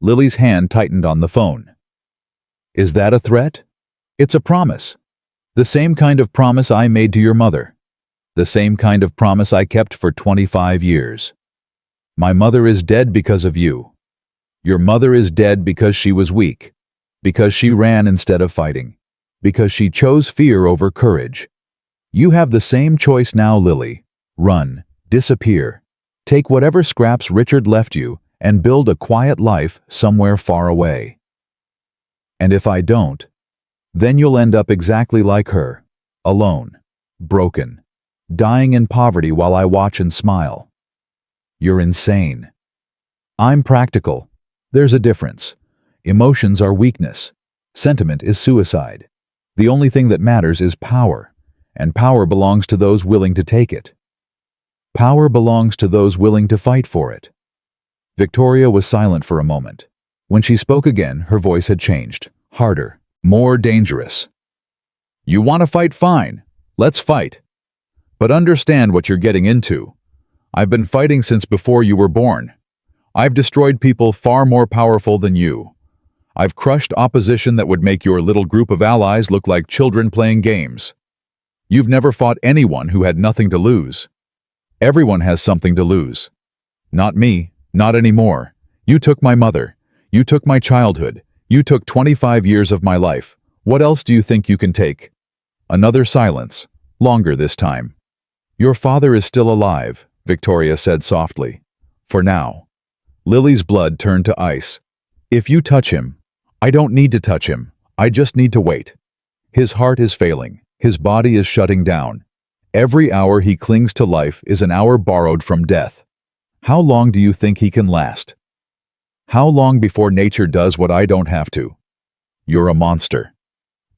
Lily's hand tightened on the phone. Is that a threat? It's a promise. The same kind of promise I made to your mother. The same kind of promise I kept for 25 years. My mother is dead because of you. Your mother is dead because she was weak, because she ran instead of fighting, because she chose fear over courage. You have the same choice now, Lily. Run, disappear, take whatever scraps Richard left you, and build a quiet life somewhere far away. And if I don't, then you'll end up exactly like her, alone, broken, dying in poverty while I watch and smile. You're insane. I'm practical. There's a difference. Emotions are weakness. Sentiment is suicide. The only thing that matters is power, and power belongs to those willing to take it. Power belongs to those willing to fight for it. Victoria was silent for a moment. When she spoke again, her voice had changed, harder, more dangerous. You want to fight? Fine. Let's fight. But understand what you're getting into. I've been fighting since before you were born. I've destroyed people far more powerful than you. I've crushed opposition that would make your little group of allies look like children playing games. You've never fought anyone who had nothing to lose. Everyone has something to lose. Not me, not anymore. You took my mother. You took my childhood. You took 25 years of my life. What else do you think you can take? Another silence, longer this time. Your father is still alive, Victoria said softly. For now. Lily's blood turned to ice. If you touch him, I don't need to touch him. I just need to wait. His heart is failing. His body is shutting down. Every hour he clings to life is an hour borrowed from death. How long do you think he can last? How long before nature does what I don't have to? You're a monster.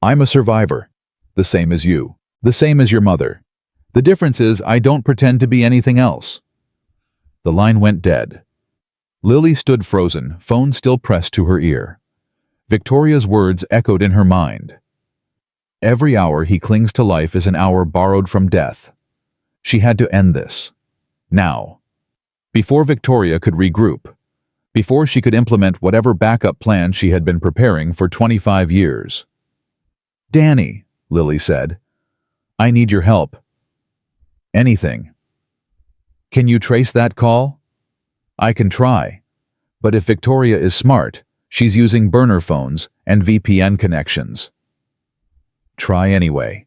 I'm a survivor. The same as you. The same as your mother. The difference is I don't pretend to be anything else. The line went dead. Lily stood frozen, phone still pressed to her ear. Victoria's words echoed in her mind. Every hour he clings to life is an hour borrowed from death. She had to end this. Now. Before Victoria could regroup. Before she could implement whatever backup plan she had been preparing for 25 years. Danny, Lily said, I need your help. Anything. Can you trace that call? I can try. But if Victoria is smart, she's using burner phones and VPN connections. Try anyway.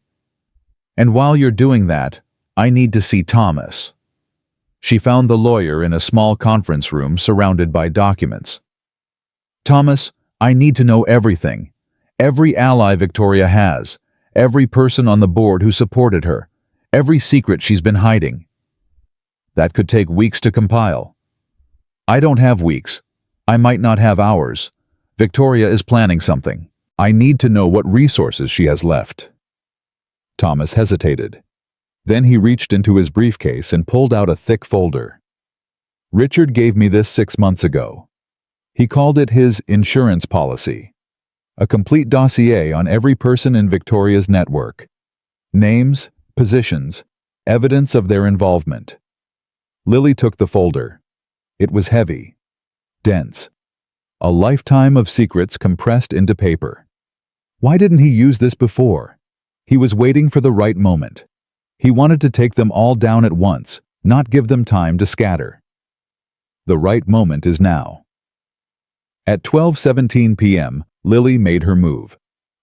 And while you're doing that, I need to see Thomas. She found the lawyer in a small conference room surrounded by documents. Thomas, I need to know everything. Every ally Victoria has. Every person on the board who supported her. Every secret she's been hiding. That could take weeks to compile. I don't have weeks. I might not have hours. Victoria is planning something. I need to know what resources she has left. Thomas hesitated. Then he reached into his briefcase and pulled out a thick folder. Richard gave me this 6 months ago. He called it his insurance policy. A complete dossier on every person in Victoria's network. Names, positions, evidence of their involvement. Lily took the folder. It was heavy, dense. A lifetime of secrets compressed into paper. Why didn't he use this before? He was waiting for the right moment. He wanted to take them all down at once, not give them time to scatter. The right moment is now. At 12:17 p.m., Lily made her move.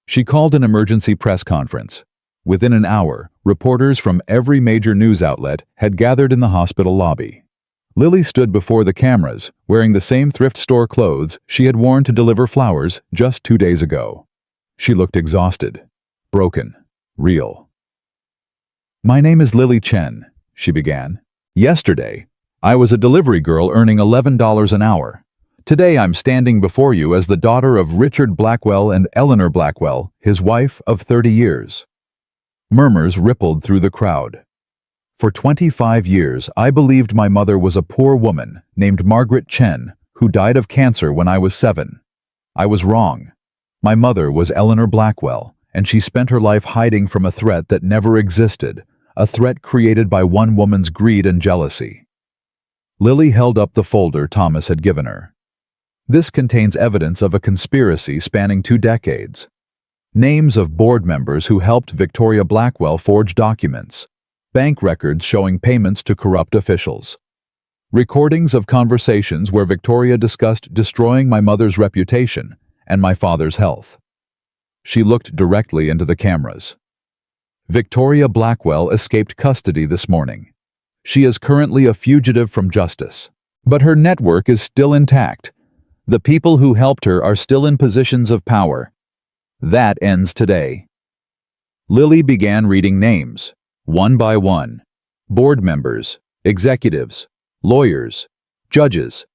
She called an emergency press conference. Within an hour, reporters from every major news outlet had gathered in the hospital lobby. Lily stood before the cameras, wearing the same thrift store clothes she had worn to deliver flowers just 2 days ago. She looked exhausted, broken, real. My name is Lily Chen, she began. Yesterday, I was a delivery girl earning $11 an hour. Today I'm standing before you as the daughter of Richard Blackwell and Eleanor Blackwell, his wife of 30 years. Murmurs rippled through the crowd. For 25 years, I believed my mother was a poor woman named Margaret Chen, who died of cancer when I was 7. I was wrong. My mother was Eleanor Blackwell, and she spent her life hiding from a threat that never existed, a threat created by one woman's greed and jealousy. Lily held up the folder Thomas had given her. This contains evidence of a conspiracy spanning 2 decades. Names of board members who helped Victoria Blackwell forge documents, bank records showing payments to corrupt officials, recordings of conversations where Victoria discussed destroying my mother's reputation and my father's health. She looked directly into the cameras. Victoria Blackwell escaped custody this morning. She is currently a fugitive from justice, but her network is still intact. The people who helped her are still in positions of power. That ends today. Lily began reading names, one by one. Board members, executives, lawyers, judges.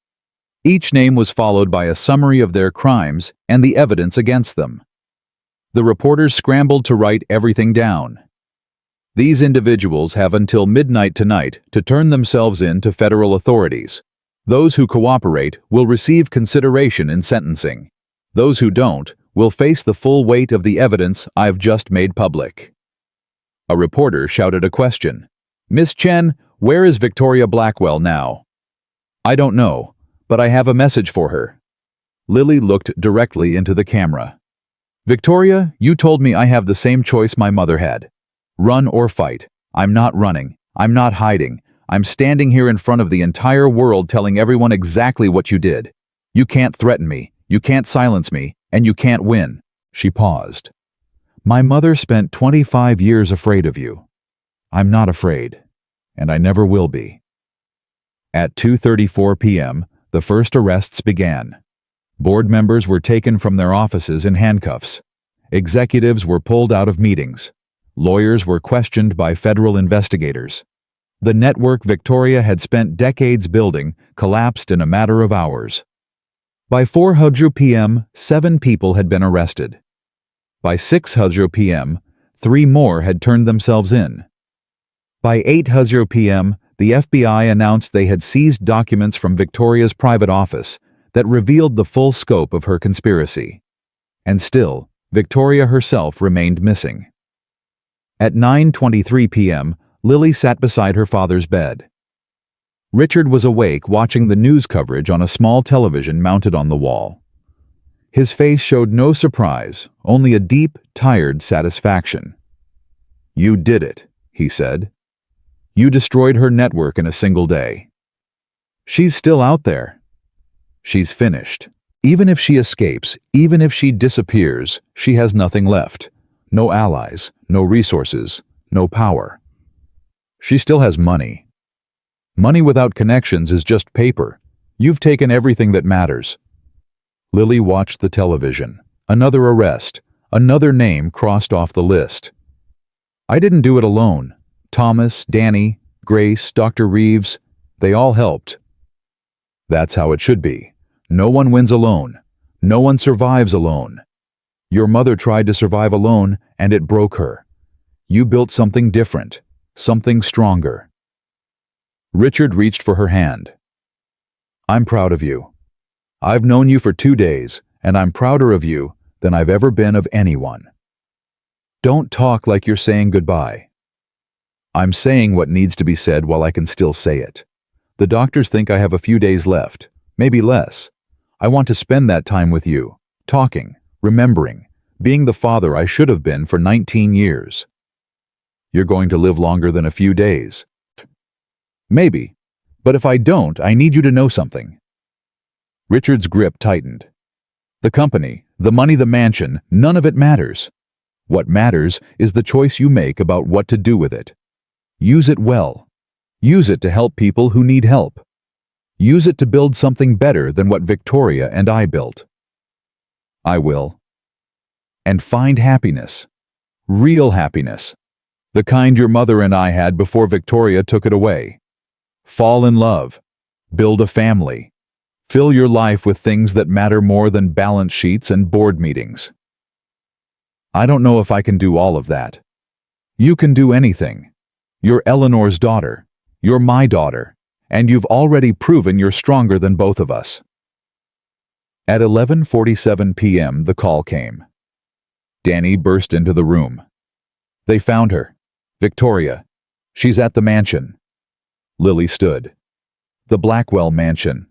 Each name was followed by a summary of their crimes and the evidence against them. The reporters scrambled to write everything down. These individuals have until midnight tonight to turn themselves in to federal authorities. Those who cooperate will receive consideration in sentencing. Those who don't will face the full weight of the evidence I've just made public. A reporter shouted a question. "Miss Chen, where is Victoria Blackwell now?" "I don't know, but I have a message for her." Lily looked directly into the camera. "Victoria, you told me I have the same choice my mother had. Run or fight. I'm not running. I'm not hiding. I'm standing here in front of the entire world telling everyone exactly what you did. You can't threaten me, you can't silence me, and you can't win." She paused. "My mother spent 25 years afraid of you. I'm not afraid, and I never will be." At 2:34 p.m., the first arrests began. Board members were taken from their offices in handcuffs. Executives were pulled out of meetings. Lawyers were questioned by federal investigators. The network Victoria had spent decades building collapsed in a matter of hours. By 4:00 p.m., 7 people had been arrested. By 6:00 p.m., 3 more had turned themselves in. By 8:00 p.m., the FBI announced they had seized documents from Victoria's private office that revealed the full scope of her conspiracy. And still, Victoria herself remained missing. At 9:23 p.m., Lily sat beside her father's bed. Richard was awake watching the news coverage on a small television mounted on the wall. His face showed no surprise, only a deep, tired satisfaction. "You did it," he said. "You destroyed her network in a single day. She's still out there. She's finished. Even if she escapes, even if she disappears, she has nothing left. No allies, no resources, no power. She still has money. Money without connections is just paper. You've taken everything that matters." Lily watched the television. Another arrest. Another name crossed off the list. "I didn't do it alone. Thomas, Danny, Grace, Dr. Reeves, they all helped." That's how it should be. No one wins alone. No one survives alone. Your mother tried to survive alone, and it broke her. You built something different. Something stronger. Richard reached for her hand. "I'm proud of you. I've known you for 2 days, and I'm prouder of you than I've ever been of anyone. Don't talk like you're saying goodbye." "I'm saying what needs to be said while I can still say it. The doctors think I have a few days left, maybe less. I want to spend that time with you, talking, remembering, being the father I should have been for 19 years. You're going to live longer than a few days." "Maybe. But if I don't, I need you to know something." Richard's grip tightened. "The company, the money, the mansion, none of it matters. What matters is the choice you make about what to do with it. Use it well. Use it to help people who need help. Use it to build something better than what Victoria and I built." "I will." "And find happiness. Real happiness. The kind your mother and I had before Victoria took it away. Fall in love. Build a family. Fill your life with things that matter more than balance sheets and board meetings." "I don't know if I can do all of that." "You can do anything. You're Eleanor's daughter. You're my daughter. And you've already proven you're stronger than both of us." At 11:47 p.m. the call came. Danny burst into the room. They found her. Victoria. She's at the mansion. Lily stood. The Blackwell mansion.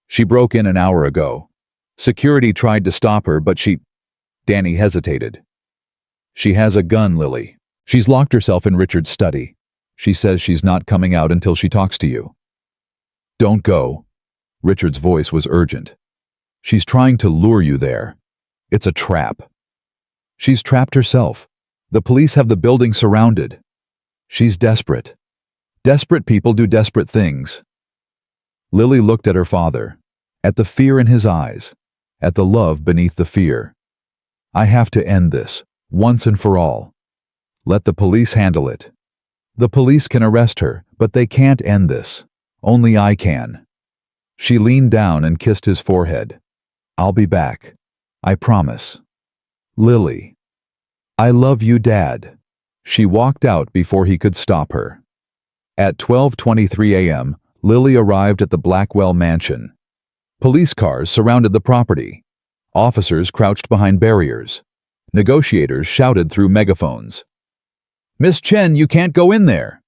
She broke in an hour ago. Security tried to stop her, but Danny hesitated. She has a gun, Lily. She's locked herself in Richard's study. She says she's not coming out until she talks to you. Don't go. Richard's voice was urgent. She's trying to lure you there. It's a trap. She's trapped herself. The police have the building surrounded. She's desperate. Desperate people do desperate things. Lily looked at her father, at the fear in his eyes, at the love beneath the fear. I have to end this, once and for all. Let the police handle it. The police can arrest her, but they can't end this. Only I can. She leaned down and kissed his forehead. I'll be back. I promise. Lily. I love you, Dad. She walked out before he could stop her. At 12:23 a.m., Lily arrived at the Blackwell mansion. Police cars surrounded the property. Officers crouched behind barriers. Negotiators shouted through megaphones. Miss Chen, you can't go in there.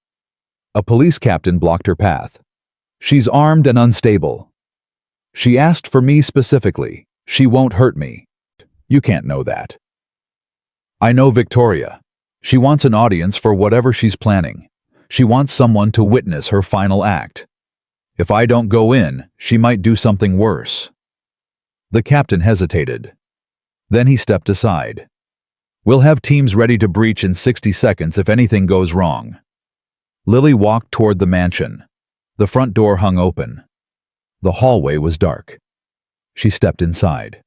A police captain blocked her path. She's armed and unstable. She asked for me specifically. She won't hurt me. You can't know that. I know Victoria. She wants an audience for whatever she's planning. She wants someone to witness her final act. If I don't go in, she might do something worse. The captain hesitated. Then he stepped aside. We'll have teams ready to breach in 60 seconds if anything goes wrong. Lily walked toward the mansion. The front door hung open. The hallway was dark. She stepped inside.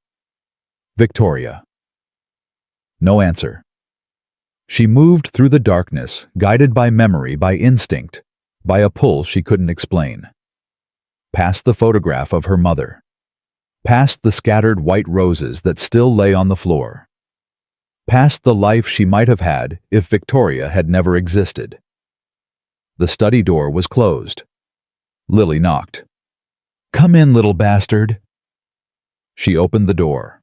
Victoria. No answer. She moved through the darkness, guided by memory, by instinct, by a pull she couldn't explain. Past the photograph of her mother. Past the scattered white roses that still lay on the floor. Past the life she might have had if Victoria had never existed. The study door was closed. Lily knocked. Come in, little bastard. She opened the door.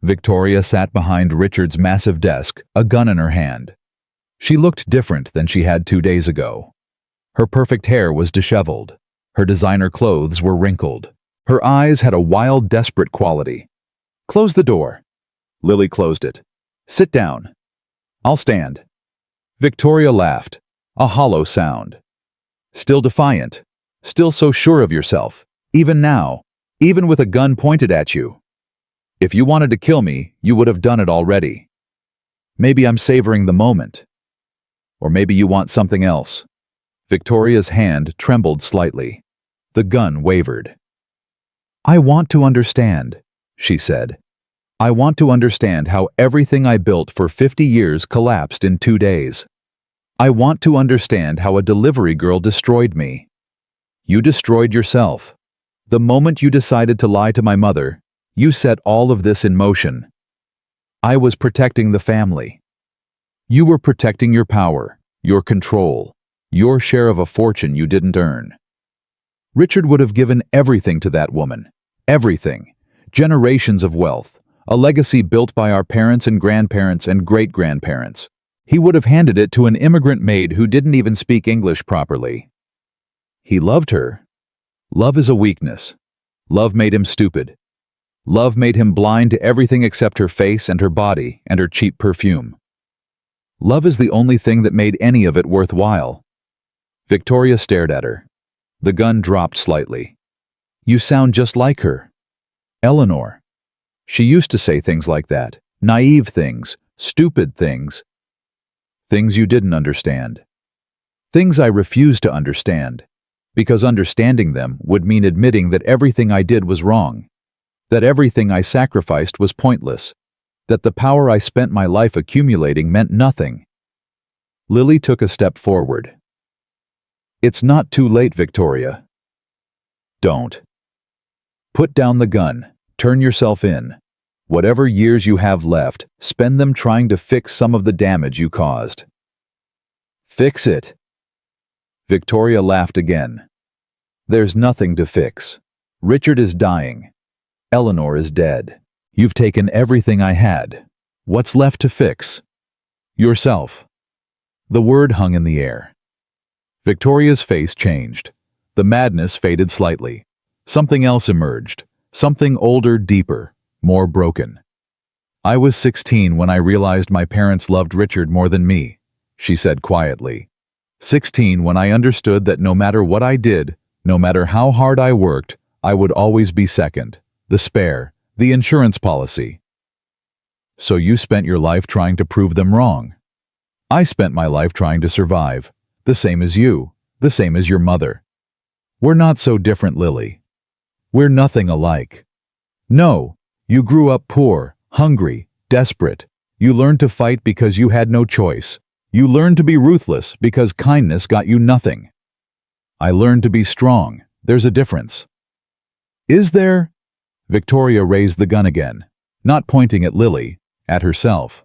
Victoria sat behind Richard's massive desk, a gun in her hand. She looked different than she had 2 days ago. Her perfect hair was disheveled. Her designer clothes were wrinkled. Her eyes had a wild, desperate quality. Close the door. Lily closed it. Sit down. I'll stand. Victoria laughed, a hollow sound. Still defiant. Still so sure of yourself. Even now. Even with a gun pointed at you. If you wanted to kill me, you would have done it already. Maybe I'm savoring the moment. Or maybe you want something else. Victoria's hand trembled slightly. The gun wavered. I want to understand, she said. I want to understand how everything I built for 50 years collapsed in 2 days. I want to understand how a delivery girl destroyed me. You destroyed yourself. The moment you decided to lie to my mother, you set all of this in motion. I was protecting the family. You were protecting your power, your control, your share of a fortune you didn't earn. Richard would have given everything to that woman. Everything. Generations of wealth. A legacy built by our parents and grandparents and great-grandparents. He would have handed it to an immigrant maid who didn't even speak English properly. He loved her. Love is a weakness. Love made him stupid. Love made him blind to everything except her face and her body and her cheap perfume. Love is the only thing that made any of it worthwhile. Victoria stared at her. The gun dropped slightly. You sound just like her. Eleanor. She used to say things like that. Naive things. Stupid things. Things you didn't understand. Things I refused to understand. Because understanding them would mean admitting that everything I did was wrong. That everything I sacrificed was pointless. That the power I spent my life accumulating meant nothing. Lily took a step forward. It's not too late, Victoria. Don't. Put down the gun. Turn yourself in. Whatever years you have left, spend them trying to fix some of the damage you caused. Fix it. Victoria laughed again. There's nothing to fix. Richard is dying. Eleanor is dead. You've taken everything I had. What's left to fix? Yourself. The word hung in the air. Victoria's face changed. The madness faded slightly. Something else emerged. Something older, deeper, more broken. I was 16 when I realized my parents loved Richard more than me, she said quietly. 16 when I understood that no matter what I did, no matter how hard I worked, I would always be second, the spare, the insurance policy. So you spent your life trying to prove them wrong. I spent my life trying to survive, the same as you, the same as your mother. We're not so different, Lily. We're nothing alike. No, you grew up poor, hungry, desperate. You learned to fight because you had no choice. You learned to be ruthless because kindness got you nothing. I learned to be strong. There's a difference. Is there? Victoria raised the gun again, not pointing at Lily, at herself.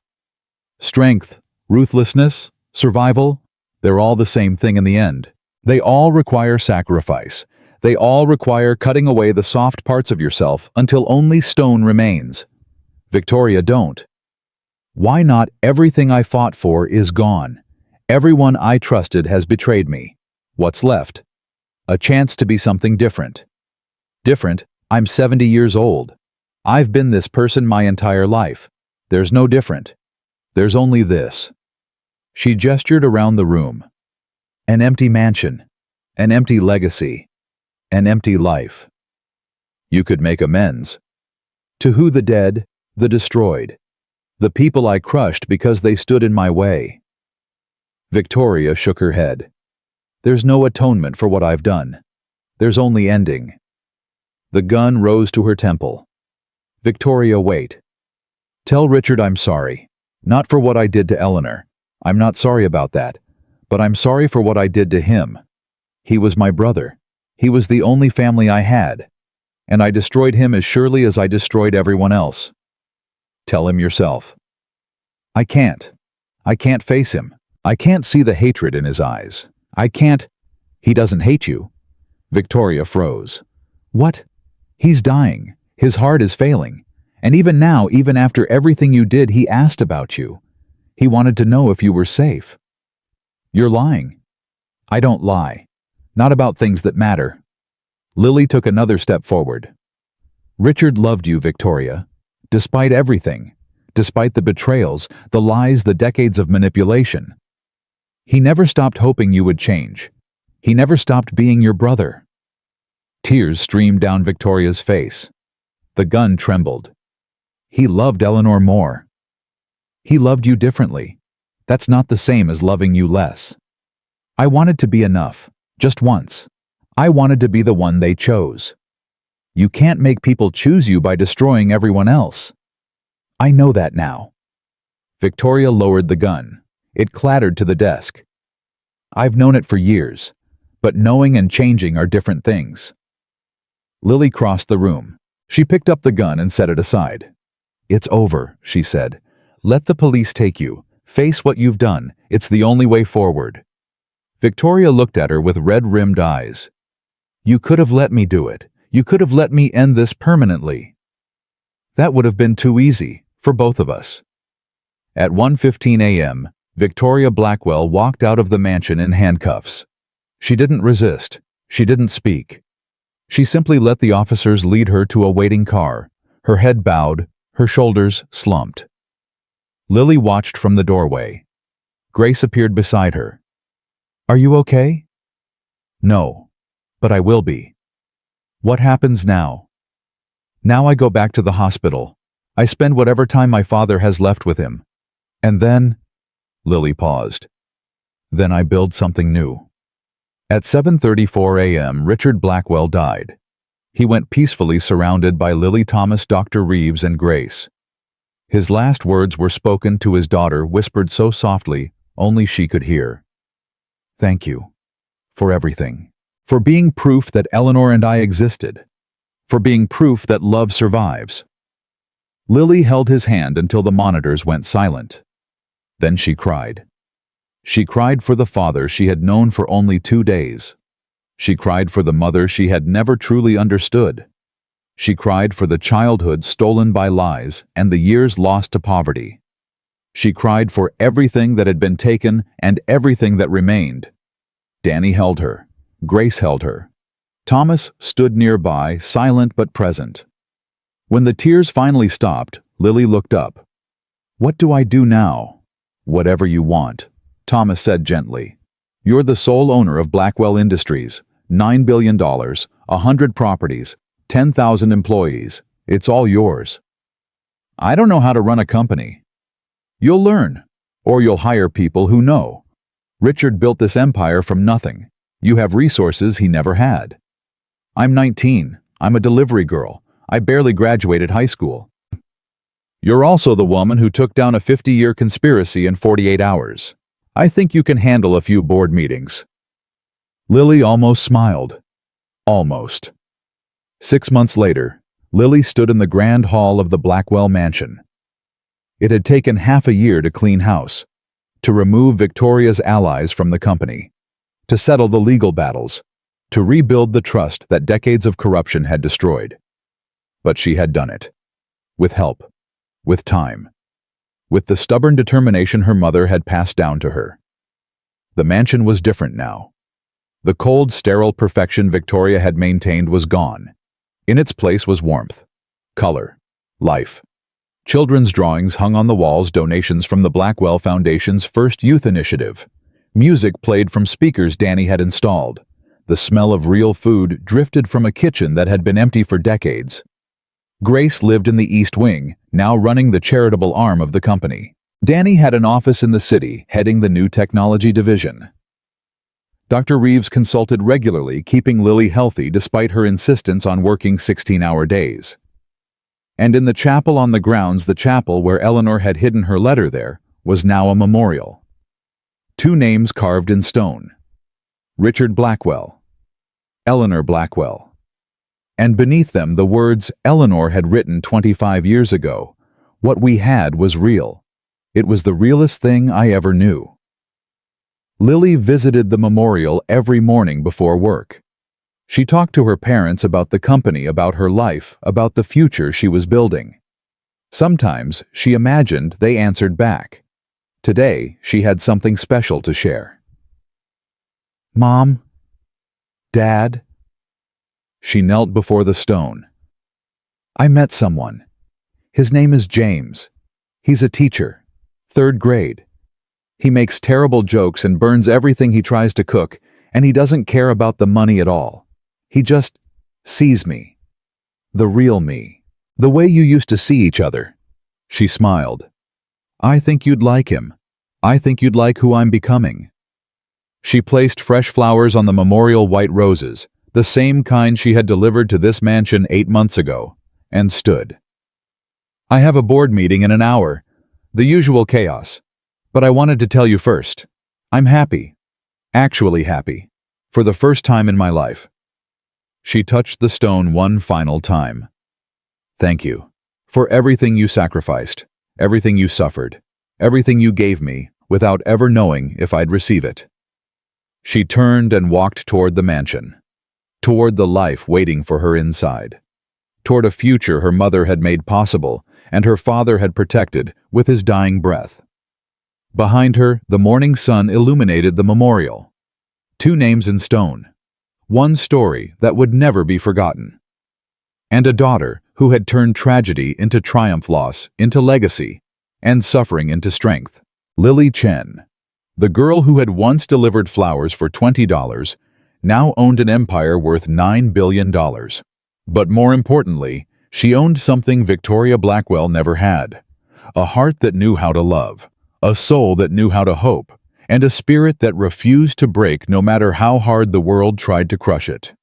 Strength, ruthlessness, survival, they're all the same thing in the end. They all require sacrifice. They all require cutting away the soft parts of yourself until only stone remains. Victoria, don't. Why not? Everything I fought for is gone. Everyone I trusted has betrayed me. What's left? A chance to be something different. Different? I'm 70 years old. I've been this person my entire life. There's no different. There's only this. She gestured around the room. An empty mansion. An empty legacy. An empty life. You could make amends. To who? The dead, the destroyed. The people I crushed because they stood in my way. Victoria shook her head. There's no atonement for what I've done. There's only ending. The gun rose to her temple. Victoria, wait. Tell Richard I'm sorry. Not for what I did to Eleanor. I'm not sorry about that. But I'm sorry for what I did to him. He was my brother. He was the only family I had. And I destroyed him as surely as I destroyed everyone else. Tell him yourself. I can't. I can't face him. I can't see the hatred in his eyes. I can't. He doesn't hate you. Victoria froze. What? He's dying. His heart is failing. And even now, even after everything you did, he asked about you. He wanted to know if you were safe. You're lying. I don't lie. Not about things that matter. Lily took another step forward. Richard loved you, Victoria. Despite everything. Despite the betrayals, the lies, the decades of manipulation. He never stopped hoping you would change. He never stopped being your brother. Tears streamed down Victoria's face. The gun trembled. He loved Eleanor more. He loved you differently. That's not the same as loving you less. I wanted to be enough, just once. I wanted to be the one they chose. You can't make people choose you by destroying everyone else. I know that now. Victoria lowered the gun. It clattered to the desk. I've known it for years, but knowing and changing are different things. Lily crossed the room. She picked up the gun and set it aside. It's over, she said. Let the police take you. Face what you've done. It's the only way forward. Victoria looked at her with red-rimmed eyes. You could have let me do it. You could have let me end this permanently. That would have been too easy, for both of us. At 1:15 a.m., Victoria Blackwell walked out of the mansion in handcuffs. She didn't resist. She didn't speak. She simply let the officers lead her to a waiting car, her head bowed, her shoulders slumped. Lily watched from the doorway. Grace appeared beside her. Are you okay? No, but I will be. What happens now? Now I go back to the hospital. I spend whatever time my father has left with him. And then, Lily paused. Then I build something new. At 7:34 a.m., Richard Blackwell died. He went peacefully surrounded by Lily Thomas, Dr. Reeves, and Grace. His last words were spoken to his daughter, whispered so softly only she could hear. Thank you. For everything. For being proof that Eleanor and I existed. For being proof that love survives. Lily held his hand until the monitors went silent. Then she cried. She cried for the father she had known for only 2 days. She cried for the mother she had never truly understood. She cried for the childhood stolen by lies and the years lost to poverty. She cried for everything that had been taken and everything that remained. Danny held her. Grace held her. Thomas stood nearby, silent but present. When the tears finally stopped, Lily looked up. "What do I do now?" "Whatever you want," Thomas said gently. "You're the sole owner of Blackwell Industries, $9 billion, 100 properties, 10,000 employees. It's all yours." "I don't know how to run a company." "You'll learn, or you'll hire people who know. Richard built this empire from nothing. You have resources he never had." "I'm 19. I'm a delivery girl. I barely graduated high school." "You're also the woman who took down a 50-year conspiracy in 48 hours. I think you can handle a few board meetings." Lily almost smiled. Almost. 6 months later, Lily stood in the grand hall of the Blackwell mansion. It had taken half a year to clean house, to remove Victoria's allies from the company, to settle the legal battles, to rebuild the trust that decades of corruption had destroyed. But she had done it. With help. With time. With the stubborn determination her mother had passed down to her. The mansion was different now. The cold, sterile perfection Victoria had maintained was gone. In its place was warmth, color, life. Children's drawings hung on the walls, donations from the Blackwell Foundation's first youth initiative. Music played from speakers Danny had installed. The smell of real food drifted from a kitchen that had been empty for decades. Grace lived in the East Wing, now running the charitable arm of the company. Danny had an office in the city, heading the new technology division. Dr. Reeves consulted regularly, keeping Lily healthy despite her insistence on working 16-hour days. And in the chapel on the grounds, the chapel where Eleanor had hidden her letter there, was now a memorial. 2 names carved in stone. Richard Blackwell. Eleanor Blackwell. And beneath them the words Eleanor had written 25 years ago. "What we had was real. It was the realest thing I ever knew." Lily visited the memorial every morning before work. She talked to her parents about the company, about her life, about the future she was building. Sometimes she imagined they answered back. Today, she had something special to share. "Mom? Dad?" She knelt before the stone. "I met someone. His name is James. He's a teacher, 3rd grade. He makes terrible jokes and burns everything he tries to cook, and he doesn't care about the money at all. He just sees me. The real me. The way you used to see each other." She smiled. "I think you'd like him. I think you'd like who I'm becoming." She placed fresh flowers on the memorial white roses, the same kind she had delivered to this mansion 8 months ago, and stood. "I have a board meeting in an hour. The usual chaos. But I wanted to tell you first. I'm happy. Actually happy. For the first time in my life." She touched the stone one final time. "Thank you. For everything you sacrificed, everything you suffered, everything you gave me, without ever knowing if I'd receive it." She turned and walked toward the mansion. Toward the life waiting for her inside. Toward a future her mother had made possible and her father had protected with his dying breath. Behind her, the morning sun illuminated the memorial. 2 names in stone. One story that would never be forgotten. And a daughter who had turned tragedy into triumph, loss into legacy, and suffering into strength. Lily Chen. The girl who had once delivered flowers for $20 now owned an empire worth $9 billion. But more importantly, she owned something Victoria Blackwell never had. A heart that knew how to love. A soul that knew how to hope, and a spirit that refused to break no matter how hard the world tried to crush it.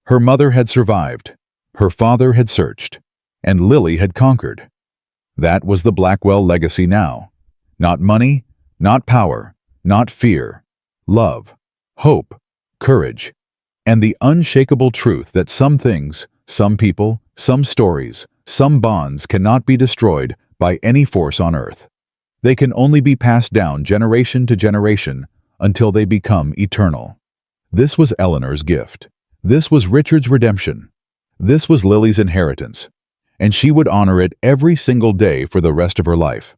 Her mother had survived, her father had searched, and Lily had conquered. That was the Blackwell legacy now. Not money, not power, not fear. Love, hope, courage, and the unshakable truth that some things, some people, some stories, some bonds cannot be destroyed by any force on earth. They can only be passed down generation to generation until they become eternal. This was Eleanor's gift. This was Richard's redemption. This was Lily's inheritance. And she would honor it every single day for the rest of her life.